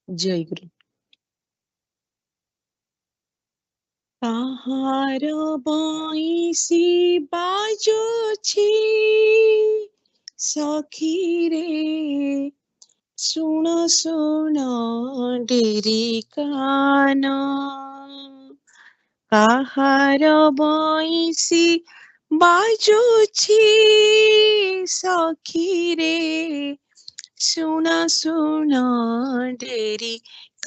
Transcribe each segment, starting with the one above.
जय गुरु। काहार बाईसी बाजुछि सखी रे, सुन सुन डेरी काना। काहार बाईसी बाजुछि सखी रे, सुन सुन डेरी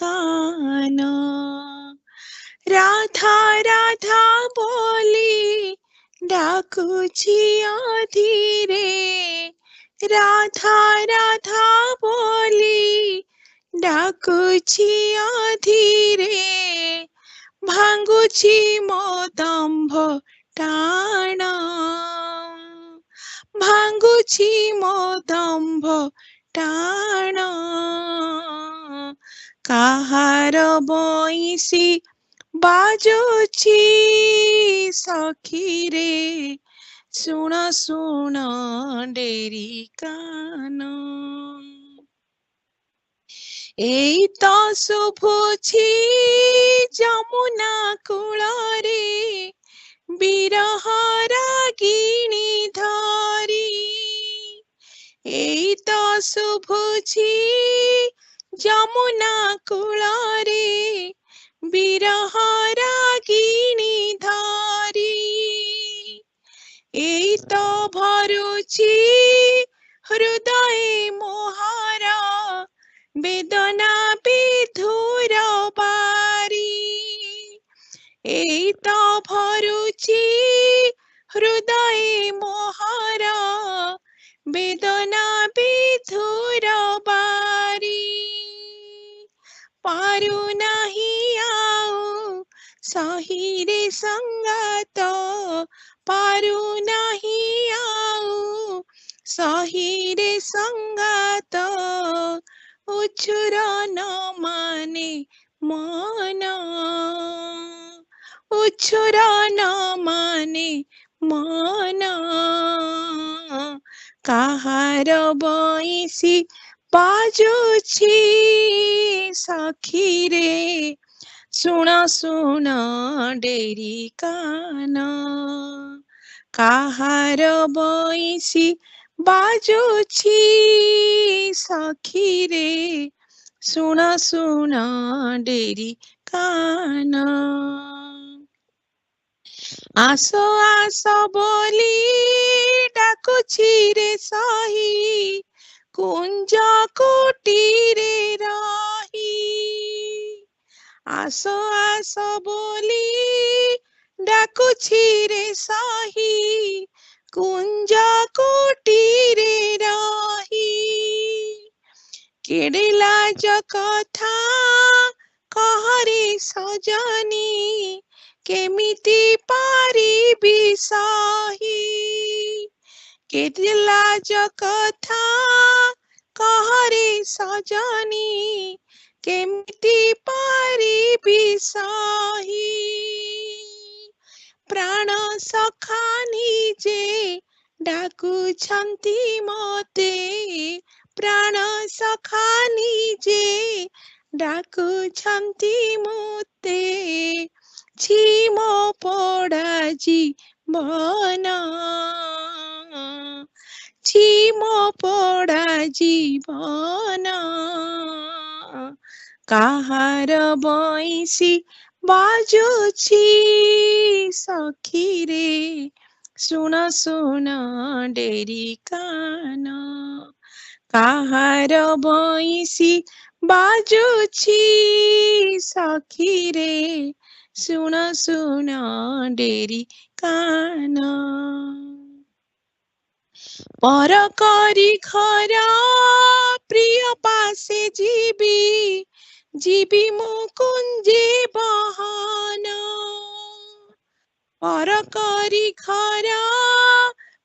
काना। राधा राधा बोली डाकुछि अधीरे, राधा राधा बोली डाकुछि अधीरे, भांगुछि मो दंभ टाण, भांगुछि मो दंभ टाण। काहार बइसी बाजुछि सखी रे, सुन सुन डेरी कान। एई तो शुभुछि जमुना कूଳରେ, बिरह रागिणी धरी। एई तो शुभुछि जमुना कूଳରେ, बिरह रागिणी धरी। एई तो भरुछि हृदय मोहर, वेदना विधुर बारी। एई तो भरुछि हृदय मोहर, वेदना विधुर बारी। पारु नाही आउ सहीरे संगात, पारु नाही आउ सहीरे संगात। उछुर न माने मन, उछुर न माने मन। काहार बइसी बाजुछि सखी रे, सुन सुन डेरी कान। काहार बइसी बाजुछि सखी रे, सुन सुन डेरी कान। आस आस बोली डाकुछि रे सही, कुंज कुटीरे रही। आस आस बोली डाकुछि रे सही, कुंज कुटीरे रही। केड़े लाज कथा कहरे सजनी, केमिति पारिबि सही। केड़े लाज कथा कहरे सजनी, केमिति पारिबि सही। प्राण सखा निजे डाकुछन्ति मोते, प्राण सखा निजे डाकुछन्ति मोते। छि मो पोड़ा जीवन, छि मो पोड़ा जीवन। काहार बइसी बाजुछि सखी रे, सुन सुन डेरी कान। काहार बइसी बाजुछि सखी रे, सुन सुन डेरी कान। पर करी घर प्रिय पासे जीवी, जीवी मुकुंजे बहन। पर करी घर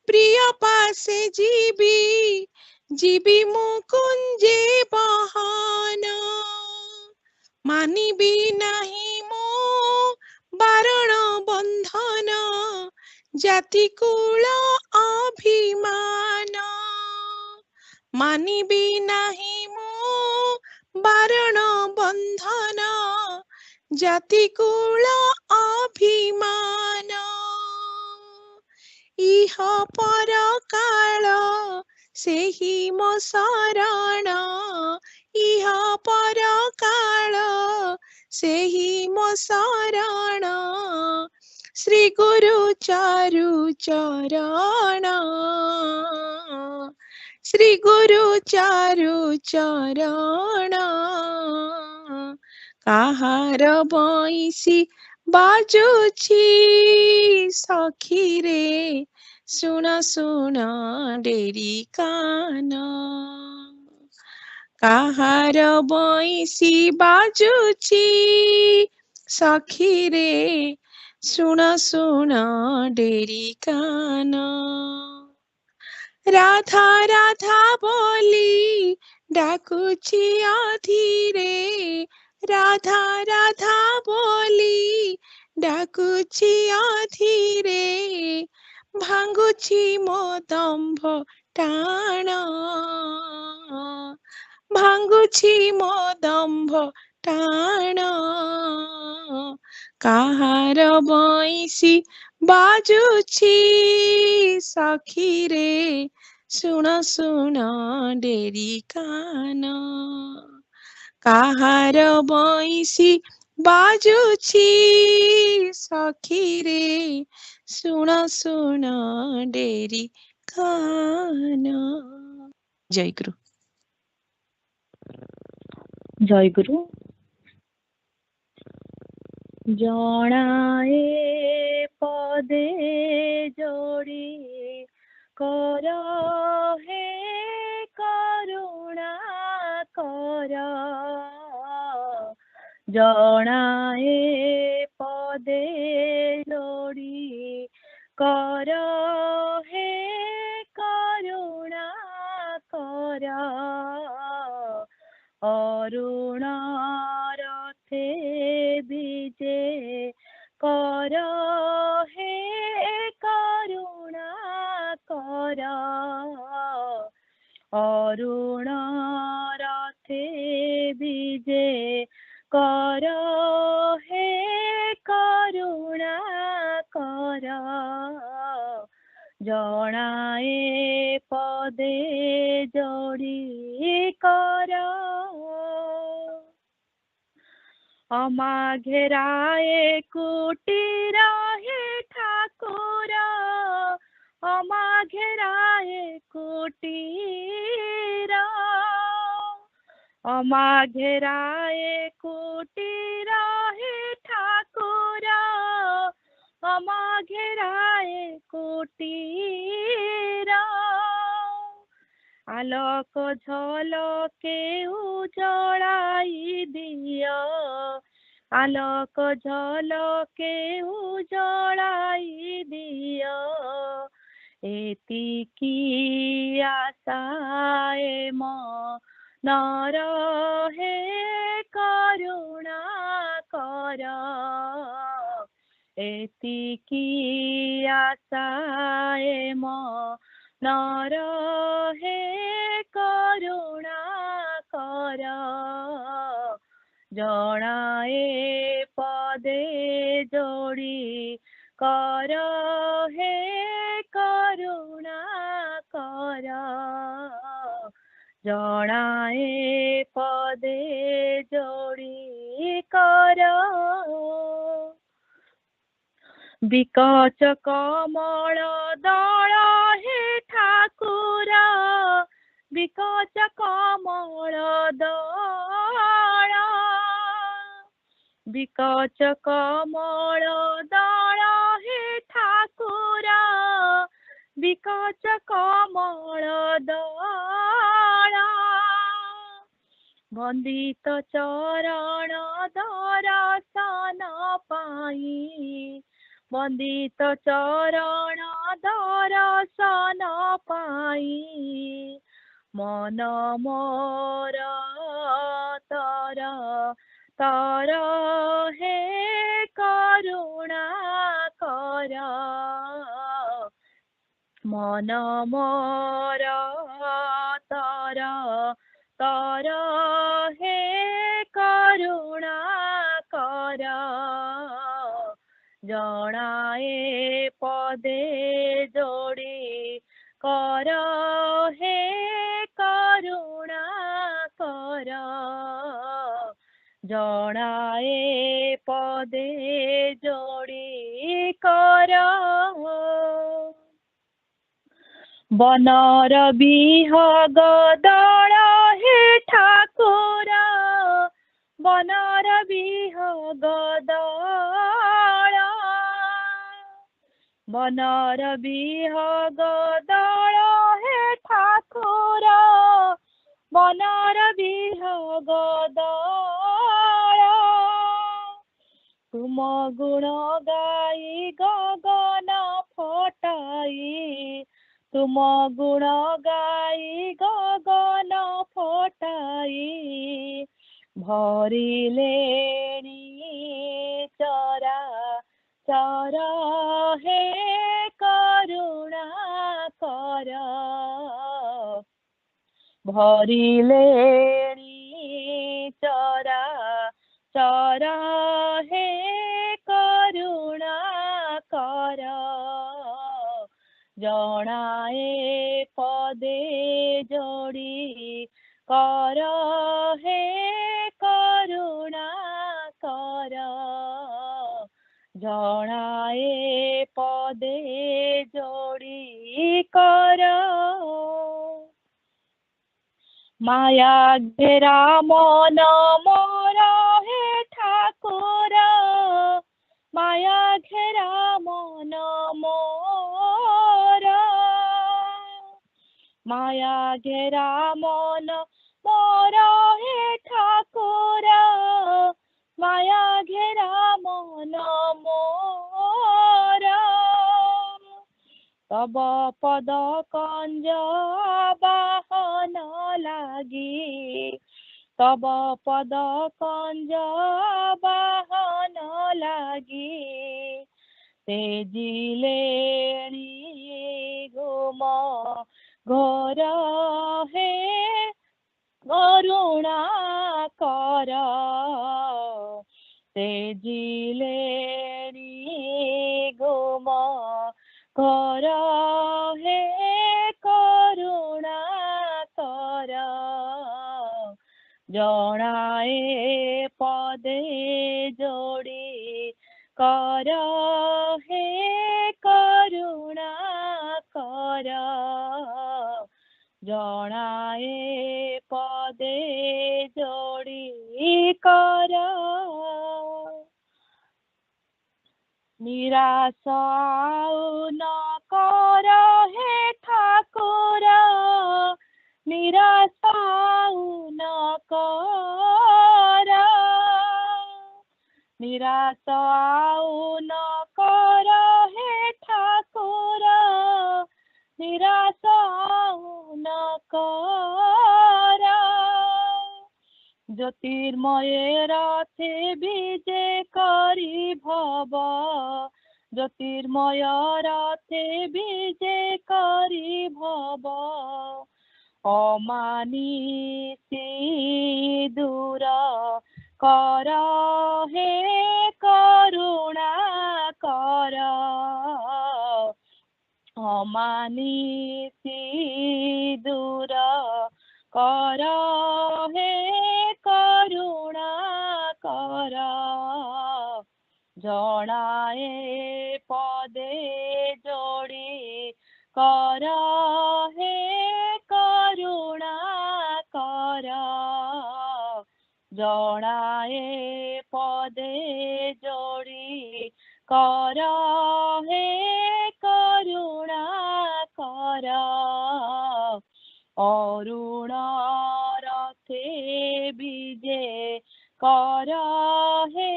प्रिय पासे जीवी, जीवी मुकुंजे बहन। मानिबी नाही मो बारण बंधन, जाति कुल अभिमान। मानिबी नाही मो ବାରଣ ବନ୍ଧନ ଜାତି କୁଳ ଅଭିମାନ ଇହ ପର କାଳ ସେହି ମୋ ଶରଣ ଇହ ପର କାଳ ସେହି ମୋ ଶରଣ ଶ୍ରୀ ଗୁରୁ ଚାରୁ ଚରଣ ଶ୍ରୀ ଗୁରୁ ଚାରୁ ଚରଣ କାହାର ବଇଁଶୀ ବାଜୁଛି ସଖୀରେ ଶୁଣ ଶୁଣ ଡେରି କାନ କାହାର ବଇଁଶୀ ବାଜୁଛି ସଖୀରେ ଶୁଣ ଶୁଣ ଡେରି କାନ ରାଧା ରାଧା ବୋଲି ଡାକୁଛି ଅଧୀରେ ରାଧା ରାଧା ବୋଲି ଡାକୁଛି ଅଧୀରେ ଭାଙ୍ଗୁଛି ମୋ ଦମ୍ଭ ଟାଣ ଭାଙ୍ଗୁଛି ମୋ ଦମ୍ଭ ଟାଣ କାହାର ବଇଁଶୀ ବାଜୁଛି ସଖୀରେ ଶୁଣ ଶୁଣ ଡେରି କାନ କାହାର ବଇଁଶୀ ବାଜୁଛି ସଖୀରେ ଶୁଣ ଶୁଣ ଡେରି କାନ ଜୟଗୁରୁ ଜୟଗୁରୁ ଜଣାଏ ପଦେ ଯୋଡ଼ି କର ହେ କରୁଣା କର ଜଣାଏ ପଦେ ଯୋଡ଼ି କର ହେ କରୁଣା କର অরুণ রথে বিজে কর হে করুণা কর অরুণ রথে বিজে কর হে করুণা কর জনায়ে পদে যোড়ি কর অমাঘেরায়ে কুটির হে ঠাকুর অমাঘেরায়ে কুটির অমাঘেরায়ে কুটির হে ঠাকুর অমাঘেরায়ে কুটির আলোক ঝলকে উজলাই দিও আলোক ঝলকে উজলাই দিও এতিকি আশায় মনর হে করুণা কর এতিকি আশায় মনর হে করুণা কর জনায়ে পদে যোড়ি কর হে করুণা কর জনায়ে পদে যোড়ি কর বিকচ কমল দল হে ঠাকুর বিকচ কমল দল বিকচ কমল দল হে ঠাকুর বিকচ কমল দল বন্দিত চরণ দর্শন পাই বন্দিত চরণ দর্শন পাই মন মোর তর তর হে করুণা কর মন মোর তর তর হে ଜଣାଏ ପଦେ ଯୋଡ଼ି କର ହେ କରୁଣା କର ଜଣାଏ ପଦେ ଯୋଡ଼ି କର ବନର ବିହଗ ଦଳ ହେ ଠାକୁର ବନର ବିହଗ ଦଳ ବନର ବିହଗ ଦଳ ହେ ଠାକୁର ବନର ବିହଗ ଦଳ ତୁମ ଗୁଣ ଗାଇ ଗଗନ ଫଟାଇ ତୁମ ଗୁଣ ଗାଇ ଗଗନ ଫଟାଇ ଭରିଲେଣି ଚରା ଚର ହେ କରୁଣା କର ଭରିଲେଣି ଚରା ଚର ହେ କରୁଣା କର ଜଣାଏ ପଦେ ଯୋଡ଼ି କର ହେ କରୁଣା କର ଜଣାଏ ପଦେ ଯୋଡ଼ି କର ମାୟା ଘେରା ମନ ମୋର ହେ ଠାକୁର ମାୟା ଘେରା ମନ ମୋର ମାୟା ଘେରା ମନ ମୋର ହେ ଠାକୁର ମାୟା ଘେରା ମନ ମୋର ତବ ପଦ କଞ୍ଜ ବାହନ ଲାଗି ତବ ପଦ କଞ୍ଜ ବାହନ ଲାଗି ତେଜିଲେଣି ଘୁମ ଘୋର ହେ କରୁଣା କର ତେଜିଲେଣି ଘୁମ ଘୋର ହେ କରୁଣା କର ଜଣାଏ ପଦେ ଯୋଡ଼ି କର ହେ କରୁଣା କର ଜଣାଏ ପଦେ ଯୋଡ଼ି କର ନିରାଶ ଆଉ ନ କର ହେ ଠାକୁର ନିରାଶ ଆଉ ନ କର ନିରାଶ ଆଉ ନ କର ହେ ଠାକୁର ନିରାଶ ଆଉ ନ କର ଜ୍ୟୋତିର୍ମୟ ରଥେ ବିଜେ କରି ଭବ ଜ୍ୟୋତିର୍ମୟ ରଥେ ବିଜେ କରି ଭବ ଅମାନିସି ଦୂର କର ହେ କରୁଣା କର ଅମାନିସି ଦୂର କର ହେ କରୁଣା କର ଜଣାଏ ପଦେ ଯୋଡ଼ି କର ହେ କରୁଣା କର ଜଣାଏ ପଦେ ଯୋଡ଼ି କର ହେ କରୁଣା କର ଅରୁଣ ରଥେ ବିଜେ କର ହେ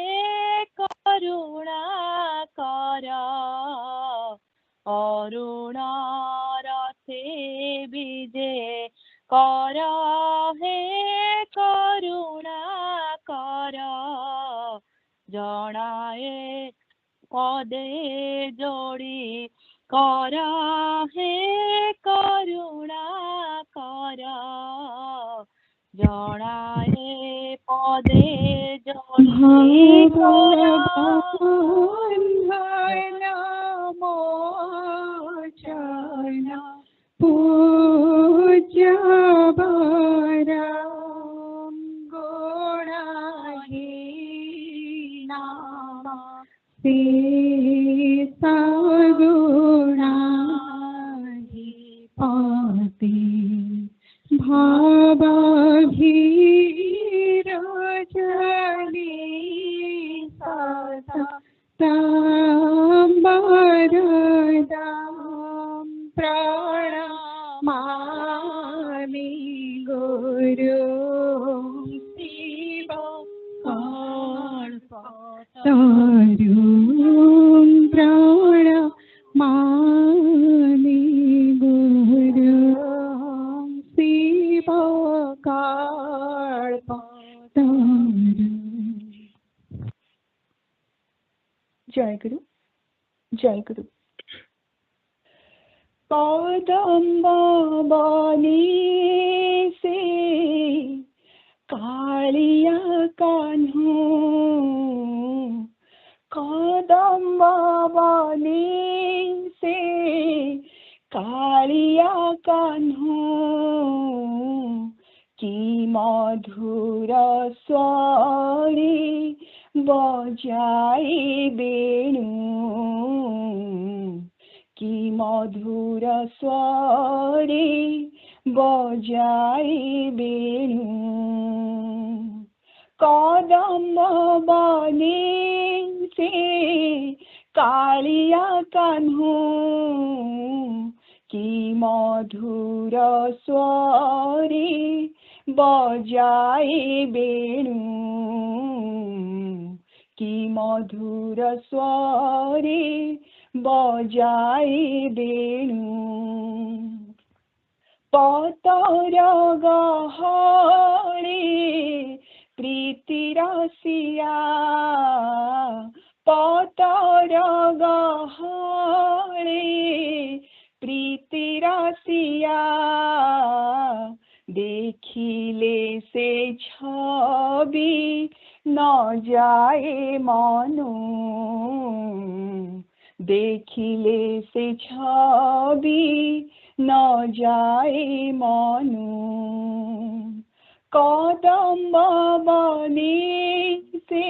କରୁଣା କର ଅରୁଣ ରଥେ ବିଜେ କର ହେ କରୁଣା କର ଜଣାଏ ପଦେ ଯୋଡ଼ି କର ହେ କରୁଣା କର ଜଣାଏ ପଦେ ଯୋଡ଼ି କର भावाभिरजनी सदा ताम्बरदां प्रणमामि गुरु शिव तरुं प्रणमामि गुरु शिव जय गुरु जय गुरु। कदम्ब बनी से कालिया कान्हो, कदम्ब बनी से कालिया कान्हो, की मधुर स्वरी बजाई बेणु, की मधुर स्वरे बजाई बेणु। कदम्ब बने से कालिया कान्हो, की मधुर स्वरे बजाई बेणु, की मधुर स्वरे बजाई बेणु। पतर गहरे प्रीति रसिया, पतर गहरे प्रीति रसिया, देखिले से छवि न जाए मनु, देखिले से छवि न जाए मनु। कदम्ब बने से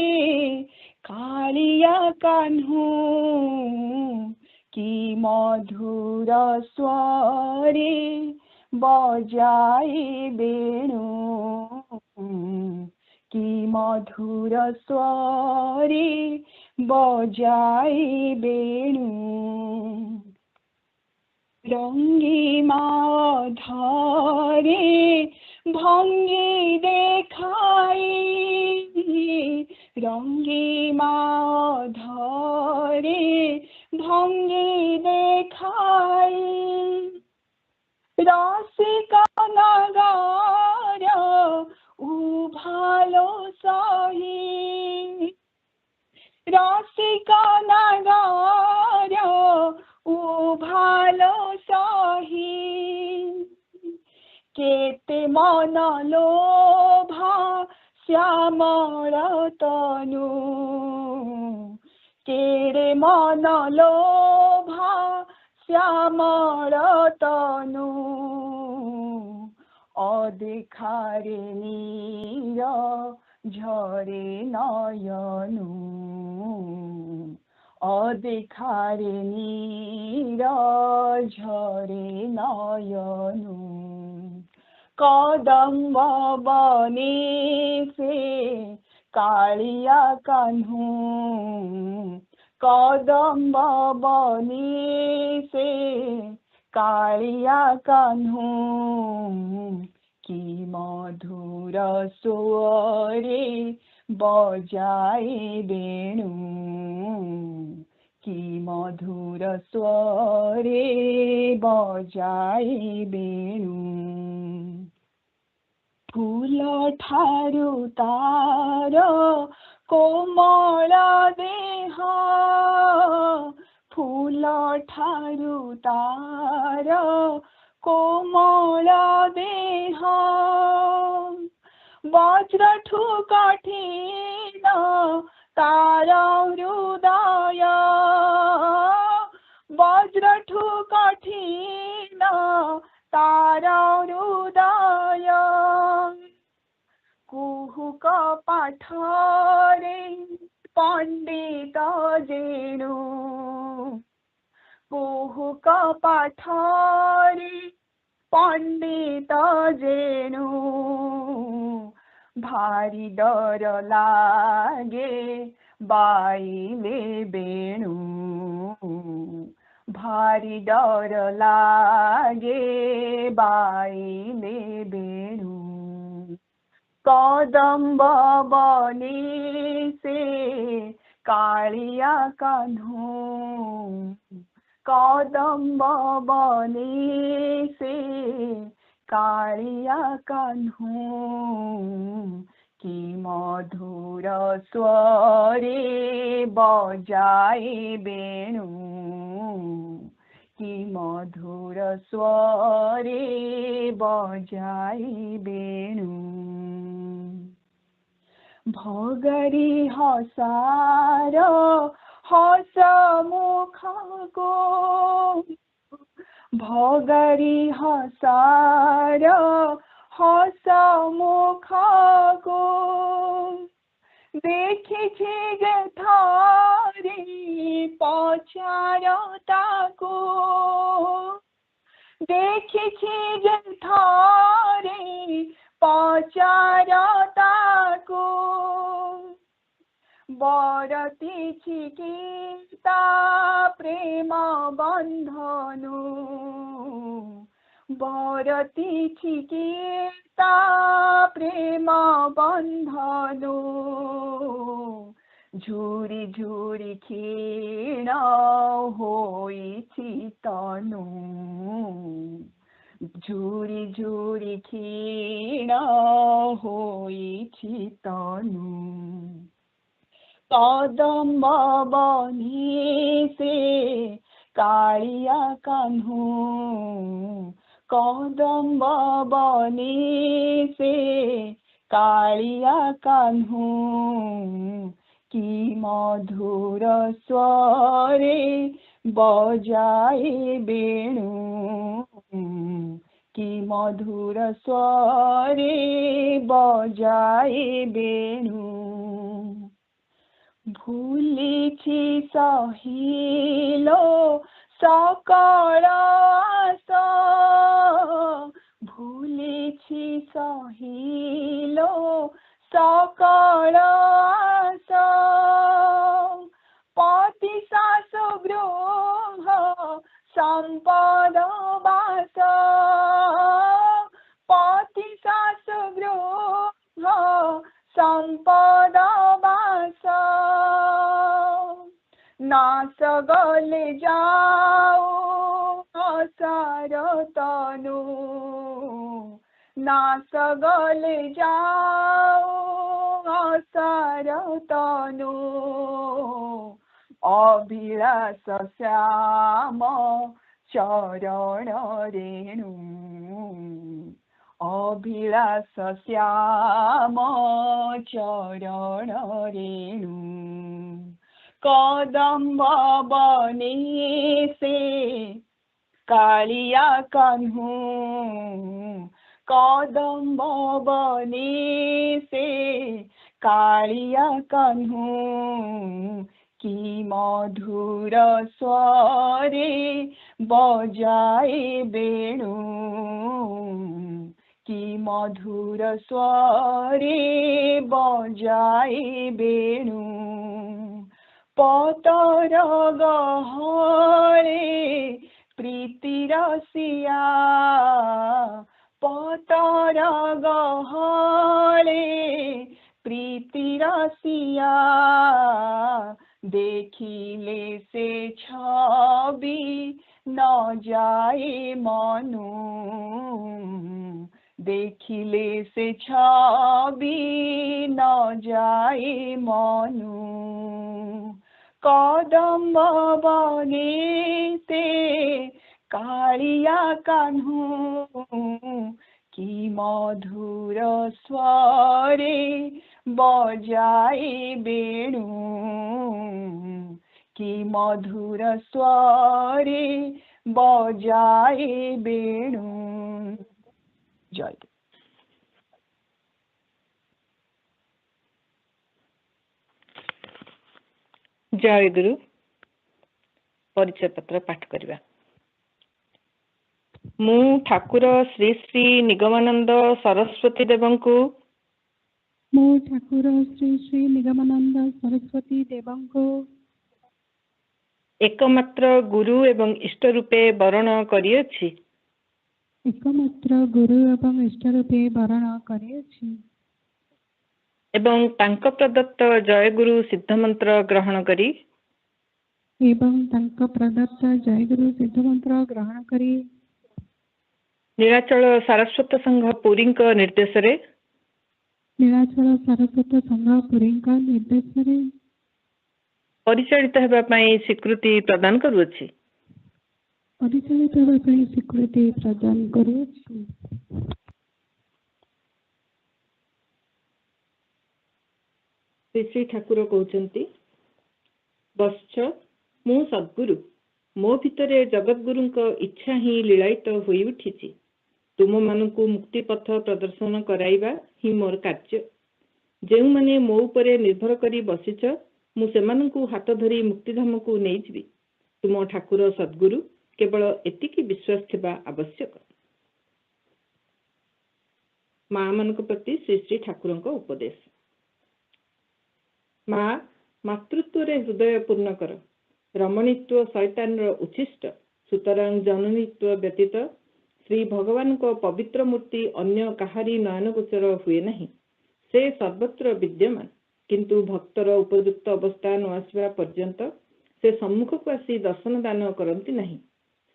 कालिया कान्हो, की मधुर स्वरे बजाए बेणु, की मधुर स्वरे बजाए बेणु। रंगी माधरे भंगी देखाई, रंगी माधरे भंगी देखाई, रसिका नगार उभालो सही, रसिका नगार उभालो सही, केते मन लोभा श्यामल तनु, केड़े मन लोभा श्यामल तनु, अदेखारे नीर झरे नयनु, अदेखारे नीर झरे नयनु। कदम्ब बने से कालिया कान्हो, कदम्ब बने से कालिया कान्हो, की मधुर स्वरे बजाए बेणु, की मधुर स्वरे बजाए बेणु। फूल ठारू तार कोमल देह, फूल ठारू तार कोमल देह, वज्र ठुक कठिन तार हृदय, वज्र ठुक कठिन तार हृदय, कुहुक पाठरे पंडित जेणु, कुहुक पाठरे पंडित जेनु भारी डर लागे बाईले बेणु भारी डर लागे बाईले बेणु कदम्ब बनी से कालिया कान्हू कदम्ब बनी से कालिया कान्हू कि मधुर स्वरे बजाए बेणु कि मधुर स्वरे बजाए बेणु भगरी हसार हस मुखको भगरी हसार हस मुखको देखिछि जे थारी पचारताको देखिछि जे थारी पचारताको बरती छिकिता प्रेम बन्धनु बरती छिकिता प्रेम बन्धनु झुरी झुरी क्षीण होइछि तनु झुरी झुरी क्षीण होइछि तनु कदम्ब बनी से कालिया कान्हू कदम्ब बनी से कालिया कान्हू कि मधुर स्वरे बजाए बेणु कि मधुर स्वरे बजाए बेणु भूलिछि सहिलो सकल आस भूलिछि सहिलो सकल आस पति सासु गृह संपद वास पति सासु गृह संपद वास नास गले जाओ असार तनु नास गले जाओ असार तनु अभिलाष श्याम चरण रेणु अभिलाष श्याम चरण रेणु कदम्ब बनी से कालिया कान्हू कदम्ब बनी से कालिया कान्हू कि मधुर स्वरे बजाए बेणु कि मधुर स्वरे बजाए बेणु पतर गहळे प्रीति रसिया पतर गहळे प्रीति रसिया देखिले से छवि न जाए मनु देखिले से छवि न जाए मनु कदम्ब बनीते कालिया कान्हू कि मधुर स्वरे बजाए बेणु कि मधुर स्वरे बजाए बेणु। जय जयगुरु परिचय पत्र पाठ करवा। ମୁଁ ଠାକୁର ଶ୍ରୀ ଶ୍ରୀ ନିଗମାନନ୍ଦ ସରସ୍ୱତୀ ଦେବଙ୍କୁ ମୁଁ ଠାକୁର ଶ୍ରୀ ଶ୍ରୀ ନିଗମାନନ୍ଦ ସରସ୍ୱତୀ ଦେବଙ୍କୁ ଏକମାତ୍ର ଗୁରୁ ଏବଂ ଇଷ୍ଟ ରୂପେ ବରଣ କରିଅଛି। ଏକମାତ୍ର ଗୁରୁ ଏବଂ ଇଷ୍ଟ ରୂପେ ବରଣ କରିଅଛି ଏବଂ ତାଙ୍କ ପ୍ରଦତ୍ତ ଜୟଗୁରୁ ସିଦ୍ଧମନ୍ତ୍ର ଗ୍ରହଣ କରି ଏବଂ ତାଙ୍କ ପ୍ରଦତ୍ତ ଜୟଗୁରୁ ସିଦ୍ଧମନ୍ତ୍ର ଗ୍ରହଣ କରି ନୀଳାଚଳ ସାରସ୍ୱତ ସଂଘ ପୁରୀଙ୍କ ନିର୍ଦ୍ଦେଶରେ ନୀଳାଚଳ ସାରସ୍ୱତ ସଂଘ ପୁରୀଙ୍କ ନିର୍ଦ୍ଦେଶରେ ପରିଚାଳିତ ହେବା ପାଇଁ ସ୍ୱୀକୃତି ପ୍ରଦାନ କରୁଅଛି। ପରିଚାଳିତ ହେବା ପାଇଁ ସ୍ୱୀକୃତି ପ୍ରଦାନ କରୁଅଛି। ଶ୍ରୀ ଶ୍ରୀ ଠାକୁର କହୁଛନ୍ତି, ବତ୍ସ ମୁଁ ସଦ୍ଗୁରୁ, ମୋ ଭିତରେ ଜଗଦ୍ଗୁରୁଙ୍କ ଇଚ୍ଛା ହିଁ ଲୀଳାୟିତ ହୋଇ ଉଠିଛି। ତୁମମାନଙ୍କୁ ମୁକ୍ତି ପଥ ପ୍ରଦର୍ଶନ କରାଇବା ହିଁ ମୋର କାର୍ଯ୍ୟ। ଯେଉଁମାନେ ମୋ ଉପରେ ନିର୍ଭର କରି ବସିଛ, ମୁଁ ସେମାନଙ୍କୁ ହାତ ଧରି ମୁକ୍ତିଧାମକୁ ନେଇଯିବି। ତୁମ ଠାକୁର ସଦ୍ଗୁରୁ, କେବଳ ଏତିକି ବିଶ୍ୱାସ ଥିବା ଆବଶ୍ୟକ। ମା ମାନଙ୍କ ପ୍ରତି ଶ୍ରୀ ଶ୍ରୀ ଠାକୁରଙ୍କ ଉପଦେଶ। ମା, ମାତୃତ୍ୱରେ ହୃଦୟ ପୂର୍ଣ୍ଣ କର। ରମଣୀତ୍ୱ ଶୈତାନର ଉଚ୍ଛିଷ୍ଟ, ସୁତରାଂ ଜନନୀତ୍ୱ ବ୍ୟତୀତ ଶ୍ରୀ ଭଗବାନଙ୍କ ପବିତ୍ର ମୂର୍ତ୍ତି ଅନ୍ୟ କାହାରି ନୟନଗୋଚର ହୁଏ ନାହିଁ। ସେ ସର୍ବତ୍ର ବିଦ୍ୟମାନ, କିନ୍ତୁ ଭକ୍ତର ଉପଯୁକ୍ତ ଅବସ୍ଥା ନ ଆସିବା ପର୍ଯ୍ୟନ୍ତ ସେ ସମ୍ମୁଖକୁ ଆସି ଦର୍ଶନ ଦାନ କରନ୍ତି ନାହିଁ।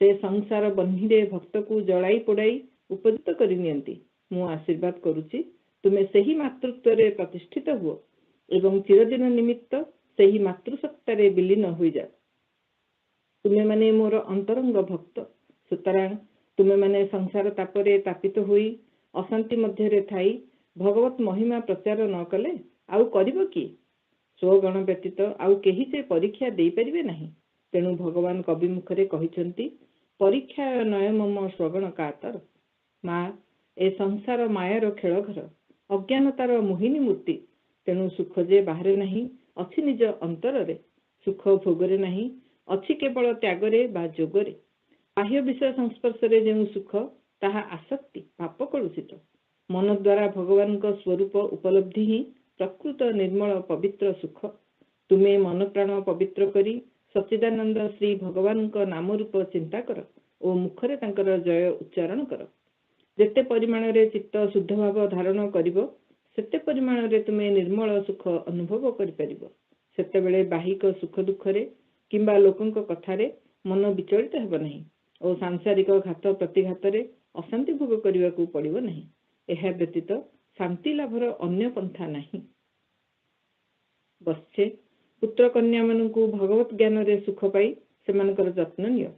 ସେ ସଂସାର ବହ୍ନିରେ ଭକ୍ତକୁ ଜଳାଇ ପୋଡ଼ାଇ ଉପଯୁକ୍ତ କରିନିଅନ୍ତି। ମୁଁ ଆଶୀର୍ବାଦ କରୁଛି, ତୁମେ ସେହି ମାତୃତ୍ୱରେ ପ୍ରତିଷ୍ଠିତ ହୁଅ ଏବଂ ଚିରଦିନ ନିମିତ୍ତ ସେହି ମାତୃସତ୍ତାରେ ବିଲୀନ ହୋଇଯାଅ। ତୁମେମାନେ ମୋର ଅନ୍ତରଙ୍ଗ ଭକ୍ତ, ସୁତରାଂ ତୁମେମାନେ ସଂସାର ତାପରେ ତାପିତ ହୋଇ ଅଶାନ୍ତି ମଧ୍ୟରେ ଥାଇ ଭଗବତ ମହିମା ପ୍ରଚାର ନ କଲେ ଆଉ କରିବ କିଏ? ସ୍ୱଗଣ ବ୍ୟତୀତ ଆଉ କେହି ସେ ପରୀକ୍ଷା ଦେଇପାରିବେ ନାହିଁ। ତେଣୁ ଭଗବାନ କବି ମୁଖରେ କହିଛନ୍ତି, ପରୀକ୍ଷା ନୟ ମମ ସ୍ୱଗଣ କାତର। ମା, ଏ ସଂସାର ମାୟାର ଖେଳଘର, ଅଜ୍ଞାନତାର ମୋହିନୀ ମୂର୍ତ୍ତି। ତେଣୁ ସୁଖ ଯେ ବାହାରେ ନାହିଁ, ଅଛି ନିଜ ଅନ୍ତରରେ। ସୁଖ ଭୋଗରେ ନାହିଁ, ଅଛି କେବଳ ତ୍ୟାଗରେ ବା ଯୋଗରେ। ବାହ୍ୟ ବିଷୟ ସଂସ୍ପର୍ଶରେ ଯେଉଁ ସୁଖ, ତାହା ଆସକ୍ତି, ପାପ କଳୁଷିତ। ମନ ଦ୍ୱାରା ଭଗବାନଙ୍କ ସ୍ୱରୂପ ଉପଲବ୍ଧି ହିଁ ପ୍ରକୃତ ନିର୍ମଳ ପବିତ୍ର ସୁଖ। ତୁମେ ମନ ପ୍ରାଣ ପବିତ୍ର କରି ସଚ୍ଚିଦାନନ୍ଦ ଶ୍ରୀ ଭଗବାନଙ୍କ ନାମ ରୂପ ଚିନ୍ତା କର ଓ ମୁଖରେ ତାଙ୍କର ଜୟ ଉଚ୍ଚାରଣ କର। ଯେତେ ପରିମାଣରେ ଚିତ୍ତ ଶୁଦ୍ଧ ଭାବ ଧାରଣ କରିବ, ସେତେ ପରିମାଣରେ ତୁମେ ନିର୍ମଳ ସୁଖ ଅନୁଭବ କରିପାରିବ। ସେତେବେଳେ ବାହିକ ସୁଖ ଦୁଃଖରେ କିମ୍ବା ଲୋକଙ୍କ କଥାରେ ମନ ବିଚଳିତ ହେବ ନାହିଁ ଓ ସାଂସାରିକ ଘାତ ପ୍ରତିଘାତରେ ଅଶାନ୍ତି ଭୋଗ କରିବାକୁ ପଡ଼ିବ ନାହିଁ। ଏହା ବ୍ୟତୀତ ଶାନ୍ତି ଲାଭର ଅନ୍ୟ ପନ୍ଥା ନାହିଁ। ବତ୍ସେ, ପୁତ୍ର କନ୍ୟାମାନଙ୍କୁ ଭଗବତ ଜ୍ଞାନରେ ସୁଖ ପାଇ ସେମାନଙ୍କର ଯତ୍ନ ନିଅ।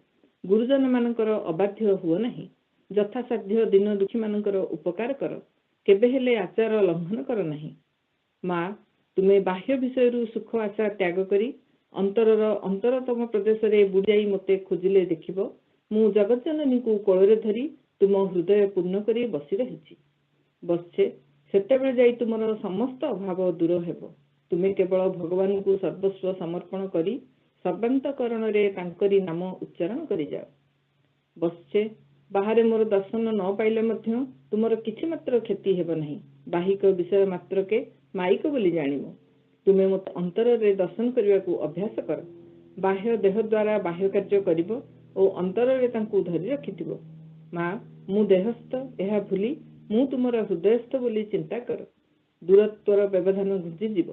ଗୁରୁଜନ ମାନଙ୍କର ଅବାଧ୍ୟ ହୁଅ ନାହିଁ। ଯଥାସାଧ୍ୟ ଦୀନ ଦୁଃଖୀମାନଙ୍କର ଉପକାର କର। କେବେ ହେଲେ ଆଚାର ଲଙ୍ଘନ କର ନାହିଁ। ମା, ତୁମେ ବାହ୍ୟ ବିଷୟରୁ ସୁଖ ଆଶା ତ୍ୟାଗ କରି ଅନ୍ତରର ଅନ୍ତରତମ ପ୍ରଦେଶରେ ବୁଡ଼ାଇ ମୋତେ ଖୋଜିଲେ ଦେଖିବ, ମୁଁ ଜଗଜ୍ଜନନୀଙ୍କୁ କୋଳରେ ଧରି ତୁମ ହୃଦୟ ପୂର୍ଣ୍ଣ କରି ବସି ରହିଛି। ବତ୍ସେ, ସେତେବେଳେ ଯାଇ ତୁମର ସମସ୍ତ ଅଭାବ ଦୂର ହେବ। ତୁମେ କେବଳ ଭଗବାନଙ୍କୁ ସର୍ବସ୍ୱ ସମର୍ପଣ କରି ସର୍ବାନ୍ତକରଣରେ ତାଙ୍କରି ନାମ ଉଚ୍ଚାରଣ କରିଯାଅ। ବତ୍ସେ, ବାହାରେ ମୋର ଦର୍ଶନ ନ ପାଇଲେ ମଧ୍ୟ ତୁମର କିଛି ମାତ୍ର କ୍ଷତି ହେବ ନାହିଁ। ବାହିକ ବିଷୟ ମାତ୍ରକେ ମାଇକ ବୋଲି ଜାଣିବ। ତୁମେ ମୋତେ ଅନ୍ତରରେ ଦର୍ଶନ କରିବାକୁ ଅଭ୍ୟାସ କର। ବାହ୍ୟ ଦେହ ଦ୍ୱାରା ବାହ୍ୟ କାର୍ଯ୍ୟ କରିବ ଓ ଅନ୍ତରରେ ତାଙ୍କୁ ଧରି ରଖିଥିବ। ମା, ମୁଁ ଦେହସ୍ଥ, ଏହା ଭୁଲି ମୁଁ ତୁମର ହୃଦୟସ୍ଥ ବୋଲି ଚିନ୍ତା କର। ଦୂରତ୍ୱର ବ୍ୟବଧାନ ଘୁଞ୍ଚିଯିବ।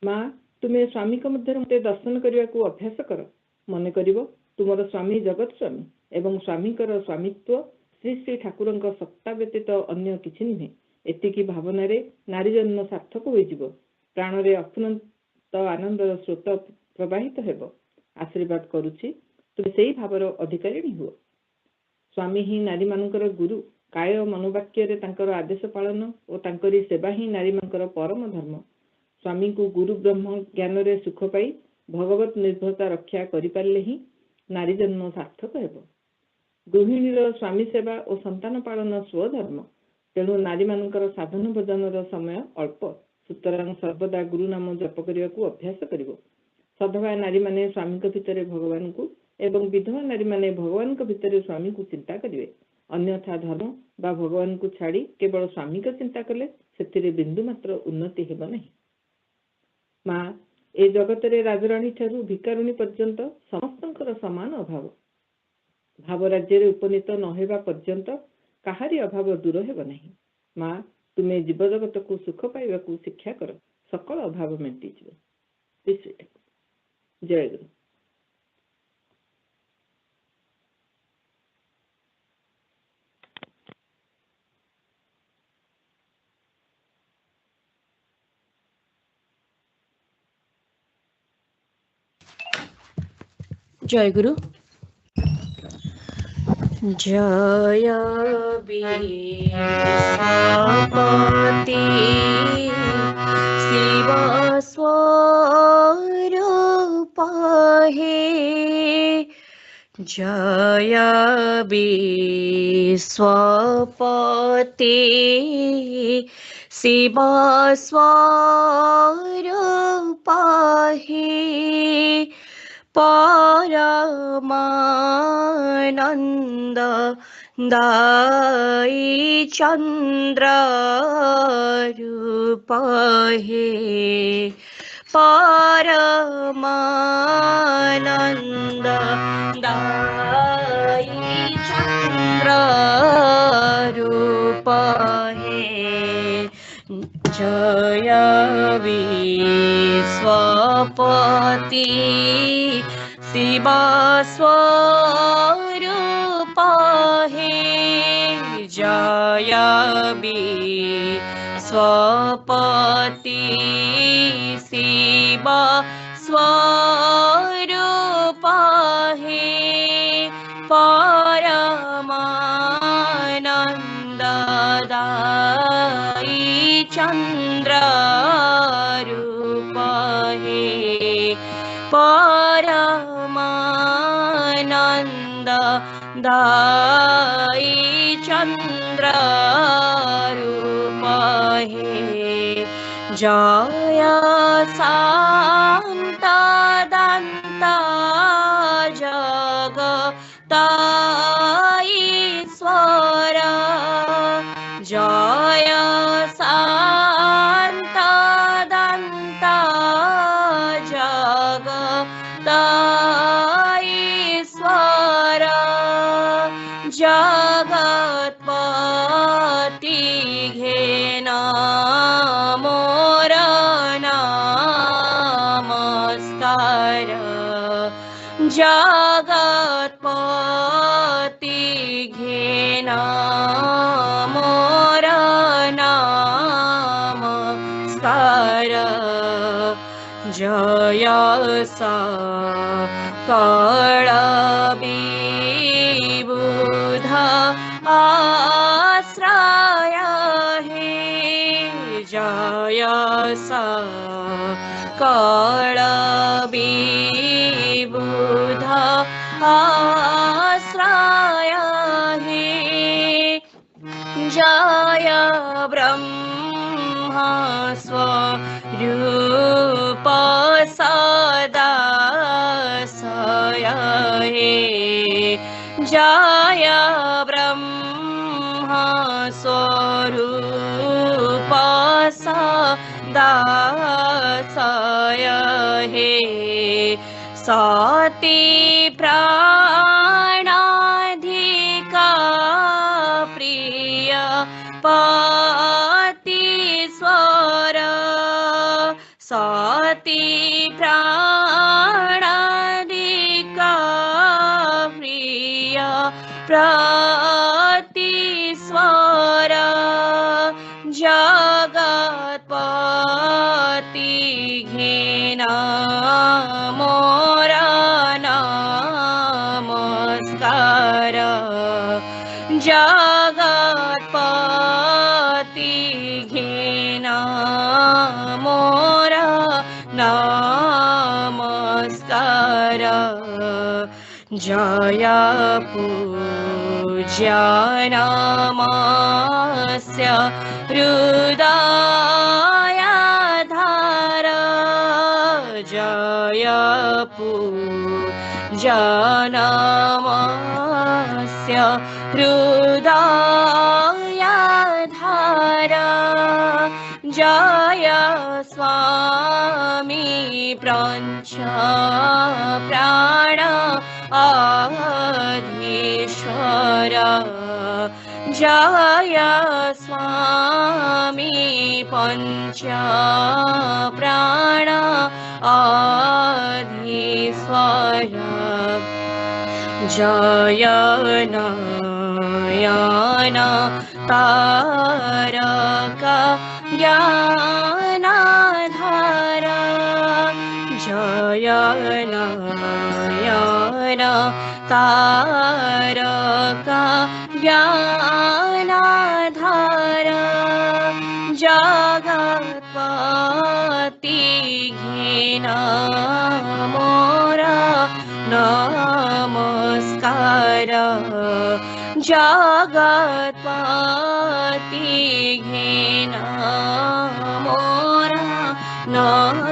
ମା, ତୁମେ ସ୍ୱାମୀଙ୍କ ମଧ୍ୟରେ ମୋତେ ଦର୍ଶନ କରିବାକୁ ଅଭ୍ୟାସ କର। ମନେ କରିବ, ତୁମର ସ୍ୱାମୀ ଜଗତ ସ୍ୱାମୀ ଏବଂ ସ୍ୱାମୀଙ୍କର ସ୍ୱାମିତ୍ୱ ଶ୍ରୀ ଶ୍ରୀ ଠାକୁରଙ୍କ ସତ୍ତା ବ୍ୟତୀତ ଅନ୍ୟ କିଛି ନୁହେଁ। ଏତିକି ଭାବନାରେ ନାରୀ ଜନ୍ମ ସାର୍ଥକ ହୋଇଯିବ। ପ୍ରାଣରେ ଅଫୁରନ୍ତ ଆନନ୍ଦର ସ୍ରୋତ ପ୍ରବାହିତ ହେବ। ଆଶୀର୍ବାଦ କରୁଛି, ତୁମେ ସେହି ଭାବର ଅଧିକାରିଣୀ ହୁଅ। ସ୍ୱାମୀ ହିଁ ନାରୀମାନଙ୍କର ଗୁରୁ। କାୟ ମନୋବାକ୍ୟରେ ତାଙ୍କର ଆଦେଶ ପାଳନ ଓ ତାଙ୍କରି ସେବା ହିଁ ନାରୀମାନଙ୍କର ପରମ ଧର୍ମ। ସ୍ୱାମୀଙ୍କୁ ଗୁରୁ ବ୍ରହ୍ମ ଜ୍ଞାନରେ ସୁଖ ପାଇ ଭଗବତ ନିର୍ଭରତା ରକ୍ଷା କରିପାରିଲେ ହିଁ ନାରୀ ଜନ୍ମ ସାର୍ଥକ ହେବ। ଗୃହିଣୀର ସ୍ୱାମୀ ସେବା ଓ ସନ୍ତାନ ପାଳନ ସ୍ୱଧର୍ମ। ତେଣୁ ନାରୀମାନଙ୍କର ସାଧନ ଭୋଜନର ସମୟ ଅଳ୍ପ। ସୁତରାଂ ସର୍ବଦା ଗୁରୁ ନାମ ଜପ କରିବାକୁ ଅଭ୍ୟାସ କରିବ। ସଧବା ନାରୀମାନେ ସ୍ୱାମୀଙ୍କ ଭିତରେ ଭଗବାନଙ୍କୁ एवं विधवा नारी माने भगवान को भितर स्वामी को चिंता करेंगे। अन्यथा धर्म बा भगवान को छाड़ी केवल स्वामी को चिंता कले से बिंदु मात्र उन्नति हेब नहीं। माँ ए जगत रे राजराणी ठारू भिकारुणी पर्यंत समस्तंकर समान अभाव। भाव राज्य रे उपनीत न हेबा पर्यंत काहारी अभाव दूर हेब नहीं। माँ तुम्हें जीव जगत को सुख पाइबा को शिक्षा कर, सकल अभाव मेंटी जीव। श्री श्री ठाकुर। जय गुरु। जय गुरु। जय विश्वपति शिव स्वरूप हे। जय विश्वपति शिव स्वरूप हे। परमानंद दाई चंद्र रूप हे। परमानंद दाई चंद्र रूप हे। जय विश्वपति शिव स्वरूप हे। जय विश्वपति शिव स्वरूप हे। परमानंद दाई चंद्र रूप हे। परमानंद दाई चंद्र रूप हे। जय शांत दंत जगताईश्वर। जय शांत दंत जगताईश्वर। जगत्पति घेना मोर नमस्कार। जगत्पति घेना मोर नमस्कार। जय सकल विबुध आश्रय हे। जय सकल विबुध आश्रय हे। जय ब्रह्मा स्वरूप सदा सय हे। जय ब्रह्मा स्वरूप सदा सय हे। सती प्राणाधिका प्रिय पति स्वर। सती प्राणाधिका प्रिय पति स्वर। जगत्पति घेना मोर नमस्कार। जगत्पति घेना मोर नमस्कार। जय पूज्यनमस्य हृदयाधार। जय पूज्यनमस्य दयाधार जय स्वामी प्रंच प्राण अधीश्वर जय स्वामी पंच प्राण अधीश्वर जय नयन तारक ज्ञानाधार जय नयन तारक ज्ञानाधार जगत्पति घिना मोरा नमस्कार जगत्पति घिना मोरा नमस्कार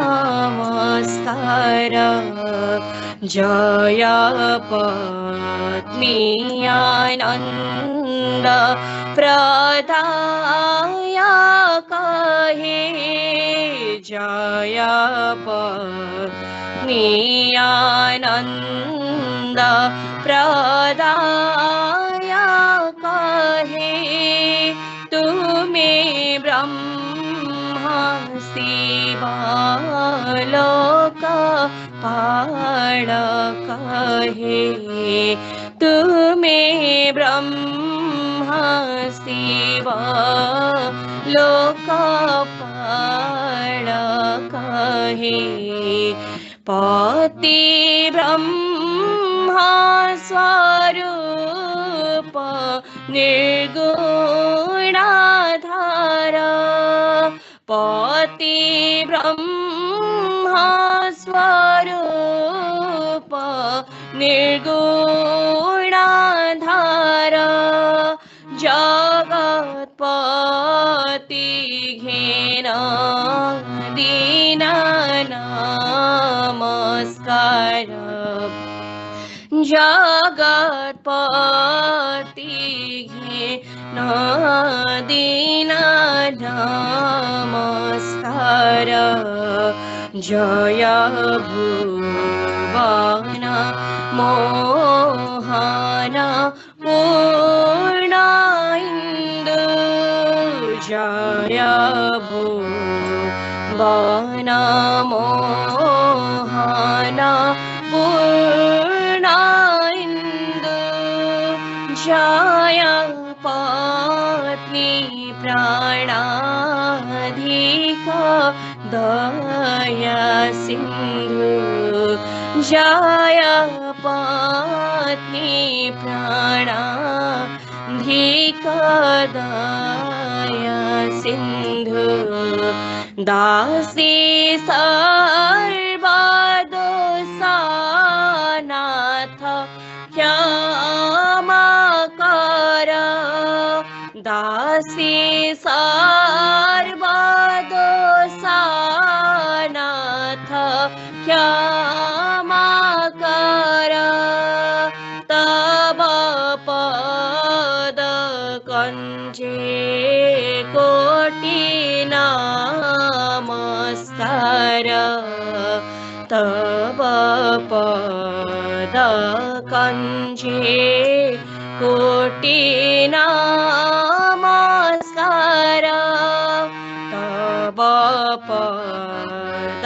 जय पत्नी आनंद प्रदायक हे जय पत्नी आनंद प्रदायक हे तुम्हें ब्रह्मा शिवा लोक पालक हे तुम्हें ब्रह्मा शिवा लोक पालक हे पति ब्रह्मा स्वरूप निर्गुणाधार पति ब्रह्मा स्वरूप निर्गुणाधार जगत्पति घिना दीन नमस्कार जगत्पति घिना दीन नमस्कार जय भुवन मोहन पूर्ण इंदु जय भुवन मोहन पूर्ण इंदु जय पत्नी प्राणाधिक दया सिंधु जय पत्नी प्राणाधिक दया सिंधु दासी सर्वदोषानाथ क्षमा कर दासी सर्वदोषानाथ क्षमा कर तब पद कंजे कोटि नमस्कार तब पद कंजे कोटि नमस्कार तब पद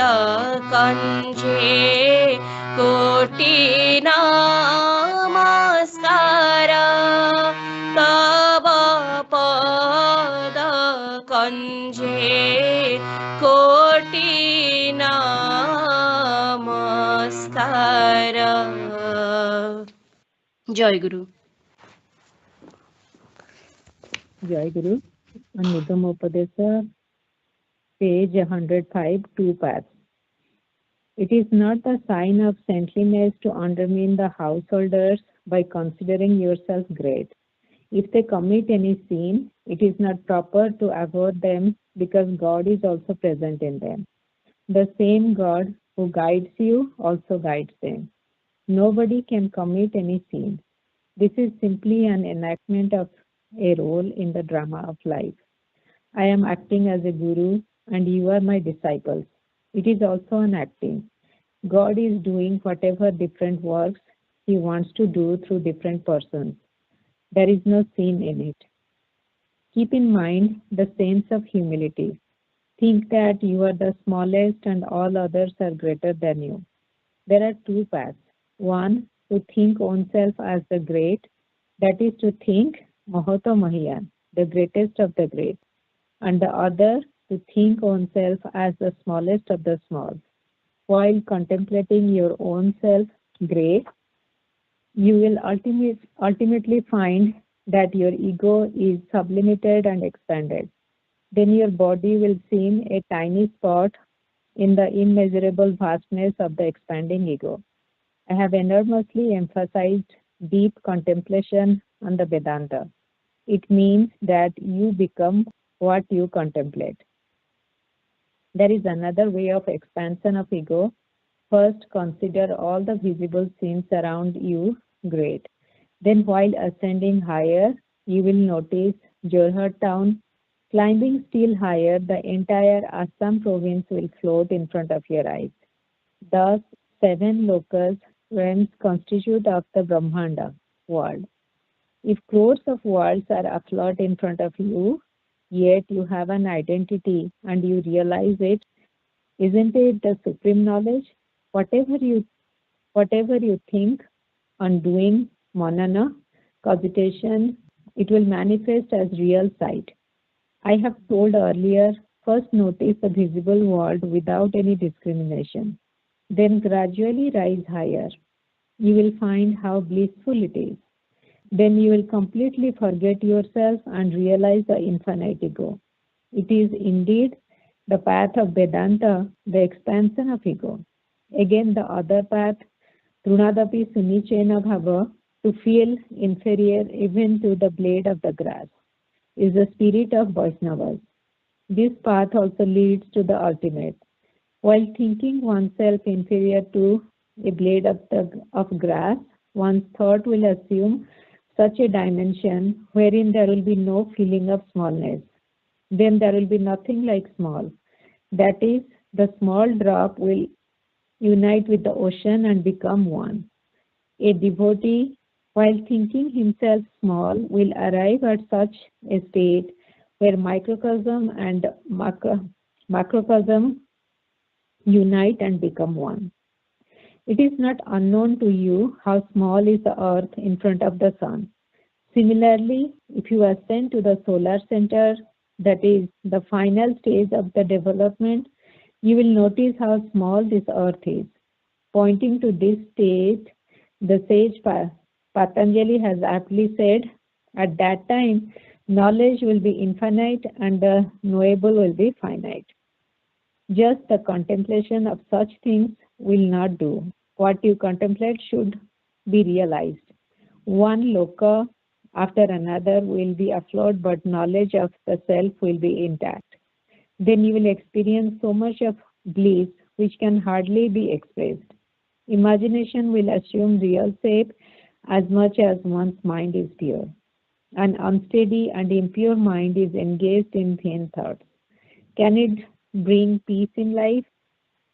कंजे कोटि नमस्कार तब पद कंजे कोटि नमस्कार। जय गुरु। Jai Guru. Upadesa, page 105, 2 parts. It is not the sign of saintliness to undermine the householders by considering yourself great. If they commit any sin, it is not proper to avoid them because God is also present in them. The same God who guides you also guides them. Nobody can commit any sin. This is simply an enactment of a role in the drama of life. I am acting as a guru and you are my disciples. It is also an acting. God is doing whatever different works He wants to do through different persons. There is no sin in it. Keep in mind the sense of humility. Think that you are the smallest and all others are greater than you. There are two paths. One, to think oneself as the great, that is to think Mahato Mahiyan, the greatest of the great. And the other, to think oneself as the smallest of the small. While contemplating your own self great, you will ultimately find that your ego is sublimated and expanded. Then your body will seem a tiny spot in the immeasurable vastness of the expanding ego. I have enormously emphasized deep contemplation on the Vedanta. It means that you become what you contemplate. There is another way of expansion of ego. First, consider all the visible scenes around you great. Then, while ascending higher, you will notice Jorhat town. Climbing still higher, the entire Assam province will float in front of your eyes. Thus, 7 locus realms constitute of the Brahmanda world. If crores of worlds are afloat in front of you, yet you have an identity and you realize it, isn't it the supreme knowledge? Whatever you think on doing manana, cogitation, it will manifest as real sight. I have told earlier, first notice the visible world without any discrimination. Then gradually rise higher. You will find how blissful it is. Then you will completely forget yourself and realize the infinite ego. It is indeed the path of Vedanta, the expansion of ego. Again, the other path, Trunadapi Sunichena Bhava, to feel inferior even to the blade of the grass, is the spirit of Vaishnavas. This path also leads to the ultimate. While thinking oneself inferior to a blade of grass, one's thought will assume such a dimension wherein there will be no feeling of smallness. Then there will be nothing like small. That is, the small drop will unite with the ocean and become one. A devotee, while thinking himself small, will arrive at such a state where microcosm and macrocosm unite and become one. It is not unknown to you how small is the earth in front of the sun. Similarly, if you ascend to the solar center, that is the final stage of the development, you will notice how small this earth is. Pointing to this state, the sage Patanjali has aptly said, at that time, knowledge will be infinite and the knowable will be finite. Just the contemplation of such things will not do. What you contemplate should be realized. One loka after another will be afloat, but knowledge of the self will be intact. Then you will experience so much of bliss which can hardly be expressed. Imagination will assume real shape as much as one's mind is pure. An unsteady and impure mind is engaged in vain thoughts. Can it bring peace in life?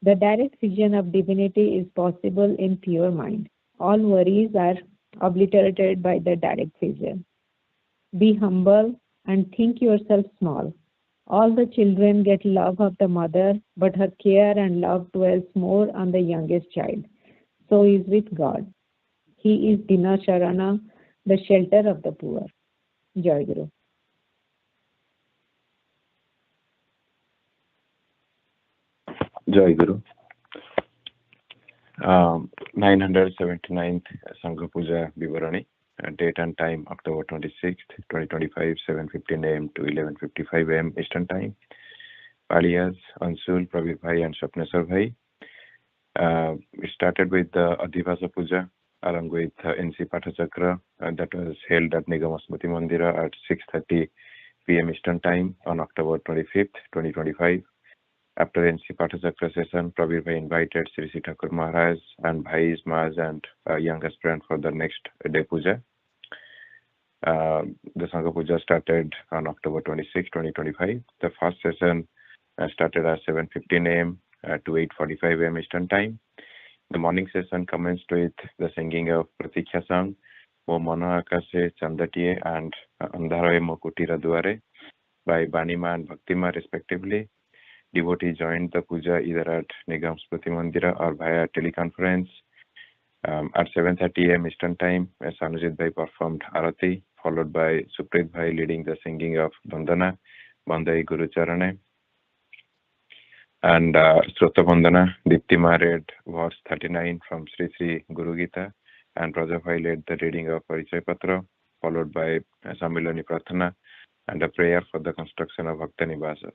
The direct vision of divinity is possible in pure mind. All worries are obliterated by the direct vision. Be humble and think yourself small. All the children get love of the mother, but her care and love dwells more on the youngest child. So is with God. He is Dina Sharana, the shelter of the poor. Jayaguru. Jayaguru. 979th Sangha Puja Vivarani. Date and time October 26th, 2025, 7:15 a.m. to 11:55 a.m. Eastern Time. Paliyas, Ansul, Prabir Bhai and Swapneswar Bhai. We started with the Adhibasa Puja along with NC Pathachakra that was held at Nigam Smriti Mandira at 6:30 p.m. Eastern Time on October 25th, 2025. After NC Pathachakra session, Prabir Bhai invited Shree Shree Thakur Maharaj and Bhais, Maz and young aspirant for the next day puja. The Sangha Puja started on October 26, 2025. The first session started at 7:15 a.m. To 8:45 a.m. Eastern Time. The morning session commenced with the singing of Pratiksha song, Mo Mano Akase Chandatiye and Andharaye Mo Kutira Duare by Banima and Bhaktima respectively. Devotees joined the puja either at Nigam Smriti Mandira or via teleconference. At 7:30 a.m. Eastern Time, Sanujit Bhai performed Arati, followed by Suprit Bhai leading the singing of Vandana, Bandai Guru Charane. And Srota Vandana, Diptima read verse 39 from Shree Shree Guru Gita, and Raja Bhai led the reading of Parichaya Patra, followed by Samilani Prathana and a prayer for the construction of Adhibasa.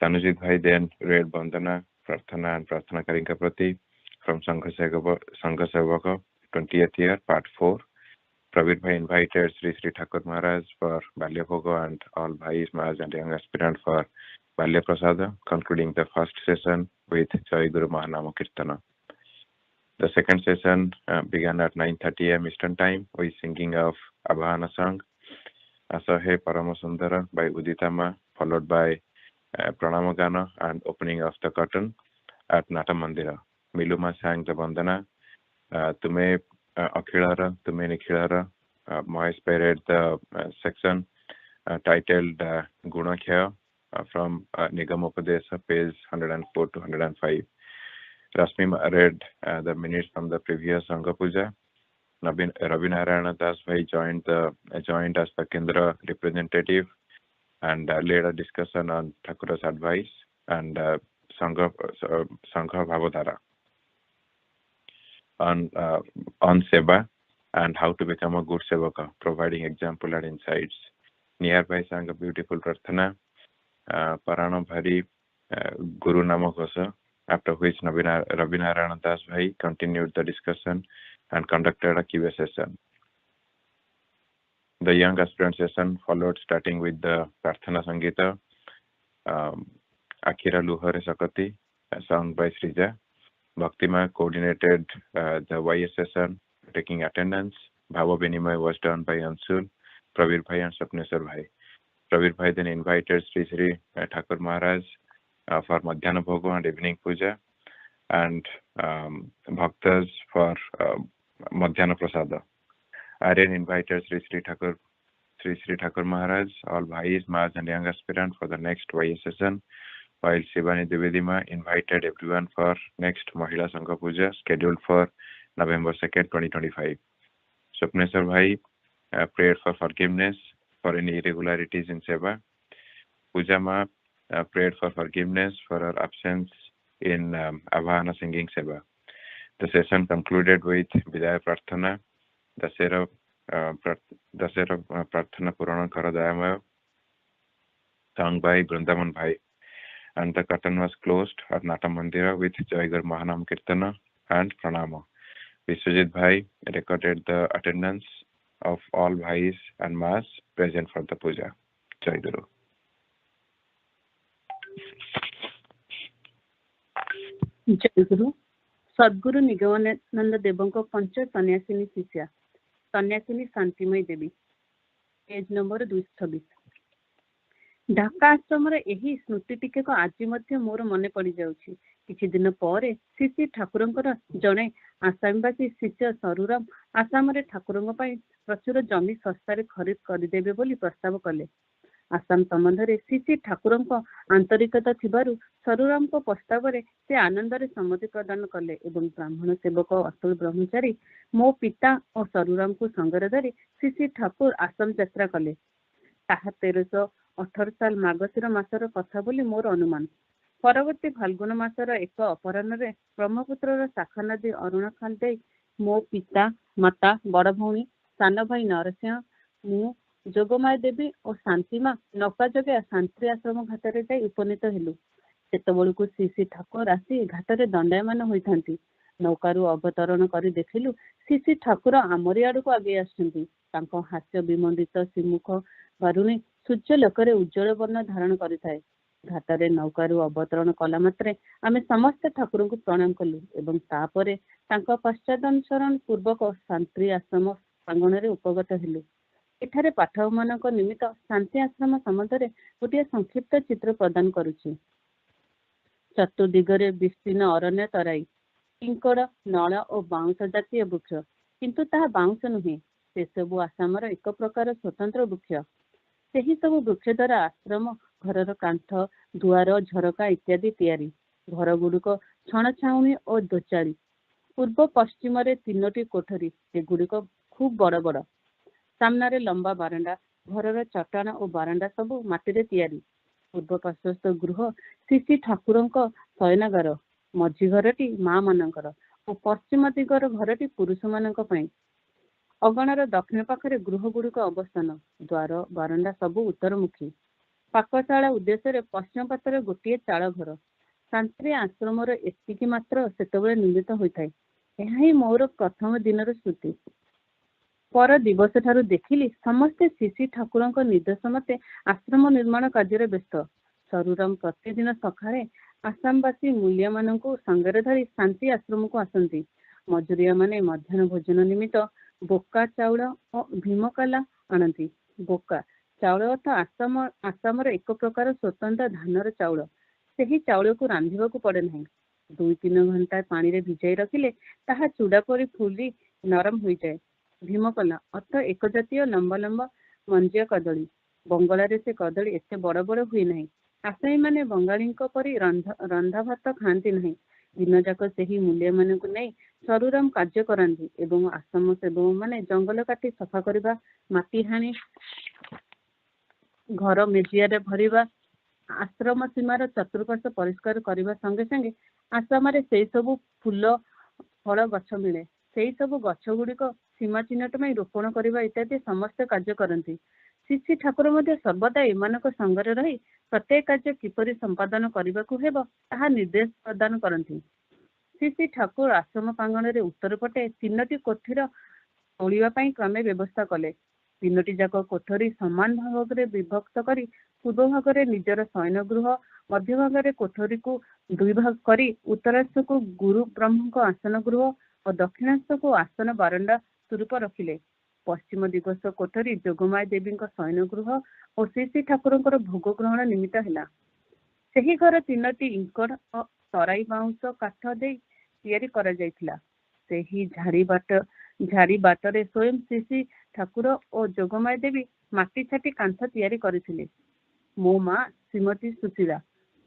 Tanujit Bhai then read Bandana, Prathana and Prathana Karinka Prati from Sangha Sevaka, 20th year, part 4. Pravir Bhai invited Shree Shree Thakur Maharaj for Balya Bhoga and all Bhais, Maharaj and young aspirant for Balya Prasada, concluding the first session with Jayaguru Mahanama Kirtana. The second session began at 9:30 a.m. Eastern Time with singing of Abhana song, Asahe Paramasundara by Uditama, followed by Pranamagana and opening of the curtain at Nata Mandira. Miluma sang the Vandana, Tume Akhilara, Tume Nikhilara. Moy spirit the section titled Gunakya from Nigamopadesa, page 104 to 105. Rasmi read the minutes from the previous Sangha Puja. Ravi Narayana Das Bhai joined as the Kendra representative and led a discussion on Thakura's advice and Sangha Bhavadhara on Seva and how to become a good Sevaka, providing example and insights. Nearby sang a beautiful Prarthana, Parana Bhari Guru Namakosa, after which Ravi Narayana Das Bhai continued the discussion and conducted a Q&A session. The young aspirant session followed, starting with the Prarthana Sangita, Akira Luhare Sakati, sung by Srija. Bhaktima coordinated the YS session, taking attendance. Bhava Vinimay was done by Ansul, Pravir Bhai and Sapnesar Bhai. Pravir Bhai then invited Shree Shree Thakur Maharaj for Madhyana Bhoga and evening puja, and Bhaktas for Madhyana Prasada. Aryan invited Shree Shree Thakur Maharaj, all Bhais, Maharaj and young aspirant for the next YS session, while Shivani Divedima invited everyone for next Mahila Sangha Puja scheduled for November 2nd, 2025. Swapnesar Bhai prayed for forgiveness for any irregularities in Seva. Puja Ma prayed for forgiveness for her absence in Avahana singing Seva. The session concluded with Vidaya Prarthana, Dasera Prarthana Purana Karadayamaya, sung by Vrindavan Bhai, and the curtain was closed at Nata Mandira with Jayaguru Mahanam Kirtana and Pranama. Vishwajit Bhai recorded the attendance of all Bhais and Maas present for the puja. Jayaguru. Jayaguru. Sadguru Nigamananda Devanko Pancha Sanyasini Sisya. Sanyasini Santimay Devi. Page number 226. Dhaka ଆଶ୍ରମର ଏହି ସ୍ମୃତି ଟିକେକ ଆଜି ମଧ୍ୟ ମୋର ମନେ ପଡିଯାଉଛି। କିଛି ଦିନ ପରେ ଶ୍ରୀ ଶ୍ରୀ ଠାକୁରଙ୍କର ଜଣେ ଆସାମବାସୀ ଶିଷ୍ୟ ସରୁରାମ ଆସାମରେ ଠାକୁରଙ୍କ ପାଇଁ ପ୍ରଚୁର ଜମି ଶସ୍ତାରେ ଖରିଦ କରିଦେବେ ବୋଲି ପ୍ରସ୍ତାବ କଲେ। ଆସାମ ସମ୍ବନ୍ଧରେ ଶ୍ରୀ ଶ୍ରୀ ଠାକୁରଙ୍କ ଆନ୍ତରିକତା ଥିବାରୁ ସରୁରାମଙ୍କ ପ୍ରସ୍ତାବରେ ସେ ଆନନ୍ଦରେ ସମ୍ମତି ପ୍ରଦାନ କଲେ ଏବଂ ବ୍ରାହ୍ମଣ ସେବକ ଅତୁଳ ବ୍ରହ୍ମଚାରୀ ମୋ ପିତା ଓ ସରୁରାମଙ୍କୁ ସଙ୍ଗରେ ଧରି ଶ୍ରୀ ଶ୍ରୀ ଠାକୁର ଆସାମ ଯାତ୍ରା କଲେ। ତାହା 1318 ସାଲ ମାଗଶିର ମାସର କଥା ବୋଲି ମୋର ଅନୁମାନ। ପରବର୍ତ୍ତୀ ଫାଲ୍ଗୁନ ମାସର ଏକ ଅପରାହ୍ନରେ ବ୍ରହ୍ମପୁତ୍ରର ଶାଖା ନଦୀ ଅରୁଣାଖାଲ ଦେଇ ମୋ ପିତା, ମାତା, ବଡ ଭଉଣୀ, ସାନ ଭାଇ ନରସିଂହ, ମୁଁ, ଯୋଗମାୟା ଦେବୀ ଓ ଶାନ୍ତିମା ନୌକା ଯୋଗେ ଶାନ୍ତି ଆଶ୍ରମ ଘାଟରେ ଯାଇ ଉପନୀତ ହେଲୁ। ସେତେବେଳକୁ ଶ୍ରୀ ଶ୍ରୀ ଠାକୁର ଆସି ଘାଟରେ ଦଣ୍ଡାୟମାନ ହୋଇଥାନ୍ତି। ନୌକାରୁ ଅବତରଣ କରି ଦେଖିଲୁ ଶ୍ରୀ ଶ୍ରୀ ଠାକୁର ଆମରି ଆଡକୁ ଆଗେଇ ଆସୁଛନ୍ତି। ତାଙ୍କ ହାସ୍ୟ ବିମଣ୍ଡିତ ଶ୍ରୀମୁଖ ବାରୁଣୀ ସୂର୍ଯ୍ୟ ଲୋକରେ ଉଜ୍ଜଳ ବର୍ଣ୍ଣ ଧାରଣ କରିଥାଏ। ଘାଟରେ ନୌକାରୁ ଅବତରଣ କଲା ମାତ୍ରେ ଆମେ ସମସ୍ତେ ଠାକୁରଙ୍କୁ ପ୍ରଣାମ କଲୁ ଏବଂ ତାପରେ ତାଙ୍କ ପଶ୍ଚାଦାନୁସରଣ ପୂର୍ବକ ଶାନ୍ତି ଆଶ୍ରମ ପ୍ରାଙ୍ଗଣରେ ଉପଗତ ହେଲୁ। ଏଠାରେ ପାଠକମାନଙ୍କ ନିମିତ୍ତ ଶାନ୍ତି ଆଶ୍ରମ ସମ୍ବନ୍ଧରେ ଗୋଟିଏ ସଂକ୍ଷିପ୍ତ ଚିତ୍ର ପ୍ରଦାନ କରୁଛି। ଚତୁର୍ଦିଗରେ ବିସ୍ତୀର୍ଣ୍ଣ ଅରଣ୍ୟ ତରାଇ, ପିଙ୍କଡ, ନଳ ଓ ବାଉଁଶ ଜାତୀୟ ବୃକ୍ଷ, କିନ୍ତୁ ତାହା ବାଉଁଶ ନୁହେଁ, ସେସବୁ ଆସାମର ଏକ ପ୍ରକାର ସ୍ୱତନ୍ତ୍ର ବୃକ୍ଷ। ସେହି ସବୁ ବୃକ୍ଷ ଦ୍ୱାରା ଆଶ୍ରମ ଘରର କାନ୍ଥ, ଦୁଆର, ଝରକା ଇତ୍ୟାଦି ତିଆରି। ଘର ଗୁଡ଼ିକ ଛଣ ଛାଉଣି ଓ ଦୋଚାଳି। ପୂର୍ବ ପଶ୍ଚିମରେ 3ଟି କୋଠରୀ, ସେଗୁଡ଼ିକ ଖୁବ୍ ବଡ଼ ବଡ଼। ସାମ୍ନାରେ ଲମ୍ବା ବାରଣ୍ଡା, ଘରର ଚଟାଣ ଓ ବାରଣ୍ଡା ସବୁ ମାଟିରେ ତିଆରି। ପୂର୍ବ ପାର୍ଶ୍ୱସ୍ଥ ଗୃହ ଶ୍ରୀ ଶ୍ରୀ ଠାକୁରଙ୍କ ଶୟନାଗାର, ମଝି ଘରଟି ମା ମାନଙ୍କର ଓ ପଶ୍ଚିମ ଦିଗର ଘରଟି ପୁରୁଷମାନଙ୍କ ପାଇଁ। ଅଗଣାର ଦକ୍ଷିଣ ପାଖରେ ଗୃହ ଗୁଡ଼ିକ ଅବସ୍ଥାନ। ଦ୍ୱାର ବାରଣ୍ଡା ସବୁ ଉତ୍ତରମୁଖୀ। ପାକଶାଳା ଉଦ୍ଦେଶ୍ୟରେ ପଶ୍ଚିମ ପାର୍ଶ୍ୱରେ ଗୋଟିଏ ଚାଳ ଘର। ଶାନ୍ତି ଆଶ୍ରମର ଏତିକି ମାତ୍ର ସେତେବେଳେ ନିର୍ମିତ ହୋଇଥାଏ। ଏହା ହିଁ ମୋର ପ୍ରଥମ ଦିନର ସ୍ମୃତି। ପର ଦିବସ ଠାରୁ ଦେଖିଲି ସମସ୍ତେ ଶ୍ରୀ ଶ୍ରୀ ଠାକୁରଙ୍କ ନିର୍ଦ୍ଦେଶ ମତେ ଆଶ୍ରମ ନିର୍ମାଣ କାର୍ଯ୍ୟରେ ବ୍ୟସ୍ତ। ସରୁରାମ ପ୍ରତିଦିନ ସକାଳେ ଆସାମବାସୀ ମୂଲ୍ୟମାନଙ୍କୁ ସାଙ୍ଗରେ ଧରି ଶାନ୍ତି ଆଶ୍ରମକୁ ଆସନ୍ତି। ମଜୁରିଆ ମାନେ ମଧ୍ୟାହ୍ନ ଭୋଜନ ନିମିତ୍ତ ବୋକା ଚାଉଳ ଓ ଭୀମକାଲା ଆଣନ୍ତି। ବୋକା ଚାଉଳ ଅର୍ଥ ଆସାମର ଏକ ପ୍ରକାର ସ୍ୱତନ୍ତ୍ର ଧାନର ଚାଉଳ। ସେହି ଚାଉଳକୁ ରାନ୍ଧିବାକୁ ପଡେ ନାହିଁ। 2-3 ଘଣ୍ଟା ପାଣିରେ ଭିଜାଇ ରଖିଲେ ତାହା ଚୁଡ଼ା ପରି ଫୁଲି ନରମ ହୋଇଯାଏ। ଭୀମକଲା ଅର୍ଥ ଏକ ଜାତୀୟ ଲମ୍ବା ଲମ୍ବା ମଞ୍ଜିଆ କଦଳୀ। ବଙ୍ଗଳାରେ ସେ କଦଳୀ ଏତେ ବଡ଼ ବଡ଼ ହୁଏ ନାହିଁ। ଆସାମୀମାନେ ବଙ୍ଗାଳୀଙ୍କ ପରି ରନ୍ଧା ଭାତ ଖାଆନ୍ତି ନାହିଁ। ଦିନଯାକ ସେହି ମୂଲ୍ୟମାନଙ୍କୁ ନେଇ ସରୁରାମ କାର୍ଯ୍ୟ କରାନ୍ତି ଏବଂ ଆସାମ ସେବକମାନେ ଜଙ୍ଗଲ କାଟି ସଫା କରିବା, ମାଟି ହାଣି ଘର ମେଜିଆରେ ଭରିବା, ଆଶ୍ରମ ସୀମାର ଚତୁଃପାର୍ଶ୍ୱ ପରିଷ୍କାର କରିବା ସଙ୍ଗେ ସଙ୍ଗେ ଆସାମରେ ସେଇ ସବୁ ଫୁଲ ଫଳ ଗଛ ମିଳେ। ସେଇ ସବୁ ଗଛ ଗୁଡ଼ିକ ସୀମା ଚିହ୍ନଟ ପାଇଁ ରୋପଣ କରିବା ଇତ୍ୟାଦି ସମସ୍ତେ କାର୍ଯ୍ୟ କରନ୍ତି। ଶ୍ରୀ ଶ୍ରୀ ଠାକୁର ମଧ୍ୟ ସର୍ବଦା ଏମାନଙ୍କ ସଙ୍ଗରେ ରହି ପ୍ରତ୍ୟେକ କାର୍ଯ୍ୟ କିପରି ସମ୍ପାଦନ କରିବାକୁ ହେବ ତାହା ନିର୍ଦ୍ଦେଶ ପ୍ରଦାନ କରନ୍ତି। ଶ୍ରୀ ଶ୍ରୀ ଠାକୁର ଆଶ୍ରମ ପ୍ରାଙ୍ଗଣରେ ଉତ୍ତର ପଟେ 3ଟି କୋଠରୀର ତୋଳିବା ପାଇଁ କ୍ରମେ ବ୍ୟବସ୍ଥା କଲେ। 3ଟି ଯାକ କୋଠରୀ ସମାନ ଭାଗରେ ବିଭକ୍ତ କରି ପୂର୍ବ ଭାଗରେ ନିଜର ଶୟନ ଗୃହ, ମଧ୍ୟ ଭାଗରେ କୋଠରୀକୁ 2 ଭାଗ କରି ଉତ୍ତରାଂଶକୁ ଗୁରୁ ବ୍ରହ୍ମଙ୍କ ଆସନ ଗୃହ ଓ ଦକ୍ଷିଣାଂଶକୁ ଆସନ ବାରଣ୍ଡା ସ୍ୱରୂପ ରଖିଲେ। ପଶ୍ଚିମ ଦିଗସ୍ଥ କୋଠରୀ ଯୋଗମାୟା ଦେବୀଙ୍କ ଶୟନ ଗୃହ ଓ ଶ୍ରୀ ଶ୍ରୀ ଠାକୁରଙ୍କର ଭୋଗ ଗ୍ରହଣ ନିମିତ୍ତ ହେଲା। ସେହି ଘର 3ଟି ଇଙ୍କଡ଼ ଓ ତରାଇ ବାଉଁଶ କାଠ ଦେଇ ତିଆରି କରାଯାଇଥିଲା। ସେହି ଝାଡ଼ି ବାଟରେ ସ୍ୱୟଂ ଶ୍ରୀ ଶ୍ରୀ ଠାକୁର ଓ ଯୋଗମାୟା ଦେବୀ ମାଟି ଛାଟି କାନ୍ଥ ତିଆରି କରିଥିଲେ। ମୋ ମା ଶ୍ରୀମତୀ ସୁଶୀଳା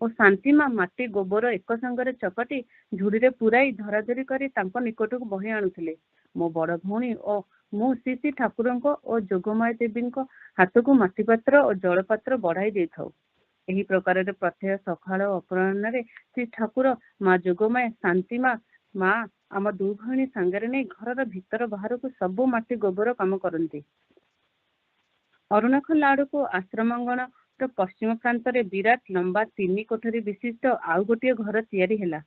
ଓ ଶାନ୍ତିମା ମାଟି ଗୋବର ଏକ ସାଙ୍ଗରେ ଚକଟି ଝୁଡ଼ିରେ ପୁରାଇ ଧରାଧରି କରି ତାଙ୍କ ନିକଟକୁ ବହି ଆଣୁଥିଲେ। ମୋ ବଡ଼ ଭଉଣୀ ଓ ମୁଁ ଶ୍ରୀ ଶ୍ରୀ ଠାକୁରଙ୍କ ଓ ଯୋଗମାୟା ଦେବୀଙ୍କ ହାତକୁ ମାଟି ପାତ୍ର ଓ ଜଳପାତ୍ର ବଢ଼ାଇ ଦେଇଥାଉ। ଏହି ପ୍ରକାରରେ ପ୍ରତ୍ୟହ ସକାଳ ଓ ଅପରାହ୍ନରେ ଶ୍ରୀ ଠାକୁର, ମା ଯୋଗମାୟା, ଶାନ୍ତିମା ମା ଆମ 2 ଭଉଣୀ ସାଙ୍ଗରେ ନେଇ ଘରର ଭିତର ବାହାରକୁ ସବୁ ମାଟି ଗୋବର କାମ କରନ୍ତି। ଅରୁଣାଖୋଲ ଆଡ଼କୁ ଆଶ୍ରମାଙ୍ଗଣର ପଶ୍ଚିମ ପ୍ରାନ୍ତରେ ବିରାଟ ଲମ୍ବା 3 କୋଠରୀ ବିଶିଷ୍ଟ ଆଉ ଗୋଟିଏ ଘର ତିଆରି ହେଲା।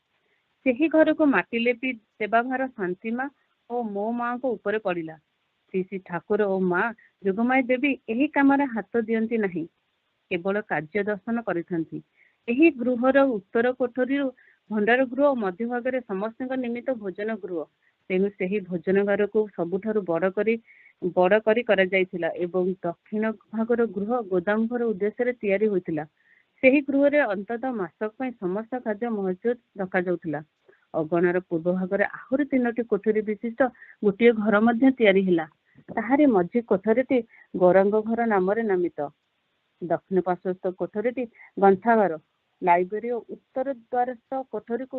ସେହି ଘରକୁ ମାଟି ଲେପି ଦେବା ଭାର ଶାନ୍ତିମା ଓ ମୋ ମାଙ୍କ ଉପରେ ପଡ଼ିଲା। ଶ୍ରୀ ଶ୍ରୀ ଠାକୁର ଓ ମା ଯୋଗମାୟା ଦେବୀ ଏହି କାମରେ ହାତ ଦିଅନ୍ତି ନାହିଁ, କେବଳ କାର୍ଯ୍ୟ ଦର୍ଶନ କରିଥାନ୍ତି। ଏହି ଗୃହର ଉତ୍ତର କୋଠରୀରୁ ଭଣ୍ଡାର ଗୃହ ଓ ମଧ୍ୟ ଭାଗରେ ସମସ୍ତଙ୍କ ନିମିତ୍ତ ଭୋଜନ ଗୃହ। ତେଣୁ ସେହି ଭୋଜନାଗାରକୁ ସବୁଠାରୁ ବଡ଼ କରି କରାଯାଇଥିଲା ଏବଂ ଦକ୍ଷିଣ ଭାଗର ଗୃହ ଗୋଦାମ ଘର ଉଦ୍ଦେଶ୍ୟରେ ତିଆରି ହୋଇଥିଲା। ସେହି ଗୃହରେ ଅନ୍ତତଃ ମାସକ ପାଇଁ ସମସ୍ତ ଖାଦ୍ୟ ମହଜୁଦ ରଖାଯାଉଥିଲା। ଅଗଣାର ପୂର୍ବ ଭାଗରେ ଆହୁରି 3ଟି କୋଠରୀ ବିଶିଷ୍ଟ ଗୋଟିଏ ଘର ମଧ୍ୟ ତିଆରି ହେଲା। ତାହାରି ମଝି କୋଠରୀଟି ଗୌରାଙ୍ଗ ଘର ନାମରେ ନାମିତ। ଦକ୍ଷିଣ ପାର୍ଶ୍ୱସ୍ଥ କୋଠରୀଟି ଗ୍ରନ୍ଥାଗାର, ଲାଇବ୍ରେରୀ ଓ ଉତ୍ତର ଦ୍ୱାରସ୍ଥ କୋଠରୀକୁ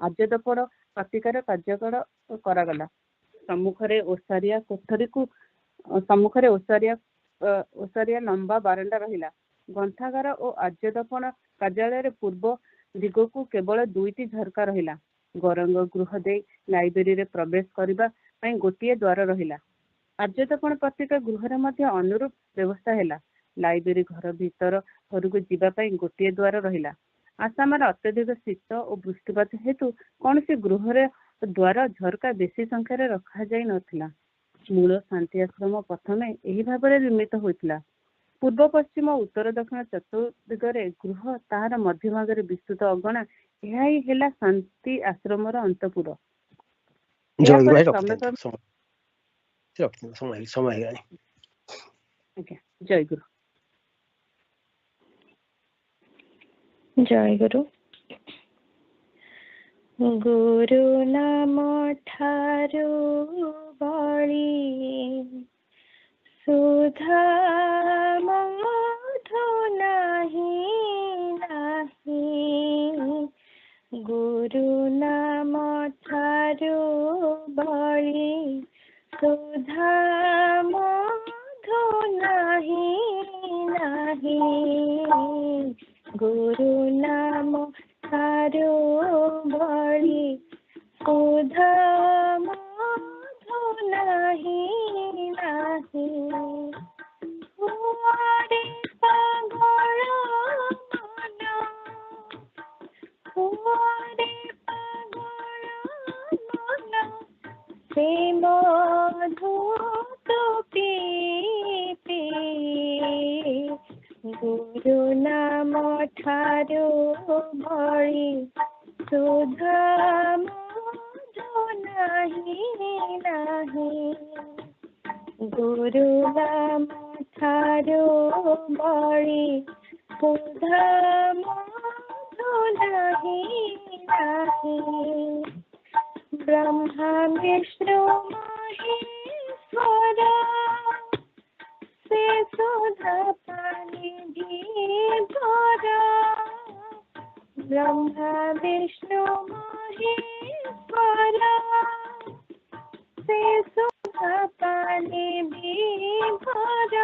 ଆର୍ଯ୍ୟଦର୍ପଣ ପ୍ରତିକାର କାର୍ଯ୍ୟକର କରାଗଲା। ସମ୍ମୁଖରେ ଓସାରିଆ ଲମ୍ବା ବାରଣ୍ଡା ରହିଲା। ଗ୍ରନ୍ଥାଗାର ଓ ଆର୍ଯ୍ୟଦର୍ପଣ କାର୍ଯ୍ୟାଳୟରେ ପୂର୍ବ ଦିଗକୁ କେବଳ 2ଟି ଝରକା ରହିଲା। ଗୌରାଙ୍ଗ ଗୃହ ଦେଇ ଲାଇବ୍ରେରୀରେ ପ୍ରବେଶ କରିବା ପାଇଁ ଗୋଟିଏ ଦ୍ୱାର ରହିଲା। ଆର୍ଯ୍ୟଦର୍ପଣ ପତ୍ରିକା ଗୃହରେ ମଧ୍ୟ ଅନୁରୂପ ବ୍ୟବସ୍ଥା ହେଲା। ଲାଇବ୍ରେରୀ ଘର ଭିତର ଘରକୁ ଯିବା ପାଇଁ ଗୋଟିଏ ଦ୍ୱାର ରହିଲା। ଆସାମରେ ଅତ୍ୟଧିକ ଶୀତ ଓ ବୃଷ୍ଟିପାତ ହେତୁ କୌଣସି ଗୃହରେ ଦ୍ୱାର ଝରକା ବେଶୀ ସଂଖ୍ୟାରେ ରଖାଯାଇ ନଥିଲା। ମୂଳ ଶାନ୍ତି ଆଶ୍ରମ ପ୍ରଥମେ ଏହି ଭାବରେ ନିର୍ମିତ ହୋଇଥିଲା। ପୂର୍ବ ପଶ୍ଚିମ ଉତ୍ତର ଦକ୍ଷିଣ ଚତୁର୍ଦିଗରେ ଗୃହ, ତାହାର ମଧ୍ୟ ଭାଗରେ ବିସ୍ତୃତ ଅଗଣା, ଏହା ହିଁ ହେଲା ଶାନ୍ତି ଆଶ୍ରମର ଅନ୍ତପୁର। ଆଜ୍ଞା ଜୟ ଗୁରୁ। ଜୟ ଗୁରୁ। ଗୁରୁ ନାମ ଠାରୁ ବଳି ସୁଧା ମଧୁ ନାହିଁ ନାହିଁ। ଗୁରୁ ନାମ ଠାରୁ ବଳି ସୁଧା ମଧୁ ନାହିଁ ନାହିଁ। ଗୁରୁ ନାମ ଠାରୁ ବଳି ସୁଧା ମଧୁ ନାହିଁ ନାହିଁ। କୁଆଡ଼େ ପାଗଳ ମନ, କୁଆଡ଼େ ପାଗଳ ମନ, ସେ ମଧୁ ତୁ ପିଇ ପିଇ। ଗୁରୁ ନାମ ଠାରୁ ବଳି ସୁଧା ମଧୁ ନାହିଁ ନାହିଁ। ଗୁରୁ ନାମ ଠାରୁ ବଳି ସୁଧା ମଧୁ ନାହିଁ ନାହିଁ। ବ୍ରହ୍ମା ବିଷ୍ଣୁ ମହେଶ୍ୱର ସେ ସୁଧା ପାଣି ଧୀବର। ବ୍ରହ୍ମା ବିଷ୍ଣୁ ମହେଶ୍ୱର ସେ ସୁଧା ପାଣି ଧୀବର।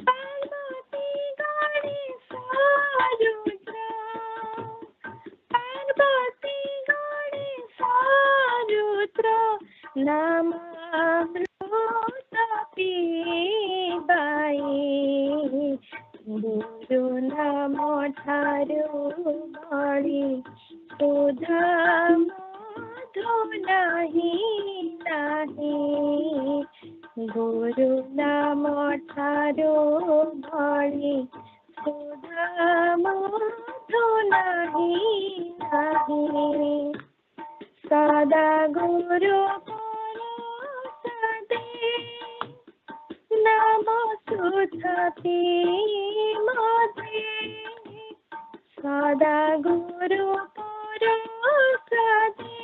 ପାର୍ବତୀ ଗଣେଶ ରୁଦ୍ର, ପାର୍ବତୀ ଗଣେଶ ରୁଦ୍ର ନାମାମୃତ ପିବାଇ। ଗୁରୁ ନାମ ଠାରୁ ବଳି ସୁଧା ମଧୁ ନାହିଁ ନାହିଁ। ଗୁରୁ ନାମ ଠାରୁ ବଳି ସୁଧା ମଧୁ ନାହିଁ ନାହିଁ। ସଦା ଗୁରୁ ପରଷଦେ ନାମ ସୁଧା ପିମଦେ। ସଦା ଗୁରୁ ପରଷଦେ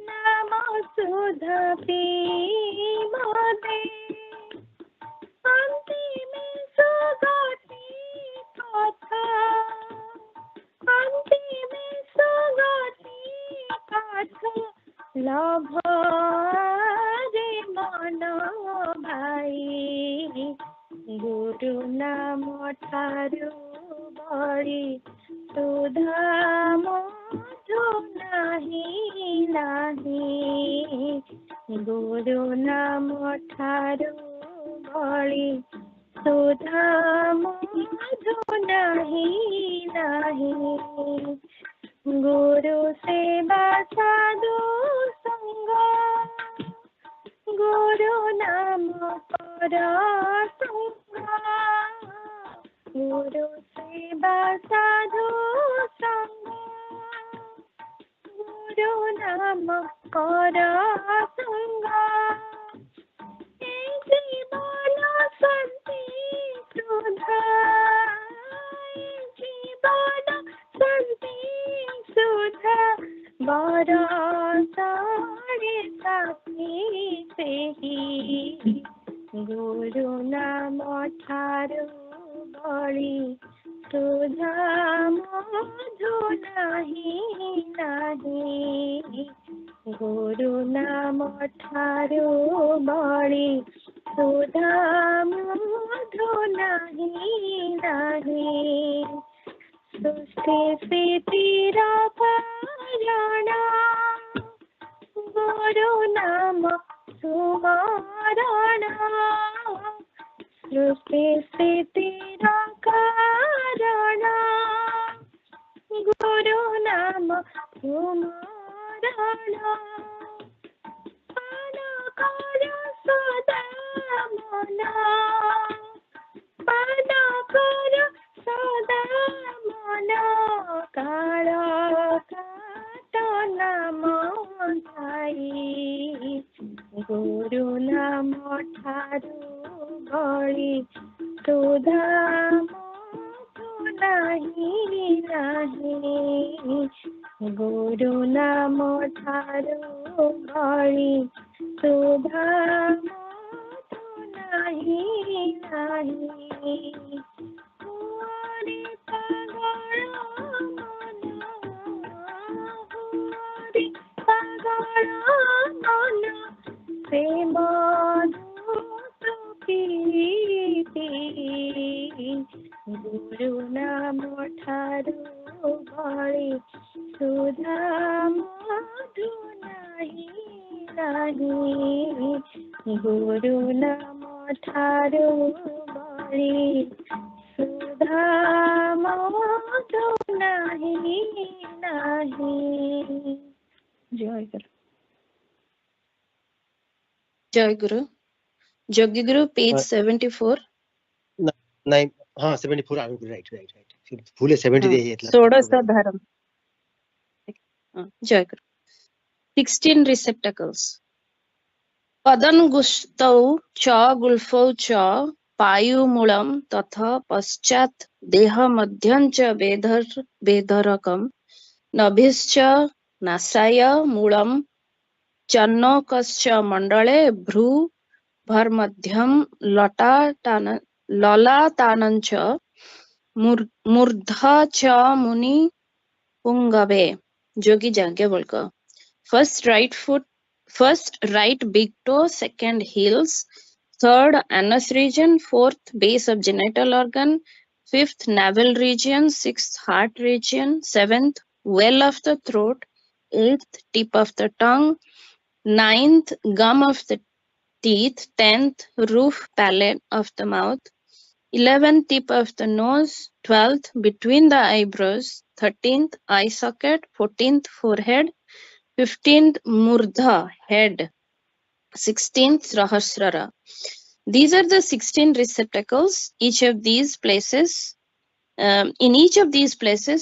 ନାମ ସୁଧା ପିମଦେ। ଅନ୍ତିମେ ସୁଗତି ପଥ, ଅନ୍ତିମେ ସୁଗତି ପଥ ଲଭରେ ମନ ଭାଇ। ଗୁରୁ ନାମ ଠାରୁ ବଳି ସୁଧା ମଧୁ ନାହିଁ ନାହିଁ। ଗୁରୁ ନାମ ଠାରୁ ବଳି ସୁଧା ମଧୁ ନାହିଁ ନାହିଁ। ଗୁରୁ ସେବା ସାଧୁ ସଙ୍ଗ, ଗୁରୁ ନାମ କର ସଙ୍ଗ। ଗୁରୁ ସେବା ସାଧୁ ସଙ୍ଗ, ଗୁରୁ ନାମ କର ସଙ୍ଗ। ଏ ଜୀବନ ଶାନ୍ତି ସୁଧା, ଏ ଜୀବନ ଶାନ୍ତି ସୁଧା। ବରଷରେ ସାଥୀ ସେହି। ଗୁରୁ ନାମ ଠାରୁ ବଳି ସୁଧା ମଧୁ ନାହିଁ ନାହିଁ। ଗୁରୁ ନାମ ଠାରୁ ବଳି ସୁଧା ମଧୁ ନାହିଁ ନାହିଁ। ସୃଷ୍ଟି ସ୍ଥିତିର କାରଣ, ଗୁରୁ ନାମ ସୁମରଣ। ସୃଷ୍ଟି ସ୍ଥିତିର କାରଣ, ଗୁରୁ ନାମ ସୁମରଣ। ପାନ କର ସଦା ମନ, ପାନ କର ସଦା ମନ। କାଳ କାଟ ନାମ ଥାଇ। ଗୁରୁ ନାମ ଠାରୁ ବଳି ସୁଧା ମଧୁ ନାହିଁ ନାହିଁ ଗୁରୁ ନାମ ଠାରୁ ବଳି ସୁଧା ମଧୁ ନାହିଁ ନାହିଁ ହୁଅରେ ପାଗଳ ମନ ହୁଅରେ ପାଗଳ ମନ ସେ ମଧୁ ପ୍ରୀତି ଗୁରୁ ନାମ ଠାରୁ ବଳି ସୁଧା ମଧୁ ନାହିଁ ନାହିଁ ଗୁରୁ ନାମ ଠାରୁ ବଳି ସୁଧା ମଧୁ ନାହିଁ ନାହିଁ। ଜୟ ଗୁରୁ। Jai Guru. Yogi Guru, page 74. Nine. हाँ 74 I will be right. फूले 70 दे ये इतना. Sodasa Dharam. Jai Guru. 16 receptacles. Padan gustau cha gulfau cha payu mulam tatha paschat deha madhyam cha vedharakam nabhischa nasaya mulam channokascha mandale bhru bharmadhyam lalatanancha murdha cha muni pungave. Yogi Jagyavalka. First right big toe, second heels, third anus region, fourth base of genital organ, fifth navel region, sixth heart region, seventh well of the throat, eighth tip of the tongue, ninth gum of the teeth, 10th roof palate of the mouth, 11th tip of the nose, 12th between the eyebrows, 13th eye socket, 14th forehead, 15th murdha head, 16th sahasrara. These are the 16 receptacles. In each of these places,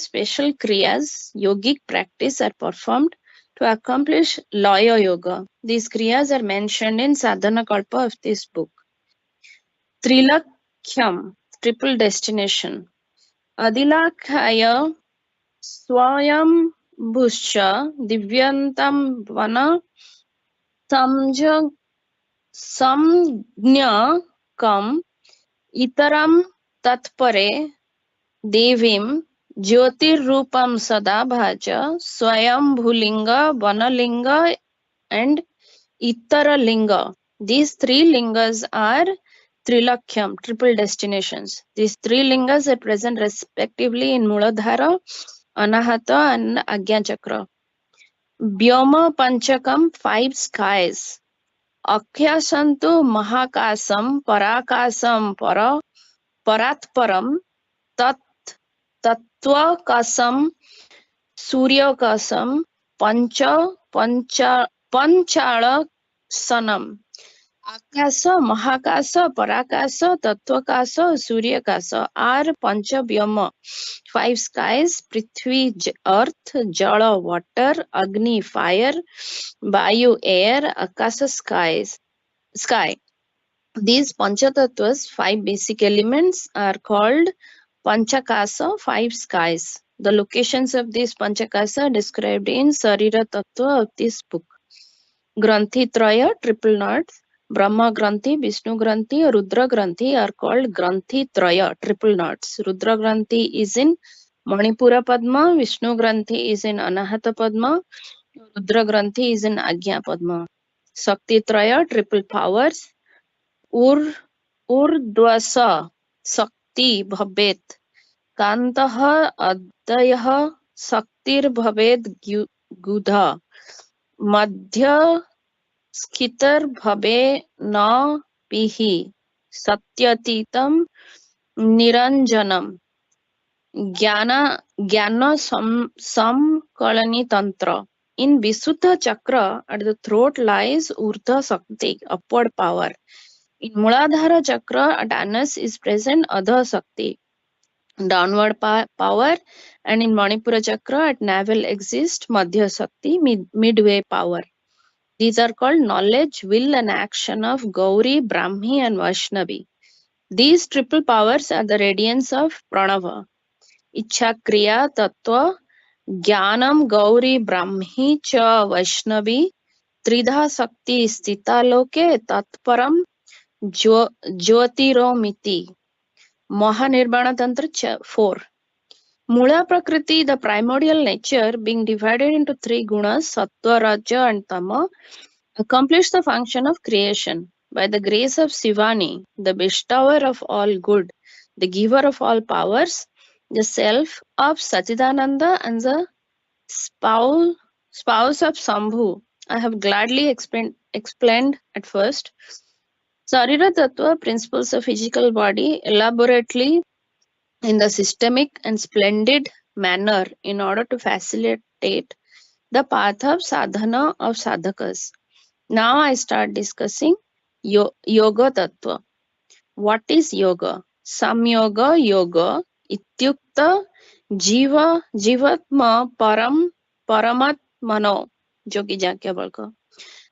special kriyas, yogic practice are performed to accomplish Laya Yoga. These kriyas are mentioned in Sadhana Kalpa of this book. Trilakhyam, triple destination. Adilakhaya swayam bhuscha divyantam vana samjna kam itaram tatpare devim jyotirrupam sada bhaja swayam bhulinga vanalinga and itaralinga. These three lingas are Trilakhyam, triple destinations. These three lingas are present respectively in Muladhara, Anahata and Agya Chakra. Vyoma Panchakam, 5 skies. Akhyasantu Mahakasam, Parakasam, Paratparam, Tattvakasam, Suryakasam, Panchalasanam. Akasa, Mahakasa, Parakasa, Tattvakasa, Suryakasa are Panchavyama, 5 skies, Prithvi, earth, Jala, water, Agni, fire, Vayu, air, Akasa, sky. These Panchatattva's 5 basic elements are called Panchakasa, 5 skies. The locations of these Panchakasa are described in Sarira Tattva of this book. Granthi Traya, triple knots. Brahma Granthi, Vishnu Granthi, Rudra Granthi are called Granthi Traya, triple knots. Rudra Granthi is in Manipura Padma, Vishnu Granthi is in Anahata Padma, Rudra Granthi is in Agya Padma. Sakti Traya, triple powers. Urdvasa, Sakti Bhabet. Kantaha Adayah, Saktir Bhabet Gudha. Madhya Skitar bhabe na pihi satyatitam niranjanam jnana samkalani tantra. In Visuddha Chakra, at the throat lies Urdhva Sakti, upward power. In Muladhara Chakra, at anus is present Adha Sakti, downward power, and in Manipura Chakra, at navel exists Madhya Sakti, midway power. These are called knowledge, will and action of Gauri, Brahmi and Vaishnavi. These triple powers are the radiance of Pranava. Ichha, Kriya, Tattva, Jnanam, Gauri, Brahmi cha Vaishnavi, Tridha Sakti Sthita Loke Tatparam Jyotiromiti. Mahanirvana Tantra 4. Mula Prakriti, the primordial nature, being divided into three gunas, Sattva, Raja and Tama, accomplished the function of creation. By the grace of Shivani, the bestower of all good, the giver of all powers, the self of Sachidananda and the spouse of Sambhu, I have gladly explained at first. Sarira Tattva, principles of physical body, elaborately in the systemic and splendid manner in order to facilitate the path of sadhana of sadhakas. Now I start discussing yoga tattva. What is yoga? Samyoga yoga ityukta jivatma paramatmano. Jogi Jakya Balka.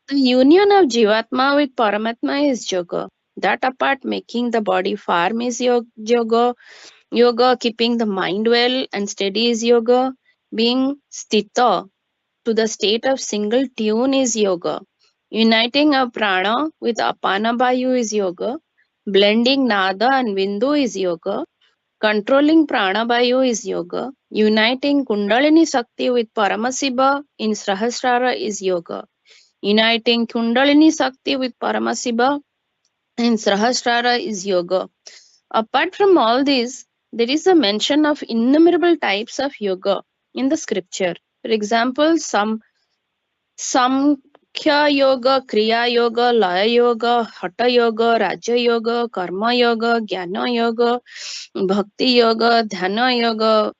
The union of Jivatma with Paramatma is yoga. That apart, making the body firm is yoga. Yoga, keeping the mind well and steady is yoga. Being sthita to the state of single tune is yoga. Uniting a prana with apana vayu is yoga. Blending nada and bindu is yoga. Controlling prana vayu is yoga. Uniting kundalini sakti with Paramashiva in Sahasrara is yoga. Uniting kundalini sakti with Paramashiva in Sahasrara is yoga. Apart from all this, there is a mention of innumerable types of yoga in the scripture. For example, Samkhya yoga, Kriya yoga, Laya yoga, Hatha yoga, Raja yoga, Karma yoga, Jnana yoga, Bhakti yoga, Dhyana yoga,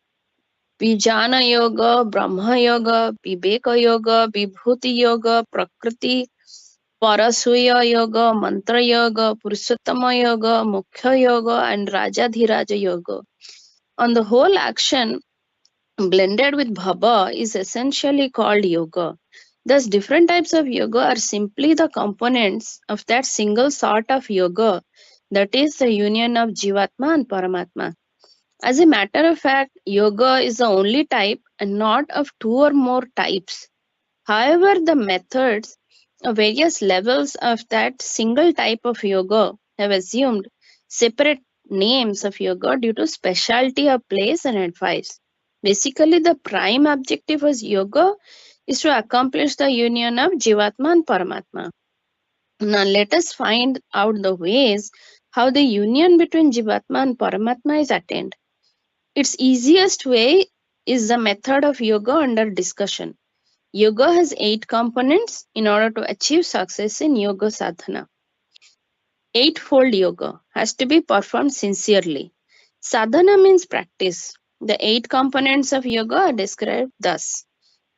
Vijnana yoga, Brahma yoga, Viveka yoga, Vibhuti yoga, Prakriti, Parasuya yoga, Mantra yoga, Purushottama yoga, Mukhya yoga, and Rajadhiraja yoga. On the whole, action blended with bhava is essentially called yoga. Thus, different types of yoga are simply the components of that single sort of yoga, that is the union of Jivatma and Paramatma. As a matter of fact, yoga is the only type and not of two or more types. However, the methods of various levels of that single type of yoga have assumed separate names of yoga due to specialty of place and advice. Basically, the prime objective of yoga is to accomplish the union of Jivatma and Paramatma. Now, let us find out the ways how the union between Jivatma and Paramatma is attained. Its easiest way is the method of yoga under discussion. Yoga has 8 components in order to achieve success in yoga sadhana. Eightfold yoga has to be performed sincerely. Sadhana means practice. The 8 components of yoga are described thus.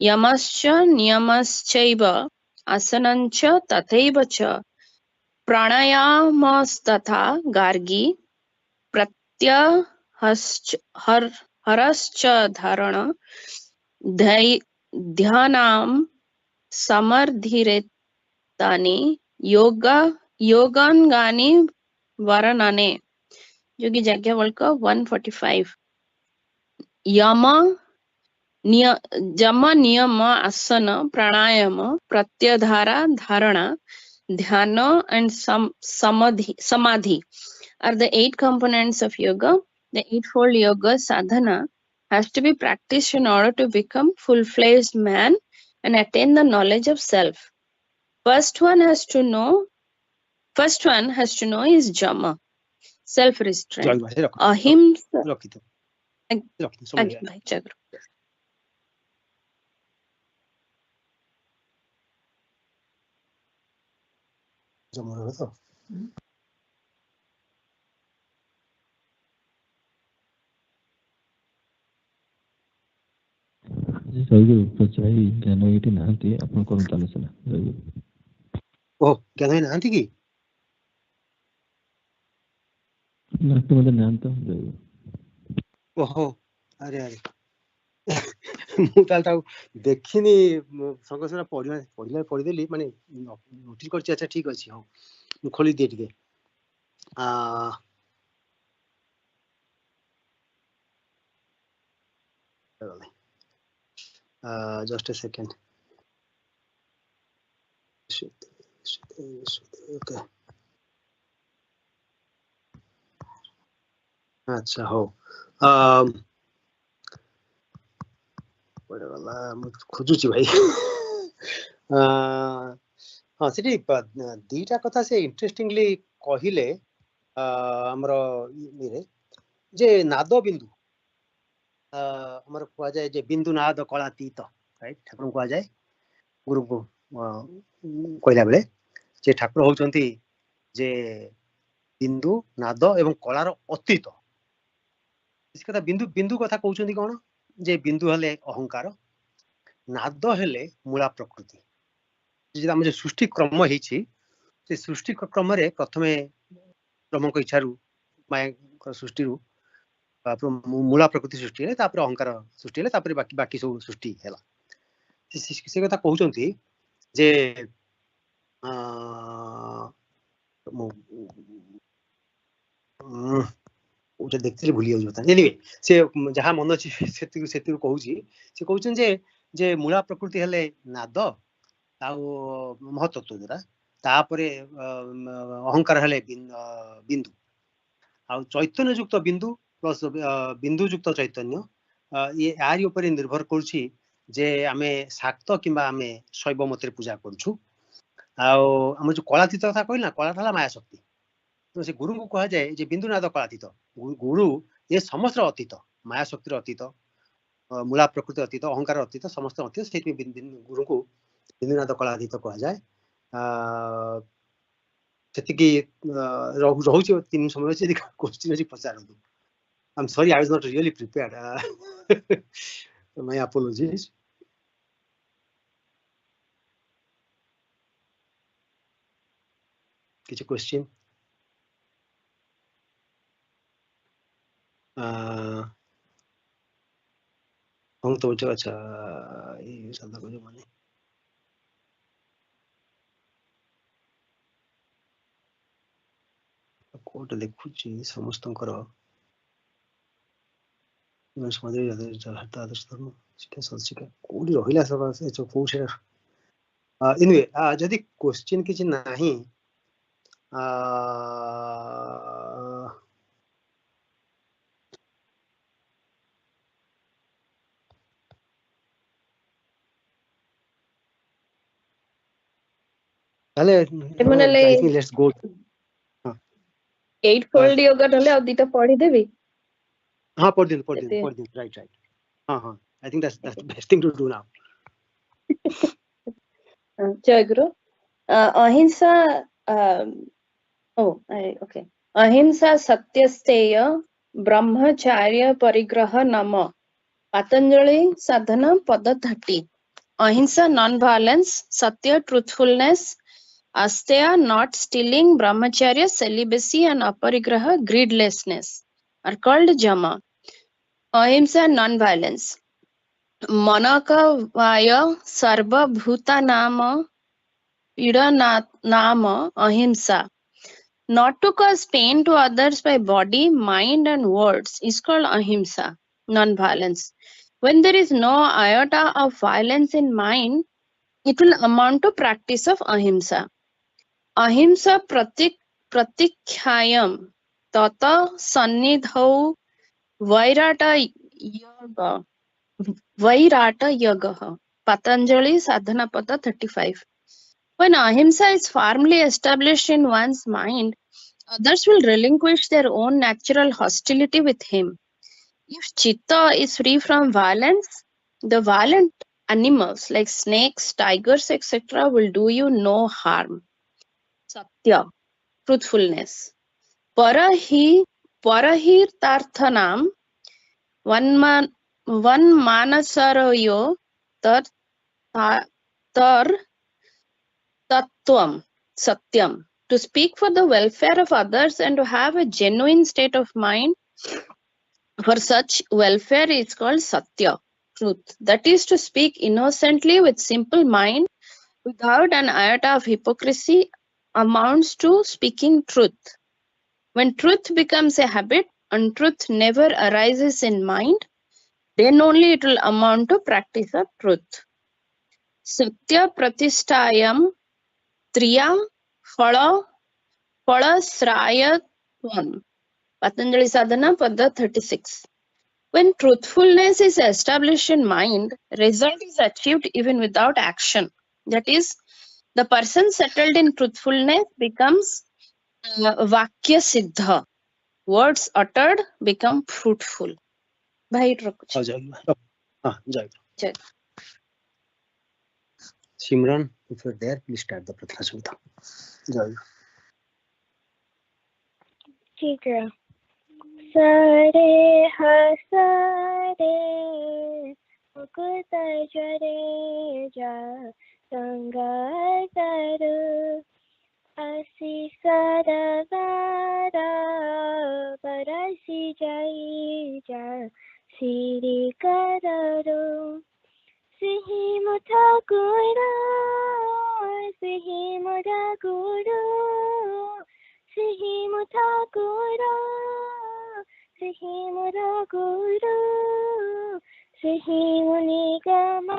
Yamascha niyamaschaiva asanancha tathaiva cha pranayamas-tatha gargi pratyahascha dharana dhyanam samardhiretani yogangani varanane. Yogi Jagyavalka 145. Yama niyama asana pranayama pratyadhara dharana dhyana and samadhi are the 8 components of yoga. The eightfold yoga sadhana has to be practiced in order to become full-fledged man and attain the knowledge of self. First one has to know is jama, self-restraint. Ahimsa. ଜୟଗୁରୁ ପ୍ରଚାରୀ ଜ୍ଞାନ ଏଇଠି ନାହାନ୍ତି, ଆପଣ କରନ୍ତୁ ଆଲୋଚନା। ଜୟଗୁରୁ। ଓହ ଜ୍ଞାନ ଭାଇ ନାହାନ୍ତି କି? ନାହାନ୍ତି, ମତେ ନାହାନ୍ତି ତ। ଜୟଗୁରୁ। ଓହୋ ଆରେ ଆରେ ମୁଁ ତାହେଲେ ଦେଖିନି ସଂଘର୍ଷଟା ପଢିଦେଲି ମାନେ ନୋଟିସ୍ କରିଛି। ଆଚ୍ଛା ଠିକ ଅଛି, ହଉ ମୁଁ ଖୋଲିଦିଏ ଟିକେ। Just a second. Okay. अच्छा हो ମୁଁ ଖୋଜୁଛି ଭାଇ। ହଁ ସେଠି ଦିଟା କଥା ସେ ଇଣ୍ଟରେଷ୍ଟିଂଲି କହିଲେ ଆମର ଇଏରେ ଯେ ନାଦ ବିନ୍ଦୁ ଆମର କୁହାଯାଏ ଯେ ବିନ୍ଦୁ ନାଦ କଳାତୀତ, ରାଇଟ୍? ଠାକୁରଙ୍କୁ କୁହାଯାଏ ଗୁରୁଙ୍କୁ କହିଲା ବେଳେ ଯେ ଠାକୁର ହଉଛନ୍ତି ଯେ ବିନ୍ଦୁ ନାଦ ଏବଂ କଳାର ଅତୀତ। କଥା ବିନ୍ଦୁ ବିନ୍ଦୁ କଥା କହୁଛନ୍ତି କଣ ଯେ ବିନ୍ଦୁ ହେଲେ ଅହଙ୍କାର, ନାଦ ହେଲେ ମୂଳା ପ୍ରକୃତି। ଆମ ଯୋଉ ସୃଷ୍ଟି କ୍ରମ ହେଇଛି ସେ ସୃଷ୍ଟି କ୍ରମରେ ପ୍ରଥମେ ବ୍ରହ୍ମଙ୍କ ଇଚ୍ଛାରୁ ମାୟାଙ୍କ ସୃଷ୍ଟିରୁ ମୂଳା ପ୍ରକୃତି ସୃଷ୍ଟି ହେଲେ, ତାପରେ ଅହଙ୍କାର ସୃଷ୍ଟି ହେଲେ, ତାପରେ ବାକି ସବୁ ସୃଷ୍ଟି ହେଲା। ସେ କଥା କହୁଛନ୍ତି ଯେ ଦେଖିଥିଲି ଭୁଲି ଯାଉଛି କଥା। ଏନିୱେ ସେ ଯାହା ମନ ଅଛି ସେଥିରୁ କହୁଛି। ସେ କହୁଛନ୍ତି ଯେ ମୂଳା ପ୍ରକୃତି ହେଲେ ନାଦ ଆଉ ମହତତ୍ଵ ଯୋଉଟା, ତାପରେ ଅହଙ୍କାର ହେଲେ ବିନ୍ଦୁ, ଆଉ ଚୈତନ୍ୟ ଯୁକ୍ତ ବିନ୍ଦୁ ପ୍ଲସ୍ ବିନ୍ଦୁ ଯୁକ୍ତ ଚୈତନ୍ୟ ଆରି ଉପରେ ନିର୍ଭର କରୁଛି ଯେ ଆମେ ଶାକ୍ତ କିମ୍ବା ଆମେ ଶୈବ ମତରେ ପୂଜା କରୁଛୁ। ଆଉ ଆମର ଯୋଉ କଳାତୀତ କଥା କହିଲି ନା, କଳାଟା ହେଲା ମାୟା ଶକ୍ତି। ସେ ଗୁରୁଙ୍କୁ କୁହାଯାଏ ଯେ ବିନ୍ଦୁ ନାଦ କଳାତୀତ। ଗୁରୁ ଏ ସମସ୍ତର ଅତୀତ, ମାୟା ଶକ୍ତିର ଅତୀତ, ମୂଳା ପ୍ରକୃତି ଅତୀତ, ଅହଙ୍କାର ଅତୀତ, ସମସ୍ତ ଅତୀତ। ସେଇଥିପାଇଁ ଗୁରୁଙ୍କୁ ବିନ୍ଦୁ ନାଦ କଳାତୀତ କୁହାଯାଏ। ସେତିକି ରହୁଛି 3 ସମୟ ଅଛି। ଯଦି କ୍ୱେଶ୍ଚିନ୍ ଅଛି ପଚାରନ୍ତୁ। I'm sorry, I was not really prepared. My apologies. କିଛି କ୍ୱେଶ୍ଚିନ୍? ତ ଆଚ୍ଛା ଏଇ ସାଧା କରିବ ମାନେ କୋଉଟା ଦେଖୁଛି ସମସ୍ତଙ୍କର କୋଉଠି ରହିଲା କୋଉ ଏନିୱେ ଯଦି କ୍ୱେଶ୍ଚିନ୍ କିଛି ନାହିଁ ତାହେଲେ let's go. 8-fold yoga ढले ଆଉ ଦିଟା ପଢିଦେବି। हाँ पढ़ दिन right हाँ I think that's the best thing to do now. जयगुरु अहिंसा okay अहिंसा सत्यस्तेय ब्रह्मचर्य परिग्रह नम Patanjali sadhana पद 30 अहिंसा non-violence, satya truthfulness, asteya not stealing, brahmacharya celibacy and aparigraha greedlessness are called jama. Ahimsa non-violence. Manaka vaya sarva bhuta nama pida nama ahimsa. Not to cause pain to others by body, mind and words is called ahimsa, non-violence. When there is no iota of violence in mind, it will amount to practice of ahimsa. Ahimsa pratikhyayam tata sannidhau vairata yagah. Patanjali sadhana pada 35. When ahimsa is firmly established in one's mind, others will relinquish their own natural hostility with him. If chitta is free from violence, the violent animals like snakes, tigers, etc. will do you no harm. Satya, truthfulness. Parahirtarthanam one manasarayo tar tattvam satyam. To speak for the welfare of others and to have a genuine state of mind for such welfare is called satya, truth. That is to speak innocently with simple mind without an iota of hypocrisy amounts to speaking truth. When truth becomes a habit and truth never arises in mind, then only it will amount to practice of truth. Satya pratishtayam triyam phala srayatvam. Patanjali Sadhana Pada 36. When truthfulness is established in mind, result is achieved even without action. That is, the person settled in truthfulness becomes vakya siddha. Words uttered become fruitful. Bhai हाँ जय Jai. Simran, if you're there, please start the Pratna Sutta. Jai. ठीक है सरे हसरे मुकुत जरे जा संगतरु असि सरगारा परसि जय जा श्री कररो सिहि मुठा गुरु सिहि मुठा गुरु सिहि मुठा गुरु सिहि मुठा गुरु सिहि मुनिगमा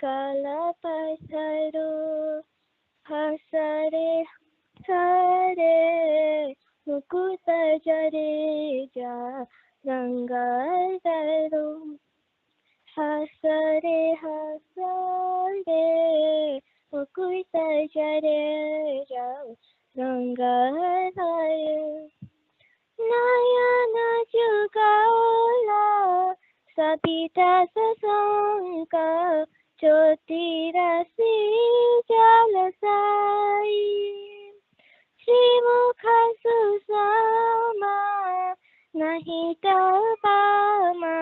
कलपथरो हसरे सरे मुकुट जरे जा रंगधरो हसरे हसरे मुकुट जरे जा रंगधरो नयन जुगला सपिता ससंका ज्योतिरसि जलसाई श्रीमुख सुषमा नहीं तपामा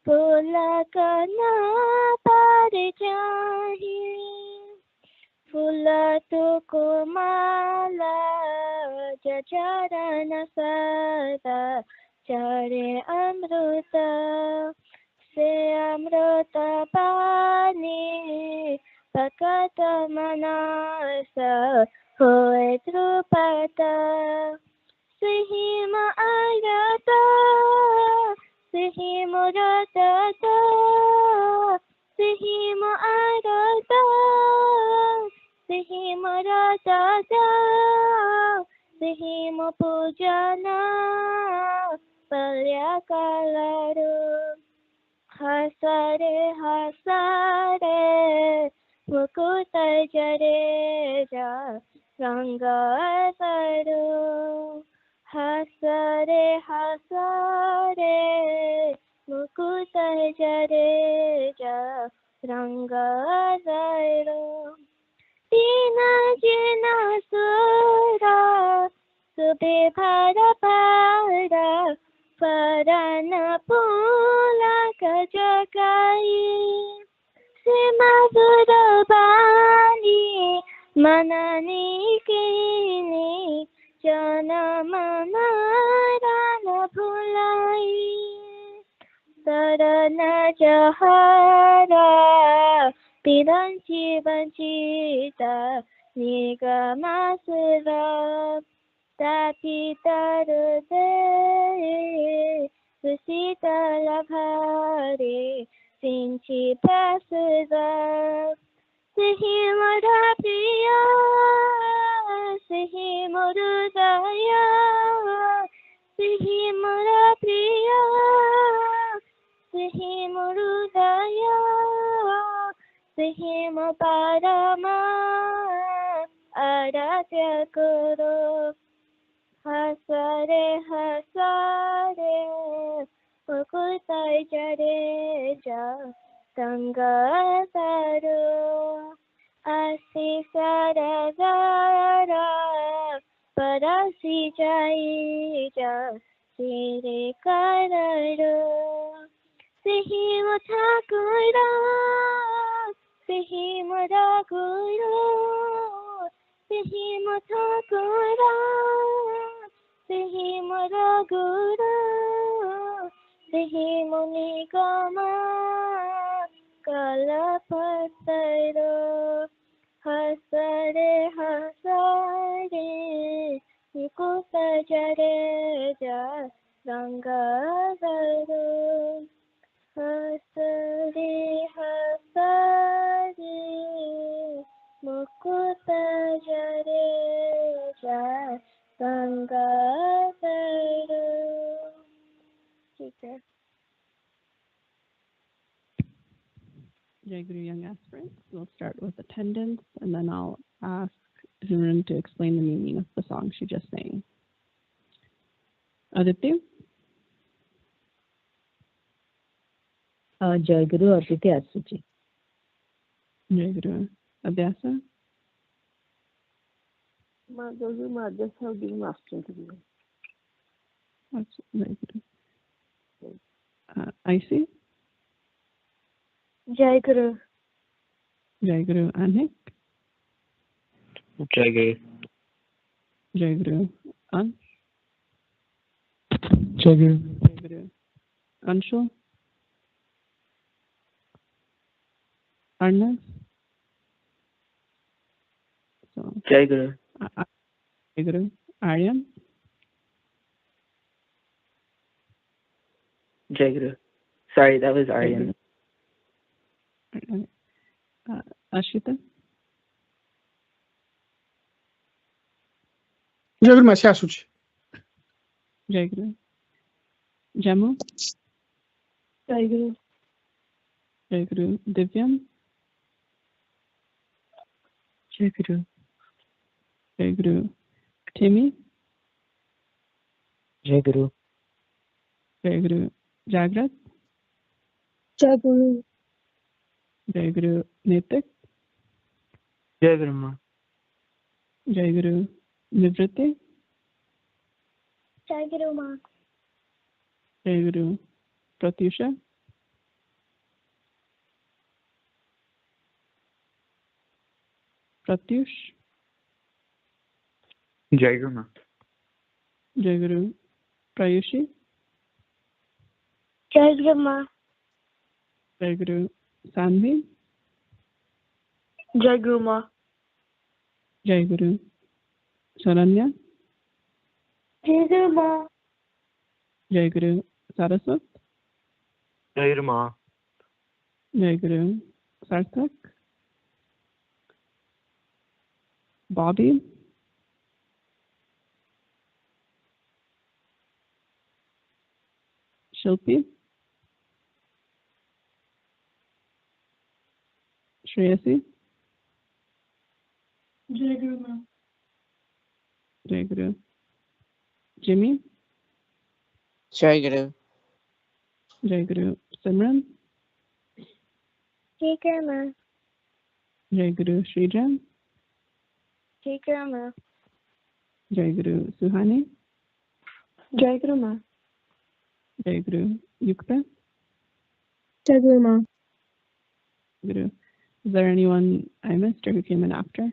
फूलकना पर जाही फूल तो कोमाला चरण सदा चरे अमृत से अमृत पानी भगत मनस होए ध्रुपद सिहिम आगत सिहिम रतत सिहिम आगत सिहिम रतत सिहिम पूजन पर्यकलरु हसरे हसरे मुकुट जरे जा रंगधरो हसरे हसरे मुकुट जरे जा रंगधरो तीन जिन सुरा सुबे भर भर परन पुलक जगाई से मधुर बानी मननी कीनी जनम मरण भुलाई शरण जहरा पिरंची वंचिता निगमासुरा तापी तरदे सुशीतल भारे सिंची पासुरा सिहि मोरा प्रिय सिहि मोर दया सिहि मोरा प्रिय सिहि मोर दया सिहि मो पारमा आराध्य करो हसरे हसरे मुकुट जरे जा संगतरो असि सरगारा परसि जय जा श्री कररो सिहि मुठा गुरु सिहि मुठा गुरु सिहि मुठा गुरु सिहि मुठा गुरु Sihi muni gama kalapataro hasare hasare Nikuta jare ja rangavaro hasare hasare Mukuta jare ja rangavaro. Teacher. Jayaguru Young Aspirants, we'll start with attendance, and then I'll ask Simran to explain the meaning of the song she just sang. Aditi? Jayaguru Aditi Asuchi. Jayaguru Adhibasa? Jayaguru Adhibasa will give master to you. That's very good. Icy? Jayaguru. Jayaguru Anik? Jayaguru. Jayaguru Ansh? Jayaguru. Jayaguru Anshul? Arnav? So, Jayaguru. Jayaguru Aryan? Jayaguru. Sorry, that was Aryan. Ashita? Jayaguru Masya Asuchi. Jayaguru Jamu? Jayaguru. Jayaguru Divyam? Jayaguru. Jayaguru Timmy? Jayaguru. Jayaguru Jagrat? Jayaguru. Jayaguru Nitik? Jayaguru Ma. Jayaguru Nivriti? Jayaguru Ma. Jayaguru Pratyusha? Pratyush? Jayaguru Ma. Jayaguru Prayushi? Jayaguru Ma. Jayaguru Sanvi? Jayaguru Ma. Jayaguru Sharanya? Jayaguru Ma. Jayaguru Saraswat? Jayaguru Ma. Jayaguru Sarthak? Bobby? Shilpi? Shreyasi? Jayaguru Ma. Jayaguru Jimmy? Jayaguru. Jayaguru Simran? Jayaguru Ma. Jayaguru Srijan? Jayaguru Ma. Jayaguru Suhani? Jayaguru Ma. Jayaguru Yukta? Jayaguru Ma. Guru. Is there anyone I missed or who came in after?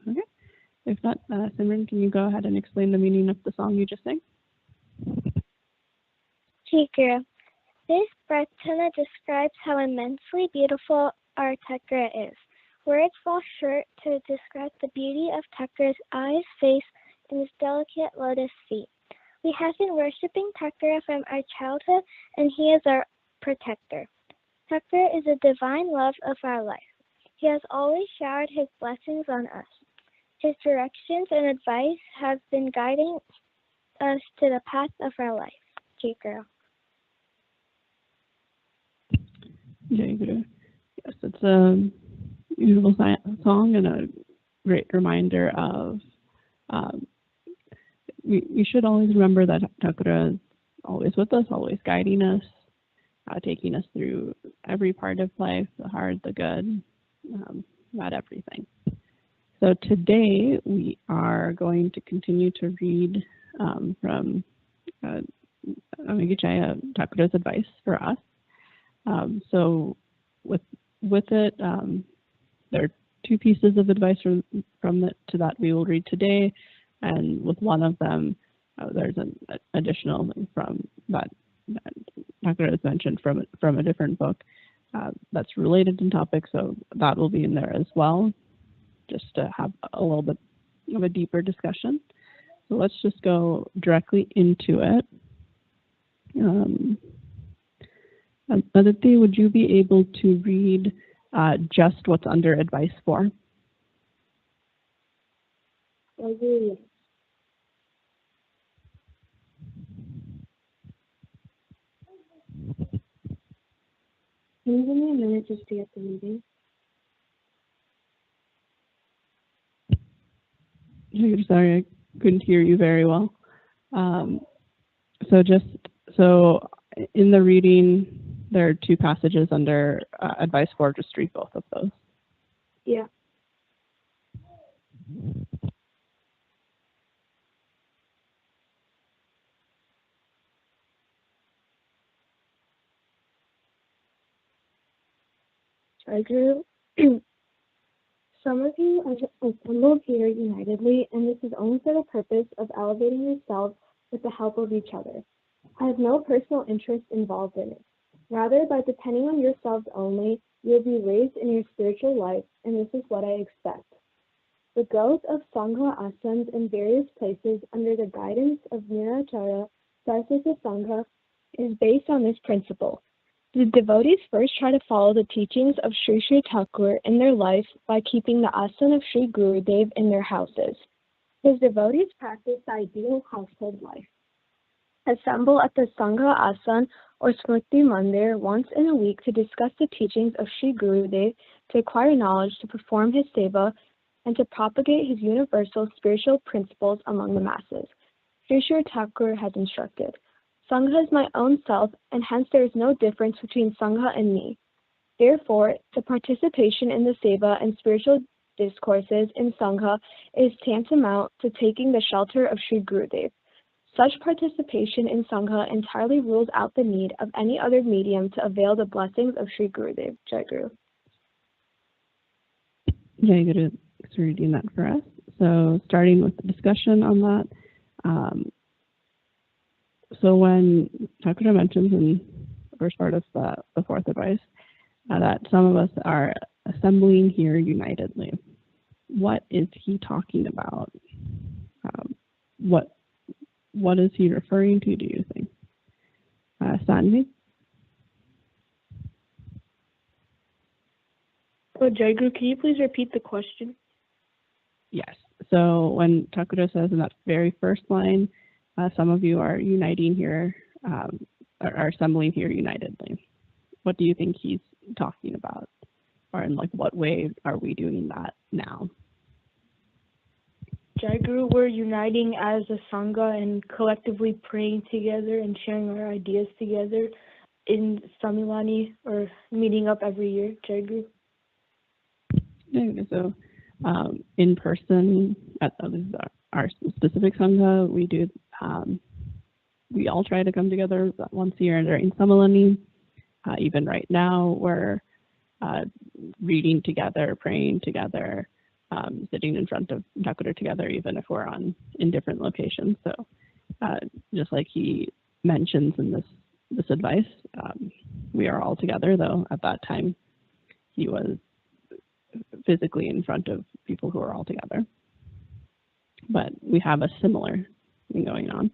Okay. If not, Simran, can you go ahead and explain the meaning of the song you just sang? Teacher. This Prarthana describes how immensely beautiful our Thakur is. Words fall short to describe the beauty of Thakur's eyes, face, and his delicate lotus feet. We have been worshipping Thakur from our childhood, and he is our protector. Thakur is a divine love of our life. He has always showered his blessings on us. His directions and advice have been guiding us to the path of our life. Jayaguru. Jayaguru. Yes, it's a beautiful song and a great reminder of we should always remember that Thakur is always with us, always guiding us, taking us through every part of life, the hard, the good, not everything. So today we are going to continue to read from Amigajaya Thakur's advice for us. So with it, there are two pieces of advice from that we will read today. And with one of them, there's an additional link from that Thakur has mentioned from a different book that's related to topic, so that will be in there as well, just to have a little bit of a deeper discussion. So let's just go directly into it. Aditi, would you be able to read just what's under advice 4? Yes. Can you give me a minute just to get the reading? Sorry, I couldn't hear you very well. So in the reading, there are 2 passages under advice 4. Just read both of those. Yeah. Jayaguru, some of you are assembled here unitedly, and this is only for the purpose of elevating yourselves with the help of each other. I have no personal interest involved in it. Rather, by depending on yourselves only, you will be raised in your spiritual life, and this is what I expect. The growth of Sangha ashrams in various places under the guidance of Niracharya Saraswata Sangha is based on this principle. The devotees first try to follow the teachings of Shree Shree Thakur in their life by keeping the asana of Sri Gurudev in their houses. His devotees practice the ideal household life. Assemble at the Sangha Asan or Smriti Mandir once in a week to discuss the teachings of Sri Gurudev, to acquire knowledge, to perform his seva, and to propagate his universal spiritual principles among the masses. Shree Shree Thakur has instructed, Sangha is my own self, and hence there is no difference between Sangha and me. Therefore, the participation in the seva and spiritual discourses in Sangha is tantamount to taking the shelter of Sri Gurudev. Such participation in Sangha entirely rules out the need of any other medium to avail the blessings of Sri Gurudev. Jayaguru. Jayaguru is reading that for us. So starting with the discussion on that. So when Thakur mentions in the first part of the 4th advice that some of us are assembling here unitedly, what is he talking about? What is he referring to, do you think? Sanvi? Jayaguru, can you please repeat the question? Yes. So when Thakur says in that very first line, some of you are uniting here, are assembling here unitedly. What do you think he's talking about? Or in what way are we doing that now? Jayaguru, we're uniting as a Sangha and collectively praying together and sharing our ideas together in Samilani, or meeting up every year. Jayaguru. So in person at our specific Sangha, we do. We all try to come together once a year during Samilani. Even right now, we're reading together, praying together, sitting in front of Thakur together, even if we're in different locations. So just like he mentions in this advice, we are all together, though at that time he was physically in front of people who are all together. But we have a similar thing going on.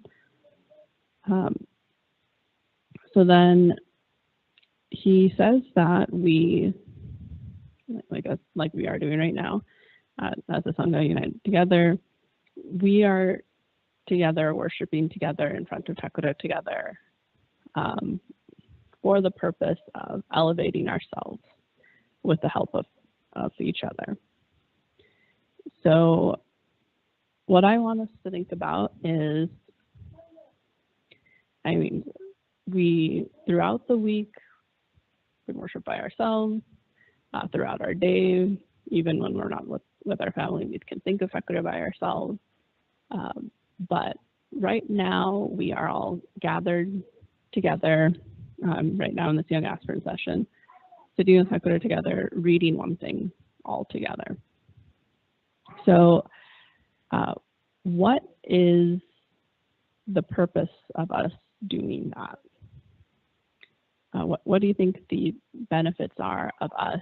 So then he says that we, like we are doing right now, as a Sangha united together, we are together, worshiping together in front of Thakur together, for the purpose of elevating ourselves with the help of each other. So what I want us to think about is, we, throughout the week, we worship by ourselves, throughout our day, even when we're not with our family, we can think of Thakur by ourselves. But right now, we are all gathered together, right now in this Young Aspirant session, sitting with Thakur together, reading one thing all together. So what is the purpose of us doing that? What do you think the benefits are of us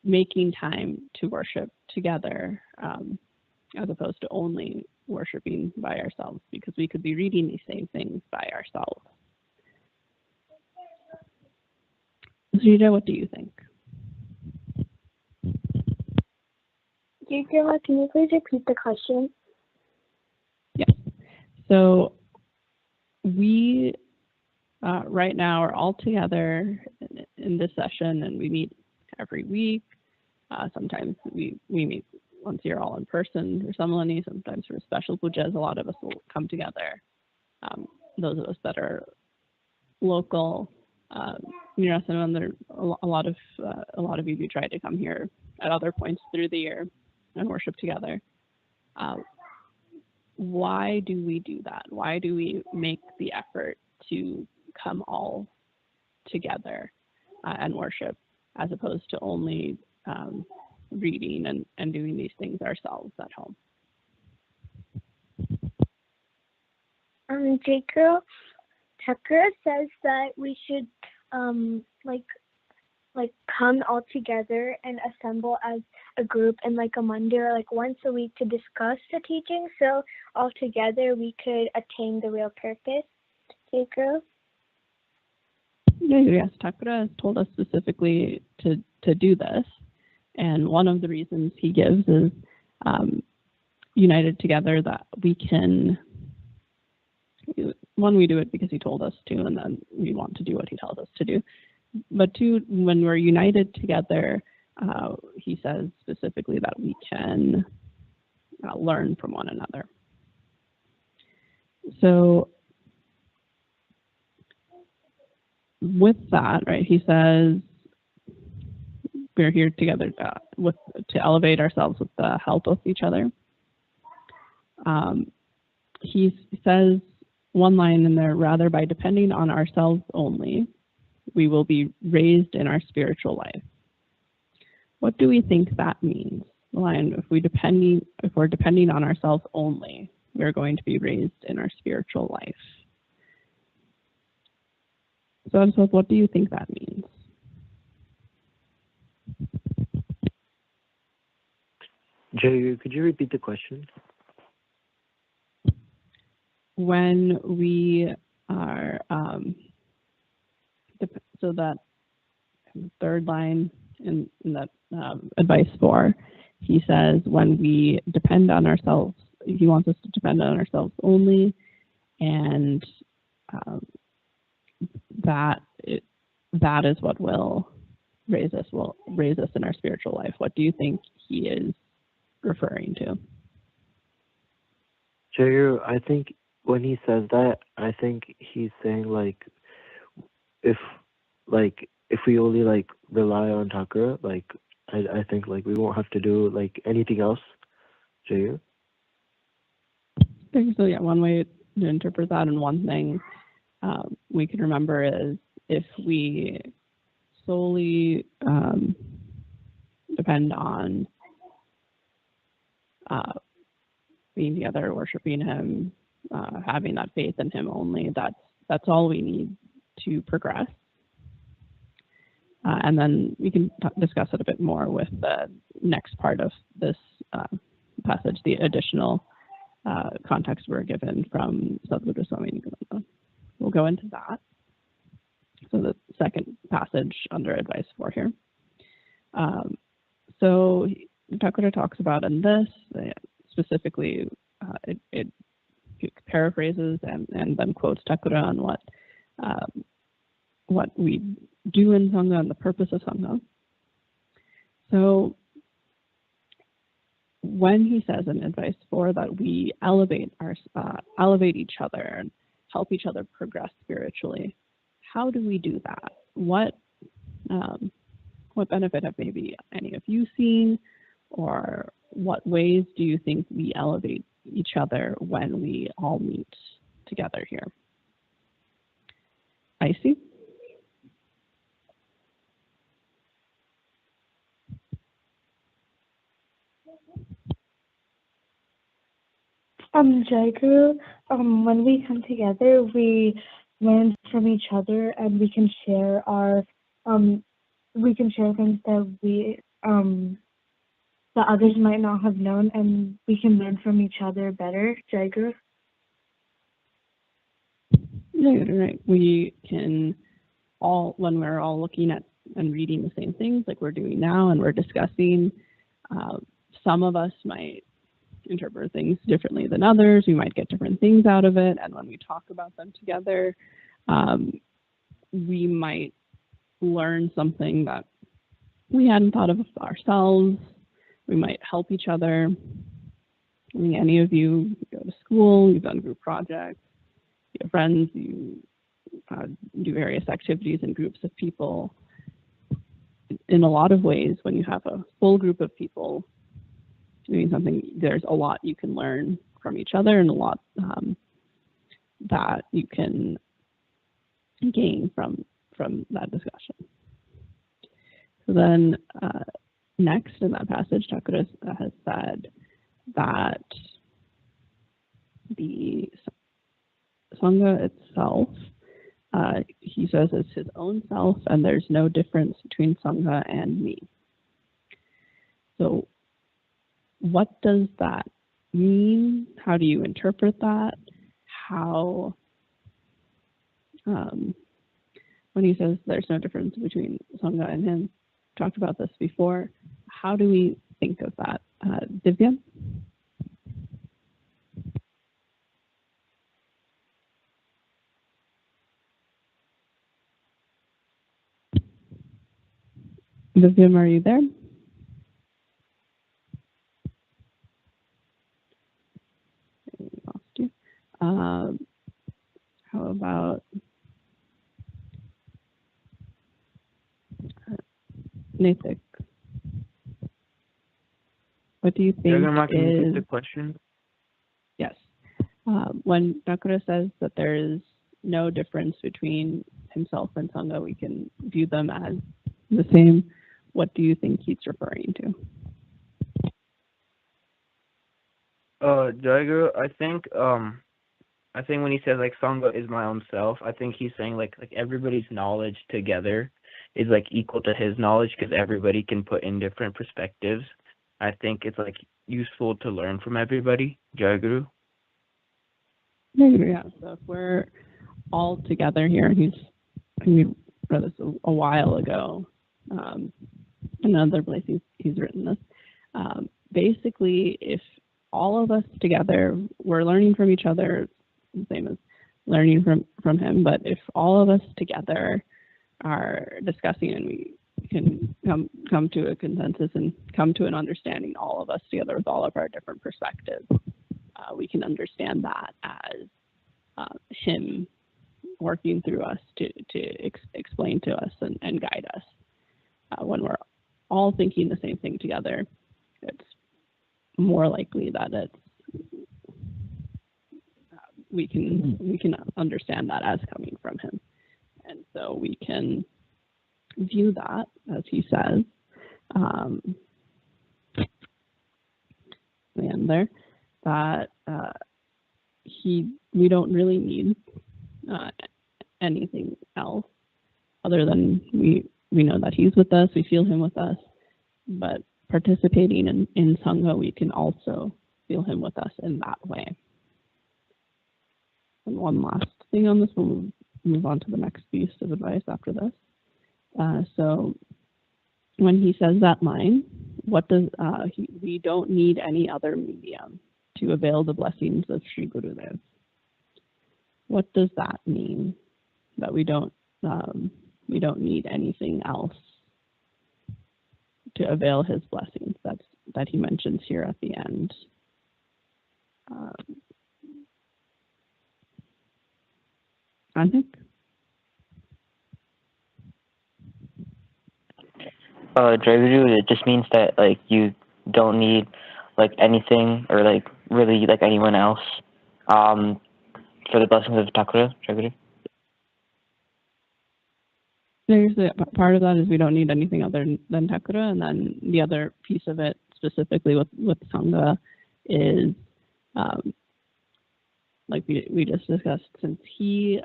making time to worship together, as opposed to only worshiping by ourselves? Because we could be reading these same things by ourselves. Shrita, what do you think? Jayaguru, can you please repeat the question? Yes. So we right now are all together in this session, and we meet every week. Sometimes we meet once a year all in person for Samalani, sometimes for special pujas. A lot of us will come together. Those of us that are local, and a lot of you do try to come here at other points through the year and worship together. Why do we do that? Why do we make the effort to come all together and worship, as opposed to only reading and doing these things ourselves at home? Jayaguru, Thakur says that we should come all together and assemble as a group in like a mandir, like once a week, to discuss the teaching, so all together we could attain the real purpose. Jayaguru? Yes, Thakur has told us specifically to do this, and one of the reasons he gives is united together that we can. One, we do it because he told us to, and then we want to do what he tells us to do. But two, when we're united together, he says specifically that we can learn from one another. So with that, right, he says we're here together to elevate ourselves with the help of each other. He says one line in there, rather by depending on ourselves only, we will be raised in our spiritual life. What do we think that means? The line, if we're depending on ourselves only, we're going to be raised in our spiritual life. So what do you think that means? Jay, could you repeat the question? When we are, so that third line in that advice 4, he says when we depend on ourselves, he wants us to depend on ourselves only, and that is what will raise us in our spiritual life. What do you think he is referring to? Jay, I think when he says that, I think he's saying if we only rely on Thakur, I think we won't have to do anything else. Jay? So yeah, one way to interpret that, and one thing we can remember is if we solely depend on being together, worshiping him, having that faith in him only, that's all we need to progress. And then we can discuss it a bit more with the next part of this passage, the additional context we're given from Sadhguru Swami Nityananda. We'll go into that. So the second passage under advice 4 here. So Thakur talks about in this, specifically, it paraphrases and then quotes Thakur on what we do in Sangha and the purpose of Sangha. So when he says in advice 4 that we elevate each other and help each other progress spiritually, how do we do that? What benefit have maybe any of you seen, or what ways do you think we elevate each other when we all meet together here? Icy? Jayaguru, when we come together, we learn from each other, and we can share things that that others might not have known, and we can learn from each other better. Jayaguru. Yeah, right. We can all, when we're all looking at and reading the same things like we're doing now and we're discussing, some of us might interpret things differently than others. We might get different things out of it. And when we talk about them together, we might learn something that we hadn't thought of ourselves. We might help each other. I mean, any of you go to school, you've done group projects, you have friends, you do various activities in groups of people. In a lot of ways, when you have a full group of people doing something, there's a lot you can learn from each other, and a lot that you can gain from that discussion. So then next in that passage, Thakur has said that the Sangha itself, he says, is his own self, and there's no difference between Sangha and me. So what does that mean? How do you interpret that? How, when he says there's no difference between Sangha and him, talked about this before, how do we think of that? Divya? Vivian, are you there? We lost you. How about Nathik? What do you think Can you is repeat the question? Yes. When Thakur says that there is no difference between himself and Sangha, we can view them as the same. What do you think he's referring to? Jayaguru, I think when he says like Sangha is my own self, I think he's saying like everybody's knowledge together is like equal to his knowledge, because everybody can put in different perspectives. I think it's like useful to learn from everybody. Jayaguru. Yeah. So if we're all together here, and we read this a while ago. In another place he's written this. Basically, if all of us together, we're learning from each other, the same as learning from him, but if all of us together are discussing and we can come to a consensus and come to an understanding, all of us together with all of our different perspectives, we can understand that as him working through us to explain to us and guide us. When we're all thinking the same thing together, it's more likely that we can understand that as coming from him, and so we can view that, as he says, and there, that we don't really need anything else other than we know that he's with us, we feel him with us, but participating in Sangha, we can also feel him with us in that way. And one last thing on this, we'll move on to the next piece of advice after this. So when he says that line, what does we don't need any other medium to avail the blessings of Sri Gurudev? What does that mean? That we don't need anything else to avail his blessings. That he mentions here at the end. I think. Jayaguru, it just means that like you don't need like anything or like really like anyone else for the blessings of Thakur. Jayaguru. There's part of that is we don't need anything other than Thakur, and then the other piece of it, specifically with Sangha, is like we just discussed, since he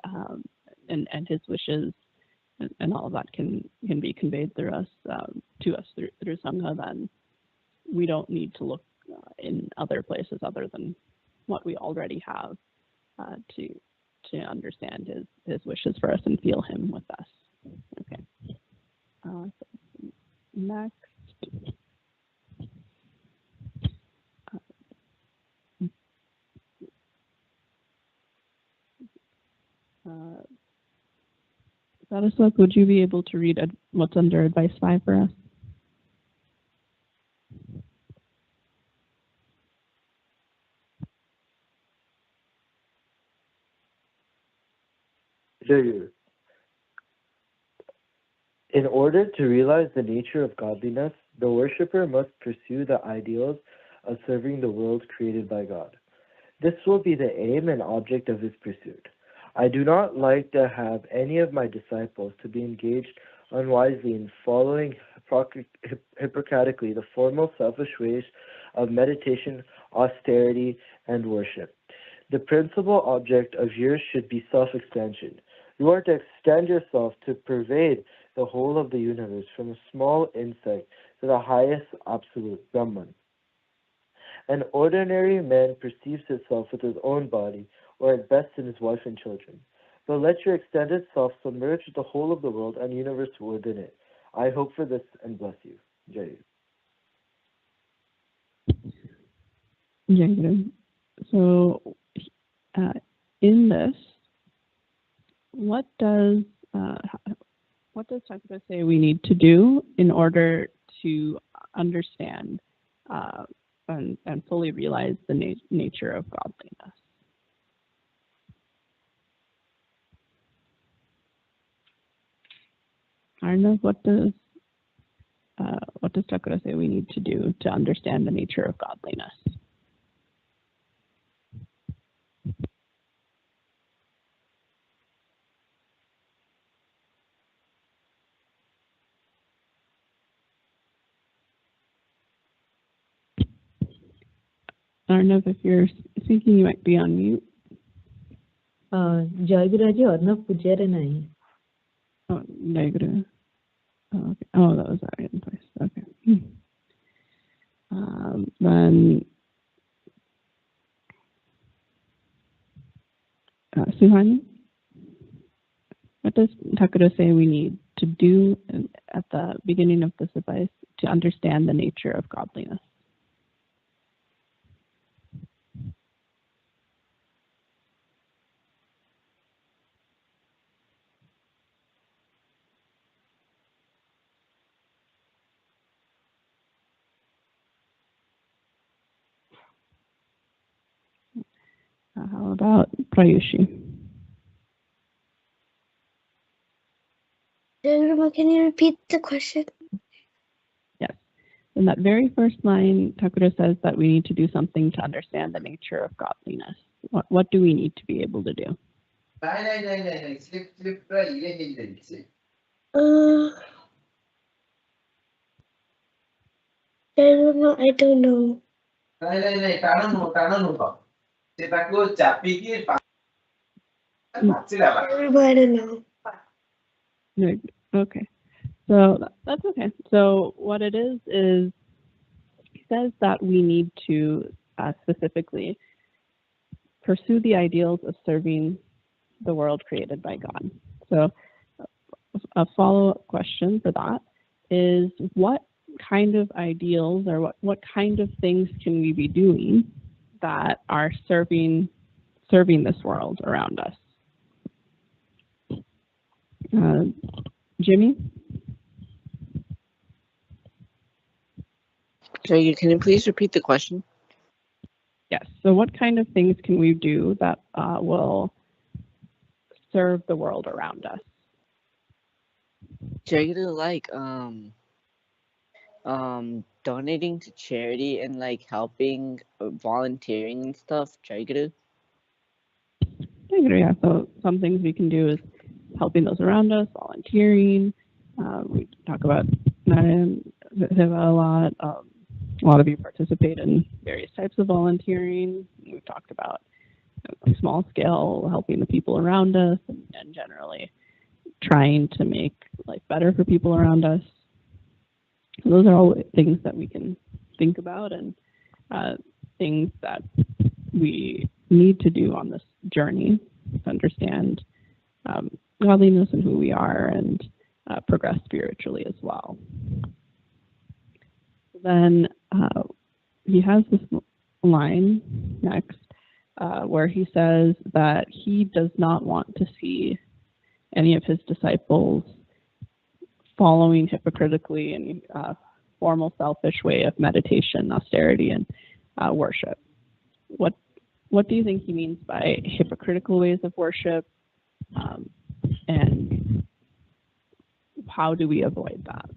and his wishes and all of that can be conveyed through us to us through Sangha, then we don't need to look in other places other than what we already have to understand his wishes for us and feel him with us. Okay. So next. Saraswat, would you be able to read what's under Advice 5 for us? Jayaguru. In order to realize the nature of godliness, the worshipper must pursue the ideals of serving the world created by God. This will be the aim and object of his pursuit. I do not like to have any of my disciples to be engaged unwisely in following hypocritically the formal selfish ways of meditation, austerity, and worship. The principal object of yours should be self-extension. You are to extend yourself to pervade the whole of the universe, from a small insect to the highest absolute, Brahman. An ordinary man perceives himself with his own body, or at best in his wife and children. But let your extended self submerge the whole of the world and universe within it. I hope for this and bless you. Jai. Jayaguru. So in this, what does Thakur say we need to do in order to understand and fully realize the nature of godliness? Arnav, what does Thakur say we need to do to understand the nature of godliness? Arnav, if you're speaking, you might be on mute. Jayaguru Aji Arnav Pujare nahi. Oh, Jayaguru. Oh, okay. Oh, that was already in place. Okay. Then Suhani, what does Thakur say we need to do at the beginning of this advice to understand the nature of godliness? How about Prayushi? Can you repeat the question? Yes. In that very first line, Thakur says that we need to do something to understand the nature of godliness. What do we need to be able to do? I don't know. I don't know. Okay. So that's okay. So what it is he says that we need to specifically pursue the ideals of serving the world created by God. So a follow-up question for that is, what kind of ideals or what kind of things can we be doing that are serving this world around us? Jimmy? Sorry, can you please repeat the question? Yes. So what kind of things can we do that will serve the world around us? Jayaguru, like donating to charity and like helping, volunteering and stuff. Jayaguru. Yeah. So some things we can do is helping those around us, volunteering. We talk about Seva a lot. A lot of you participate in various types of volunteering. We've talked about small scale, helping the people around us, and generally trying to make life better for people around us. So those are all things that we can think about, and things that we need to do on this journey to understand godliness and who we are, and progress spiritually as well. Then he has this line next where he says that he does not want to see any of his disciples following hypocritically any formal, selfish way of meditation, austerity, and worship. What do you think he means by hypocritical ways of worship, and how do we avoid that?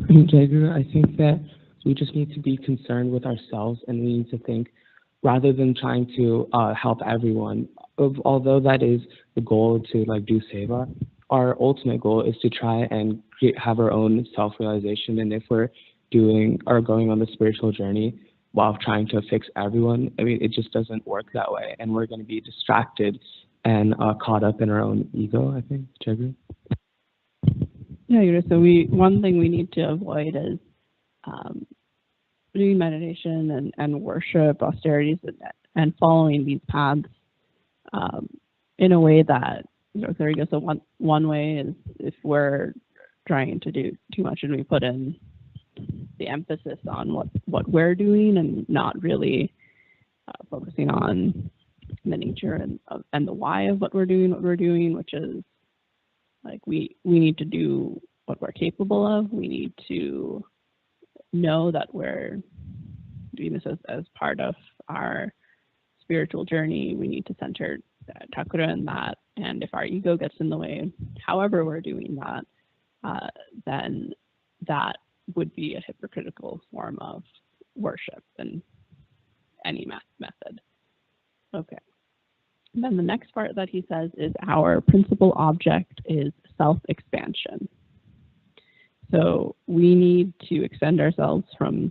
Jayaguru, I think that we just need to be concerned with ourselves, and we need to think, rather than trying to help everyone, although that is the goal to do Seva, our ultimate goal is to try and have our own self-realization. And if we're going on the spiritual journey while trying to fix everyone, I mean, it just doesn't work that way, and we're going to be distracted and caught up in our own ego, I think. Jayaguru? Yeah, so one thing we need to avoid is doing meditation and worship, austerities, and following these paths in a way that, there you go. So one way is if we're trying to do too much and we put in the emphasis on what we're doing and not really focusing on the nature and the why of what we're doing, which is we need to do what we're capable of. We need to know that we're doing this as part of our spiritual journey. We need to center Thakura in that, and if our ego gets in the way, however we're doing that, then that would be a hypocritical form of worship in any method. Okay. And then the next part that he says is our principal object is self-expansion. So we need to extend ourselves from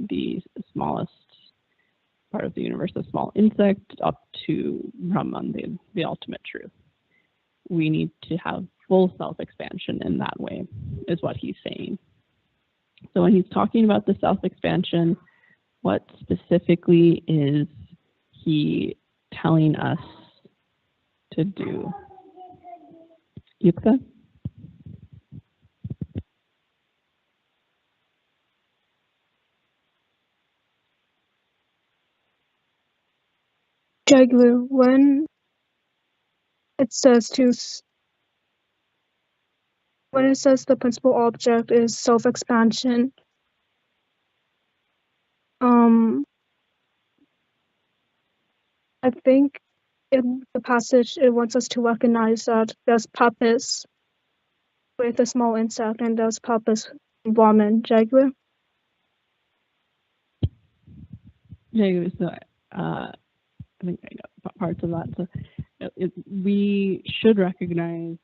the smallest part of the universe, a small insect, up to Brahman, the ultimate truth. We need to have full self-expansion in that way, is what he's saying. So when he's talking about the self-expansion, what specifically is he telling us to do? Yukta? Jayaguru, when it says the principal object is self-expansion, I think in the passage it wants us to recognize that there's purpose with a small insect and there's purpose in Brahman. Jayaguru? Jayaguru, so I think I know parts of that. So we should recognize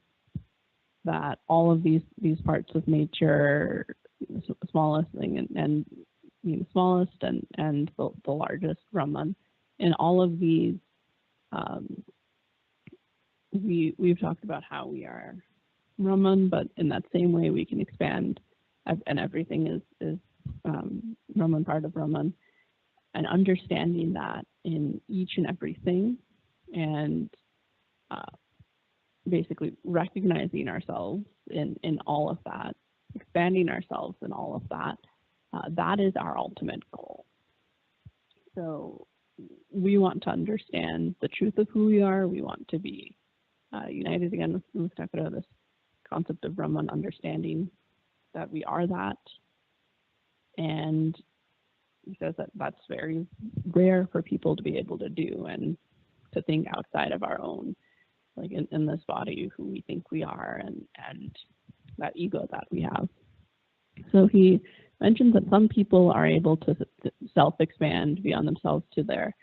that all of these parts of nature, the smallest thing and the smallest and the largest Brahman, in all of these, we've talked about how we are Brahman, but in that same way we can expand, and everything is Brahman, part of Brahman, and understanding that in each and everything, and basically recognizing ourselves in all of that, expanding ourselves in all of that, that is our ultimate goal. So we want to understand the truth of who we are. We want to be united again with Thakura, this concept of Brahman, understanding that we are that. And he says that that's very rare for people to be able to do, and to think outside of our own, like in this body, who we think we are, and that ego that we have. So he mentions that some people are able to self-expand beyond themselves to their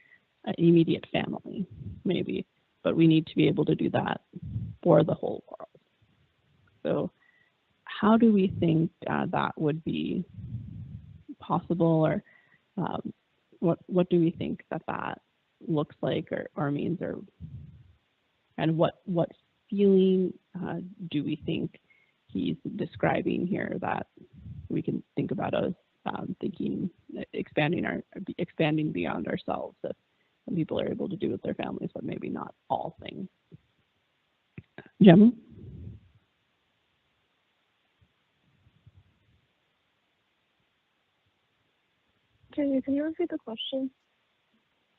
immediate family, maybe, but we need to be able to do that for the whole world. So how do we think that would be possible, or what do we think that looks like or means, and what feeling do we think he's describing here that we can think about as thinking, expanding beyond ourselves, that some people are able to do with their families, but maybe not all things. Gemma? Can you repeat the question?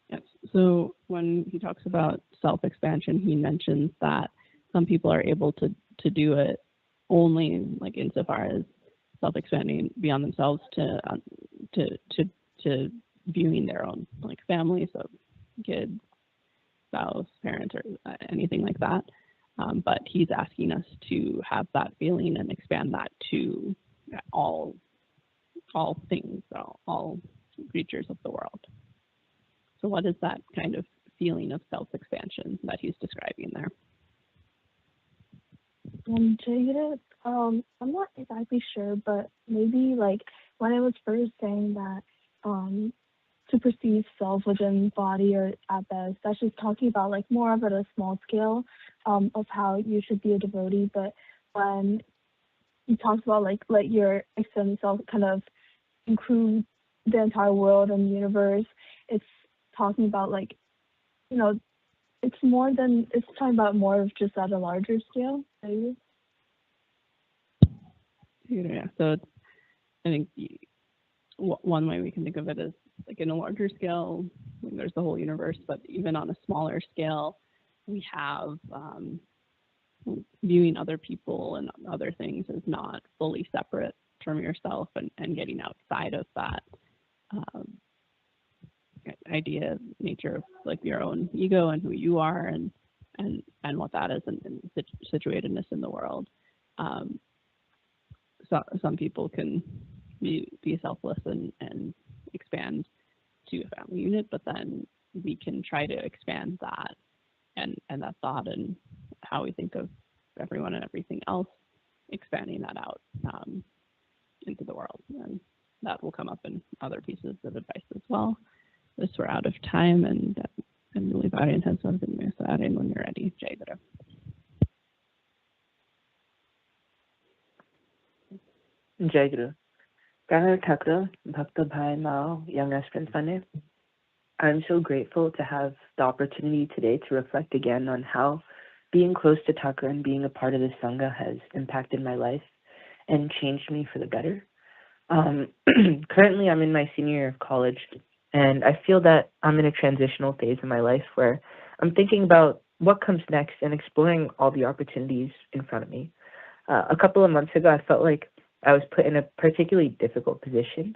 Yes. So when he talks about self-expansion, he mentions that some people are able to do it only like insofar as self-expanding beyond themselves to viewing their own like family, so kids, spouse, parents, or anything like that. But he's asking us to have that feeling and expand that to all things, all creatures of the world. So what is that kind of feeling of self-expansion that he's describing there? Jayaguru, I'm not exactly sure, but maybe like when I was first saying that to perceive self within body or at best, that's just talking about like more of at a small scale of how you should be a devotee. But when he talks about like let your extended self kind of include the entire world and universe, it's talking about like, you know, it's talking about more of just at a larger scale, maybe. Yeah, so it's, I think one way we can think of it is like in a larger scale, there's the whole universe, but even on a smaller scale, we have viewing other people and other things as not fully separate from yourself, and getting outside of that idea, nature of like your own ego and who you are, and what that is, and situatedness in the world. So some people can be selfless and expand to a family unit, but then we can try to expand that and that thought and how we think of everyone and everything else, expanding that out into the world. And that will come up in other pieces of advice as well. This, we're out of time, and I believe Bhajan has something to add in when you're ready, Jayaguru. Jayaguru. Brother Thakur, Bhakta Bhai Mao, young aspirant Fane. I'm so grateful to have the opportunity today to reflect again on how being close to Thakur and being a part of this Sangha has impacted my life and changed me for the better. Currently, I'm in my senior year of college, and I feel that I'm in a transitional phase in my life where I'm thinking about what comes next and exploring all the opportunities in front of me. A couple of months ago, I felt like I was put in a particularly difficult position.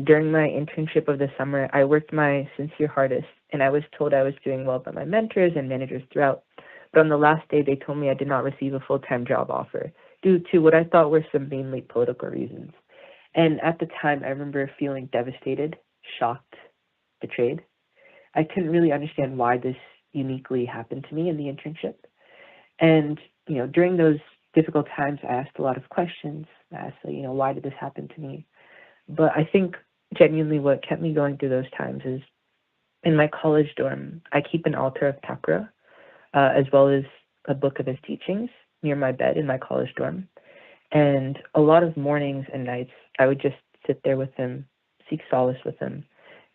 During my internship of the summer, I worked my sincere hardest, and I was told I was doing well by my mentors and managers throughout. But on the last day, they told me I did not receive a full-time job offer due to what I thought were some mainly political reasons. And at the time, I remember feeling devastated, shocked, betrayed. I couldn't really understand why this uniquely happened to me in the internship. And, during those difficult times, I asked a lot of questions. I asked, why did this happen to me? But I think genuinely what kept me going through those times is in my college dorm, I keep an altar of Thakur, as well as a book of his teachings near my bed in my college dorm. And a lot of mornings and nights, I would just sit there with him, seek solace with him.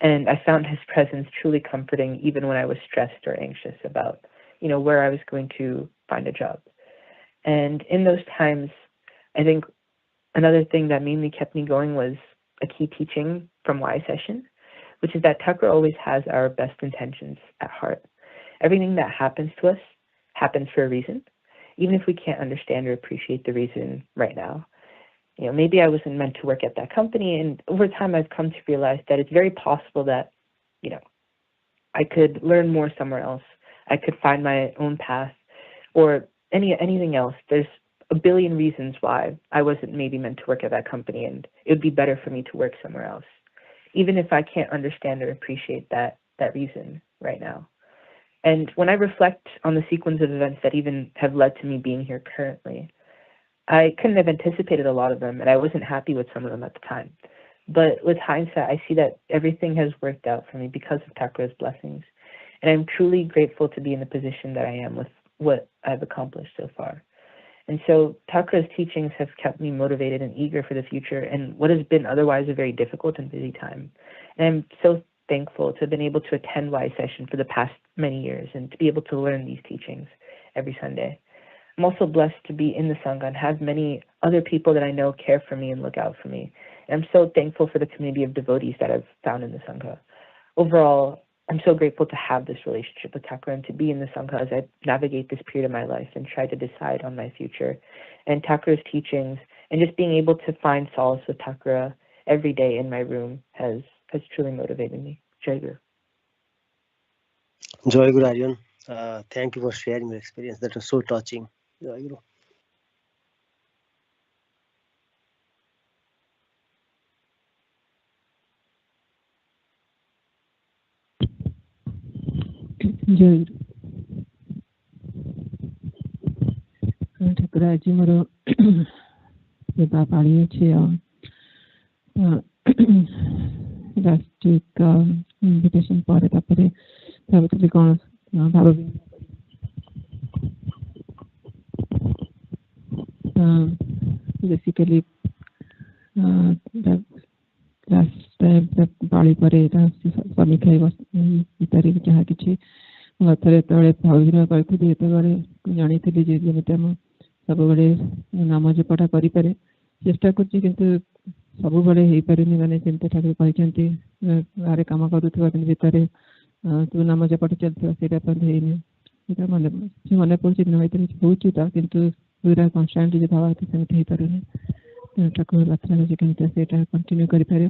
And I found his presence truly comforting, even when I was stressed or anxious about, where I was going to find a job. And in those times, I think another thing that mainly kept me going was a key teaching from Y Session, which is that Thakur always has our best intentions at heart. Everything that happens to us happens for a reason, even if we can't understand or appreciate the reason right now. Maybe I wasn't meant to work at that company, and over time I've come to realize that it's very possible that, I could learn more somewhere else. I could find my own path, or anything else. There's a billion reasons why I wasn't maybe meant to work at that company, and it would be better for me to work somewhere else, even if I can't understand or appreciate that reason right now. And when I reflect on the sequence of events that even have led to me being here currently, I couldn't have anticipated a lot of them, and I wasn't happy with some of them at the time. But with hindsight, I see that everything has worked out for me because of Thakura's blessings. And I'm truly grateful to be in the position that I am with what I've accomplished so far. And so Thakura's teachings have kept me motivated and eager for the future and what has been otherwise a very difficult and busy time. And I'm so thankful to have been able to attend Y session for the past many years and to be able to learn these teachings every Sunday. I'm also blessed to be in the Sangha and have many other people that I know care for me and look out for me. And I'm so thankful for the community of devotees that I've found in the Sangha. Overall, I'm so grateful to have this relationship with Thakura and to be in the Sangha as I navigate this period of my life and try to decide on my future. And Thakura's teachings and just being able to find solace with Thakura every day in my room has truly motivated me. Jayaguru. Jayaguru Aryan, thank you for sharing your experience. That was so touching. Jayaguru. ଜୟ ଠାକୁର ଆଜି ମୋର ସେବା ପାଳି ଅଛି ରାଷ୍ଟ୍ରିକ invitation ପରେ ତାପରେ ଭାବୁଥିଲି କ'ଣ ଭାବ ବେସିକାଲି ପାଳି ପରେ ସମୀକ୍ଷା ଭିତରେ ଯାହା କିଛି ଥରେ ଯେତେବେଳେ ଭାବନା କରିଥିଲି ସେତେବେଳେ ଜାଣିଥିଲି ଯେ ଯେମିତି ଆମ ସବୁବେଳେ ନାମ ଜପଟା କରିପାରେ ଚେଷ୍ଟା କରୁଛି କିନ୍ତୁ ସବୁବେଳେ ହେଇପାରୁନି ମାନେ ଯେମିତି ଠାକୁର କହିଛନ୍ତି ଗାଁରେ କାମ କରୁଥିବା ଭିତରେ ତୁ ନାମ ଜପଟା ଚାଲିଥିବା ସେଇଟା ପାଇଁ ହେଇନି ସେଇଟା ମନେ ପଡ଼ୁଛି ଭିତରେ ହଉଛି ତ କିନ୍ତୁ ପୁରା କନଷ୍ଟାଣ୍ଟଲି ଯେ ଭାବା ସେମିତି ହେଇପାରୁନି ଠାକୁର ପ୍ରାର୍ଥନା କରୁଛି କେମିତି ସେଇଟା କଣ୍ଟିନ୍ୟୁ କରିପାରେ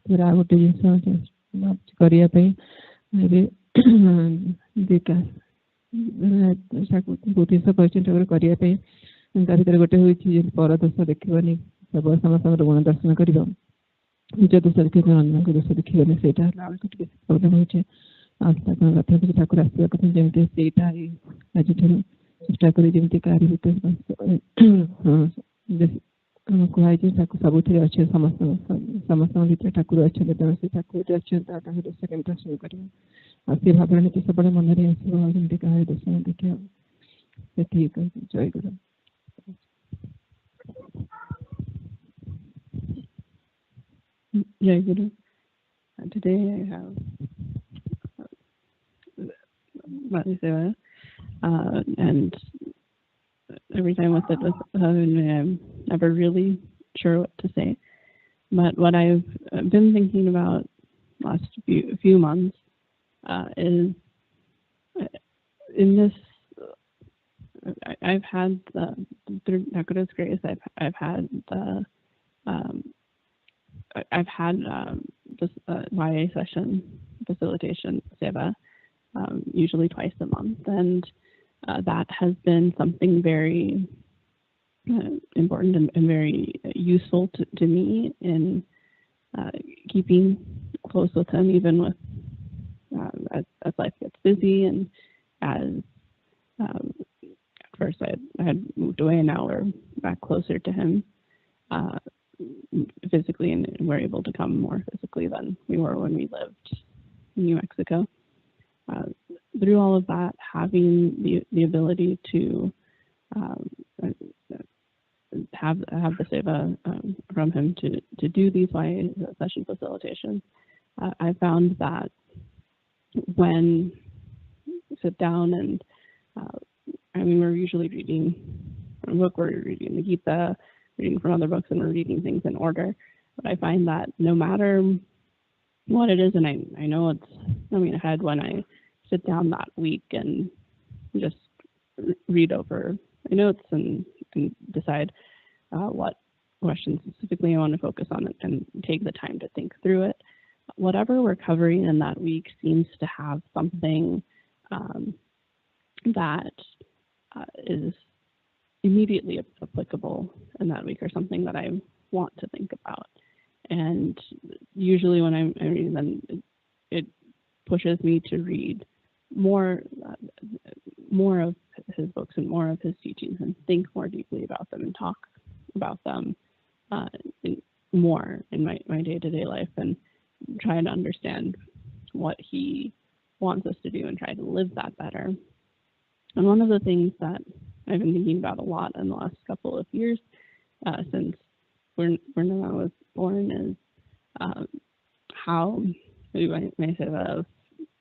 ପୁରା ଆଉ ଗୋଟେ ଜିନିଷ କରିବା ପାଇଁ ଏବେ ଦୁଇଟା ବହୁତ ଜିନିଷ କହିଛନ୍ତି ଠାକୁର କରିବା ପାଇଁ ତା ଭିତରେ ଗୋଟେ ହେଉଛି ପର ଦୋଷ ଦେଖିବନି ସବୁବେଳେ ସମସ୍ତଙ୍କର ଗୁଣ ଦର୍ଶନ କରିବ ନିଜ ଦୋଷ ଦେଖିବ ଅନ୍ୟଙ୍କ ଦୋଷ ଦେଖିବନି ସେଇଟା ହେଲା ଆଉ ଟିକେ ପ୍ରୋବ୍ଲେମ୍ ହେଉଛି ଆଉ ତଥାପି ଠାକୁର ଆସିବା କଥା ଯେମିତି ସେଇଟା ଆଜିଠାରୁ ଚେଷ୍ଟା କରି ଯେମିତି କାହାରି ଭିତରେ କୁହାଯାଇଛି ତାକୁ ସବୁଥିରେ ଅଛି ସମସ୍ତଙ୍କ ଭିତରେ ଠାକୁର ଅଛନ୍ତି ତେଣୁ ସେ ଠାକୁର ଅଛନ୍ତି ତାଙ୍କ ଦୋଷ କେମିତି ଦର୍ଶନ କରିବ ଆଉ ସେ ଭାବନା ନୀତି ସବୁବେଳେ ମନରେ ଆସିବ ଆଉ ଯେମିତି କାହାରି ଦୋଷ ଦେଖିବ ସେ ଠିକ ଅଛି ଜୟଗୁରୁ Jayaguru. Today I have Bhakti Seva, and every time with it, I'm never really sure what to say. But what I've been thinking about last few months is in this. I've had through Thakura's grace. I've had this YA session facilitation Seva, usually twice a month, and that has been something very important and very useful to me in keeping close with him, even with as life gets busy and as at first I had moved away and now we're back closer to him physically, and we're able to come more physically than we were when we lived in New Mexico. Through all of that, having the ability to have the seva from him to do these YA session facilitations, I found that when we sit down and we're usually reading a book, we're reading the Gita, reading from other books, and we're reading things in order. But I find that no matter what it is, and I know it's coming ahead when I sit down that week and just read over my notes and decide what questions specifically I want to focus on and take the time to think through it. Whatever we're covering in that week seems to have something that is immediately applicable in that week, or something that I want to think about. And usually when I'm reading them, it pushes me to read more of his books and more of his teachings and think more deeply about them and talk about them more in my day-to-day life and try to understand what he wants us to do and try to live that better. And one of the things that I've been thinking about a lot in the last couple of years since when I was born is how my Seva of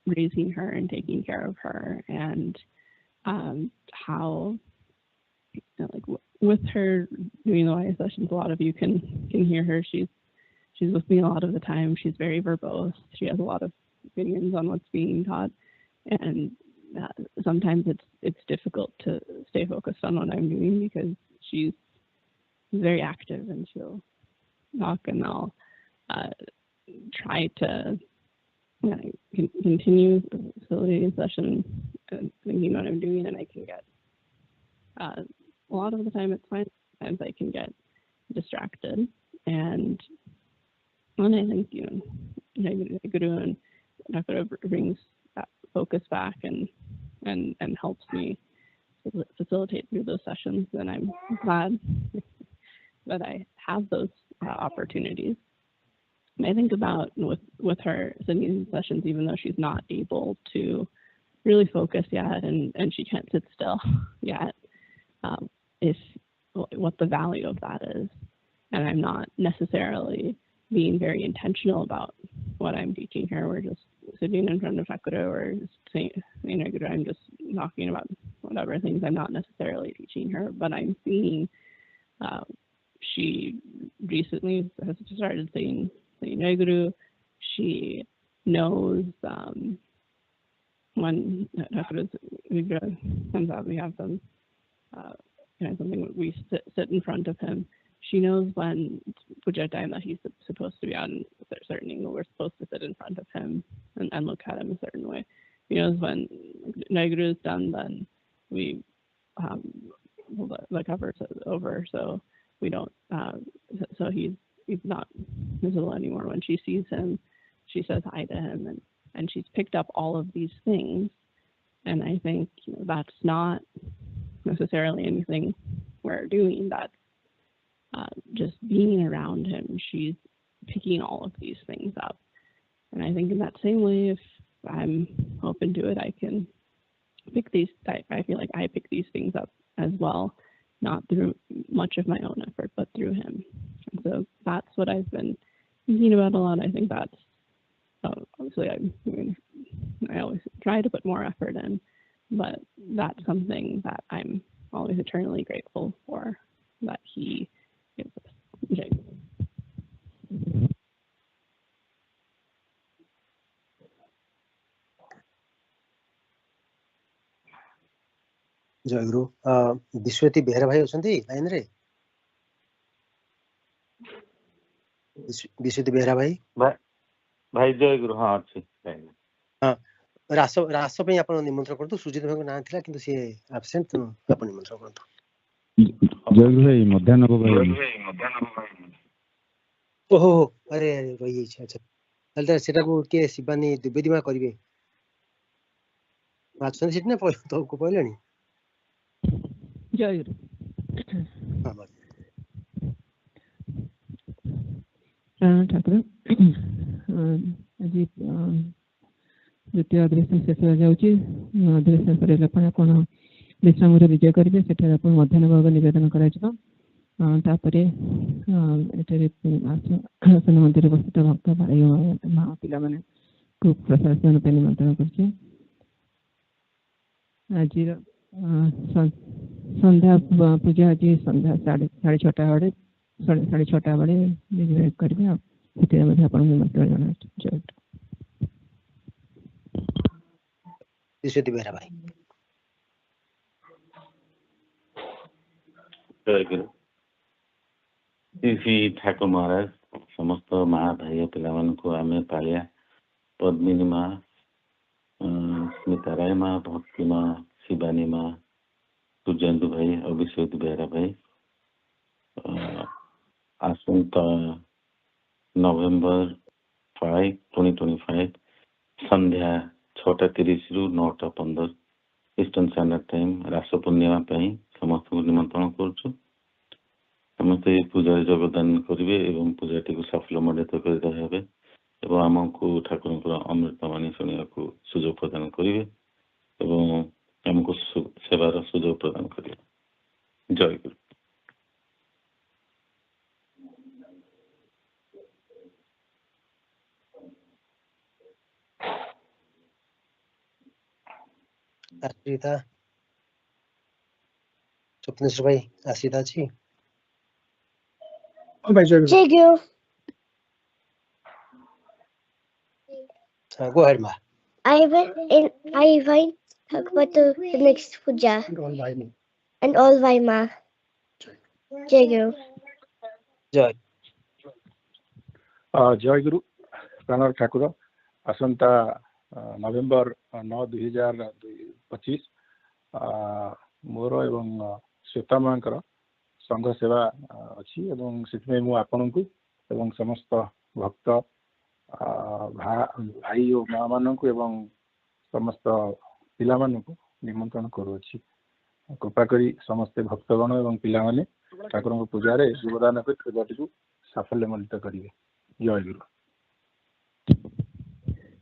raising her and taking care of her, and how with her doing the YA sessions, a lot of you can hear her. She's with me a lot of the time. She's very verbose. She has a lot of opinions on what's being taught, and sometimes it's difficult to stay focused on what I'm doing because she's very active and she'll talk, and I'll try to continue facilitating session and thinking what I'm doing, and I can get a lot of the time it's fine. Sometimes I can get distracted, and when I think Jayaguru and Thakur brings that focus back and helps me facilitate through those sessions, then I'm glad that I have those opportunities. And I think about with her singing sessions, even though she's not able to really focus yet and she can't sit still yet, if what the value of that is. And I'm not necessarily being very intentional about what I'm teaching her. We're just sitting in front of Thakur or just saying, I'm just talking about whatever things I'm not necessarily teaching her, but I'm seeing she recently has started saying Jayaguru. She knows when Thakur's vigra comes out, we have them something we sit in front of him. She knows when puja time that he's supposed to be out in a certain angle. We're supposed to sit in front of him and look at him a certain way. She knows when Jayaguru is done, then we hold the covers over so we don't. So he's not visible anymore. When she sees him, she says hi to him, and she's picked up all of these things. And I think that's not necessarily anything we're doing. That's just being around him. She's picking all of these things up. And I think in that same way, if I'm open to it, I can pick these. I feel like I pick these things up as well, not through much of my own effort, but through him. And so that's what I've been thinking about a lot. I think that's obviously I always try to put more effort in, but that's something that I'm always eternally grateful for that he gives us. जयगुरु विश्वती बेहरा भाई अछंती line रे विश्वती बेहरा भाई भाई जयगुरु हां अछि हां रास पे आपण निमंत्रण करतो सुजित भाई ना थिला किंतु से एब्सेंट आपण निमंत्रण करतो जयगुरु भाई मध्याह्न को भाई ओहो अरे रही छै अच्छा तलता सेटा को के शिवानी दिव्यदिमा करिवे आछन सिट ने तो को पहलेनी जयगुरु ठाकुर आज द्वितीय अधिवेशन शेष हो जाऊँगी अधिवेशन पर आपण विश्राम विजय करेंगे सेठार आप मध्याह्न भोग निवेदन कर मंदिर बसित भक्त भाई माँ पिला को प्रसाद सेवन पर निमंत्रण कर आज संध्या पूजा आज संध्या 6:30 बड़े 6:30 बड़े करेंगे आप निमंत्रण जना विश्वती बेहरा भाई श्री ठाकुर महाराज समस्त माँ भाई पिला को आम पालिया पद्मिनी माँ स्मिता राय माँ भक्ति माँ शिवानी माँ सूर्येन्दु भाई और विश्वती बेहरा भाई आसंता नवेम्बर 5, 2025 संध्या 6:30 रु 9:15 ईस्टर्न स्टैंडर्ड टाइम रास पूर्णिमा समस्त को निमंत्रण करुछु समस्त ସମସ୍ତେ ପୂଜାରେ ଯୋଗଦାନ କରିବେ ଏବଂ ପୂଜାଟିକୁ ସଫଳମଣ୍ଡିତ କରିଦେବେ ଏବଂ ଆମକୁ ଠାକୁରଙ୍କର ଅମୃତବାଣୀ ଶୁଣିବାକୁ ସୁଯୋଗ ପ୍ରଦାନ କରିବେ ଏବଂ ଆମକୁ ସେବାର ସୁଯୋଗ ପ୍ରଦାନ କରିବେ। ଜୟ ଗୁରୁ। आश्रिता स्वप्नेश्वर भाई आश्रिता जी जय गुरु। go ahead ma. I invite Thakpa to the next puja and all Vaima. Jay Guru. जय जयगुरु प्राण ठाकुर आसंता नवेम्बर 9 2025 मोर एवं श्वेता मांकर संघ सेवा अच्छी एवं से मु आपण को एवं समस्त भक्त भाई और माँ मान एवं समस्त पिला मानक निमंत्रण करुच्ची। कृपा करी समस्ते भक्तगण एवं पिला माने ठाकुर पूजार योगदान कर पूजाटी को साफल्यमंडित करेंगे। जय गुरु।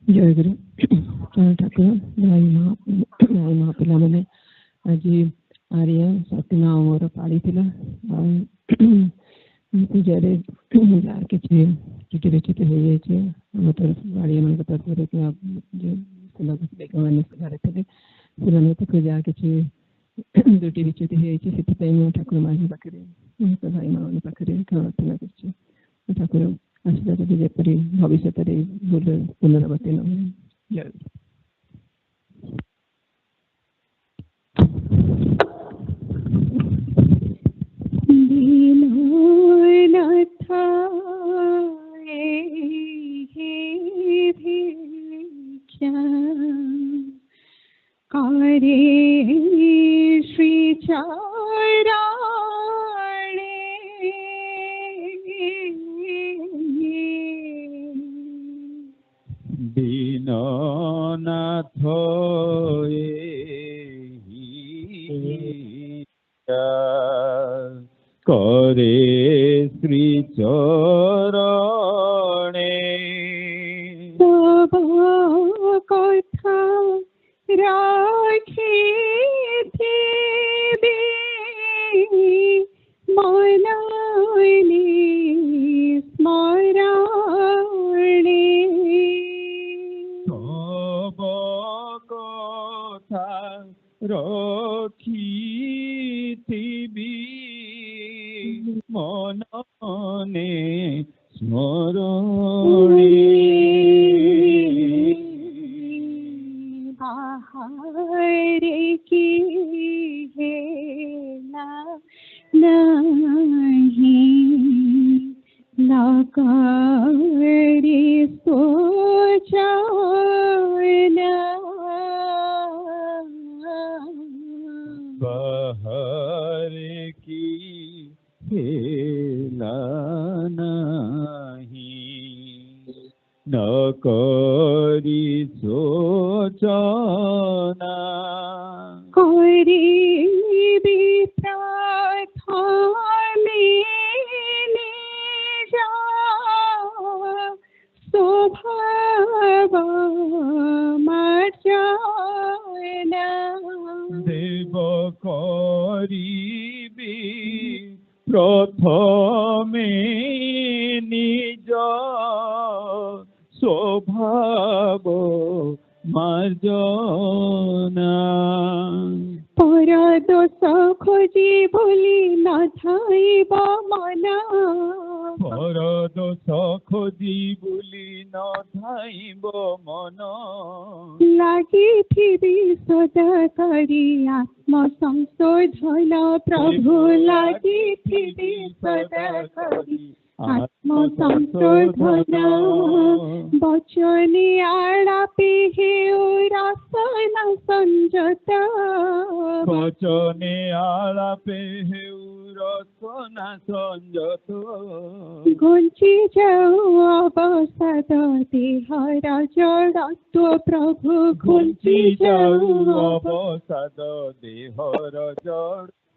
जय गुरु ठाकुर भाई माँ पिला मैंने आज आर्य सत्यना मोर पाड़ी थी पूजा किसी चिटी विचिट हो जाए आम तरफ गाड़ी मान तरफ घरे थे से पूजा किसी दुटी विच्युत हो ठाकुर माँ पाखे भाई माँ पाखे प्रार्थना कर ठाकुर आशीर्वाद जपरी भविष्य भूल पुनरावृत्ति न हुए। जय श्री चाराणे दीननाथ करे श्री चरणे सब कथा राखी थी मनाने स्मरणे सब कथा रखी थी मनने स्मरणे बाहर की है नहीं लकारी सोचना बाहर की खेला नहीं न करी सोचना करी भी प्रार्थना जा स्वभाव मर्जना देव करीबी प्रथमे निज स्वभाव मार्जना पर दोष खोजी भूली न थाइब मना पर दोष खोजी भूली न थाइब मन लागी थी सदा करी आत्म संशोधन प्रभु लागी थी सदा करी आत्म संशोधन बचनी आड़ापे हेउ रसना संजत बचने आलापे हेउ रसना संजत घुंची जाऊ अवसाद देहर जड़त्व प्रभु घुंची जाऊ अवसाद देहर जड़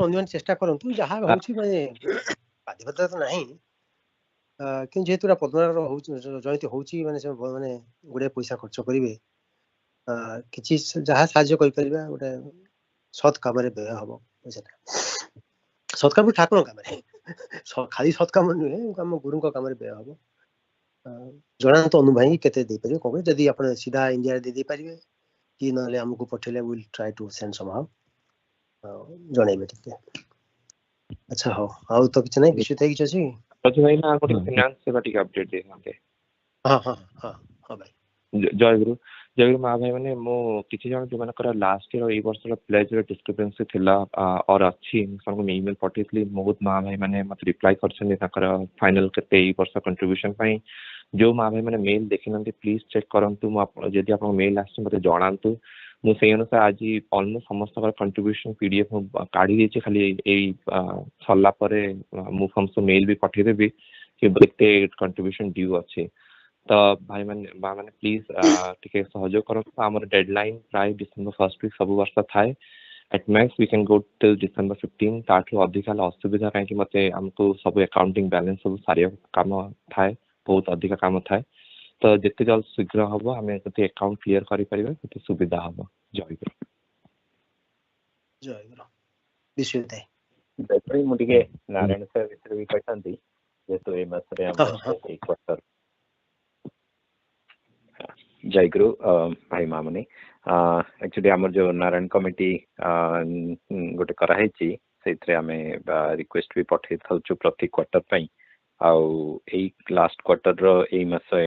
अन्य चेष्टा करंतु जहाँ होची माने बाध्यता तो नहीं कि जेहेतु पद्मनाभ जयंती होची माने गुड़े पैसा खर्च करेंगे किसी जहाँ साहाଯ୍य करिपरिबा गोटे सत् काम रे व्यय हबो पैसाटा सत् काम ठाकुर काम रे खाली सत् काम नुहे हम गुरु काम रे व्यय हबो जना तो अनु भाई केते दे परियो कोन जदी आपण सीधा इंडिया दे दे परिबे कि नले हमको पठेले will try to send somehow जणैबे ठीक अच्छा हो आउ तो किछ नै विषय थे किछ अछि अच्छा भाई ना गोटे फाइनेंस सेवा टिक अपडेट दे मते हां हां हां हां भाई जय गुरु माँ भाई माने मो किछि जण जो मानकर लास्ट ईयर ए वर्ष प्लेज डिस्क्रिपेंसी थिला और अच्छी सनको ईमेल पठेतली बहुत माँ भाई माने मत रिप्लाई करछन ताकर फाइनल केते ए वर्ष कंट्रीब्यूशन पई जो माँ भाई माने मेल देखिनंती प्लीज चेक करंतु मो जदी आपन मेल आछि मते जणांतु मु से अनुसार आज ऑलमोस्ट समस्त कंट्रीब्यूशन पीडीएफ काढी देछि खाली ए सल्ला परे मु हमसे मेल भी पठे देबी कि केते कंट्रीब्यूशन ड्यू अछि तो भाई मैंने प्लीज टिके सहयोग करो हमर डेडलाइन प्राय डिसेंबर फर्स्ट वीक सब वर्ष थाए at max we can go till December 15 ताठू अधिक असुविधा कहीं मते हमको सब अकाउंटिंग बैलेंस सब सारे काम थाए बहुत अधिक काम थाए तो जिते जल्द शीघ्र हम हमें अकाउंट क्लियर करि परिबे तो सुविधा हम जय गुरु विश्वते जय मु टिके नारायण सर विषय भी कहतांती जे तो ए मासरे हम एक क्वार्टर जय गुरु भाई मामनी एक्चुअली आमर जो नारायण कमिटी गोटे कराई से रिक्वेस्ट भी पठे था प्रति क्वार्टर आउ लास्ट क्वार्टर रो ए मास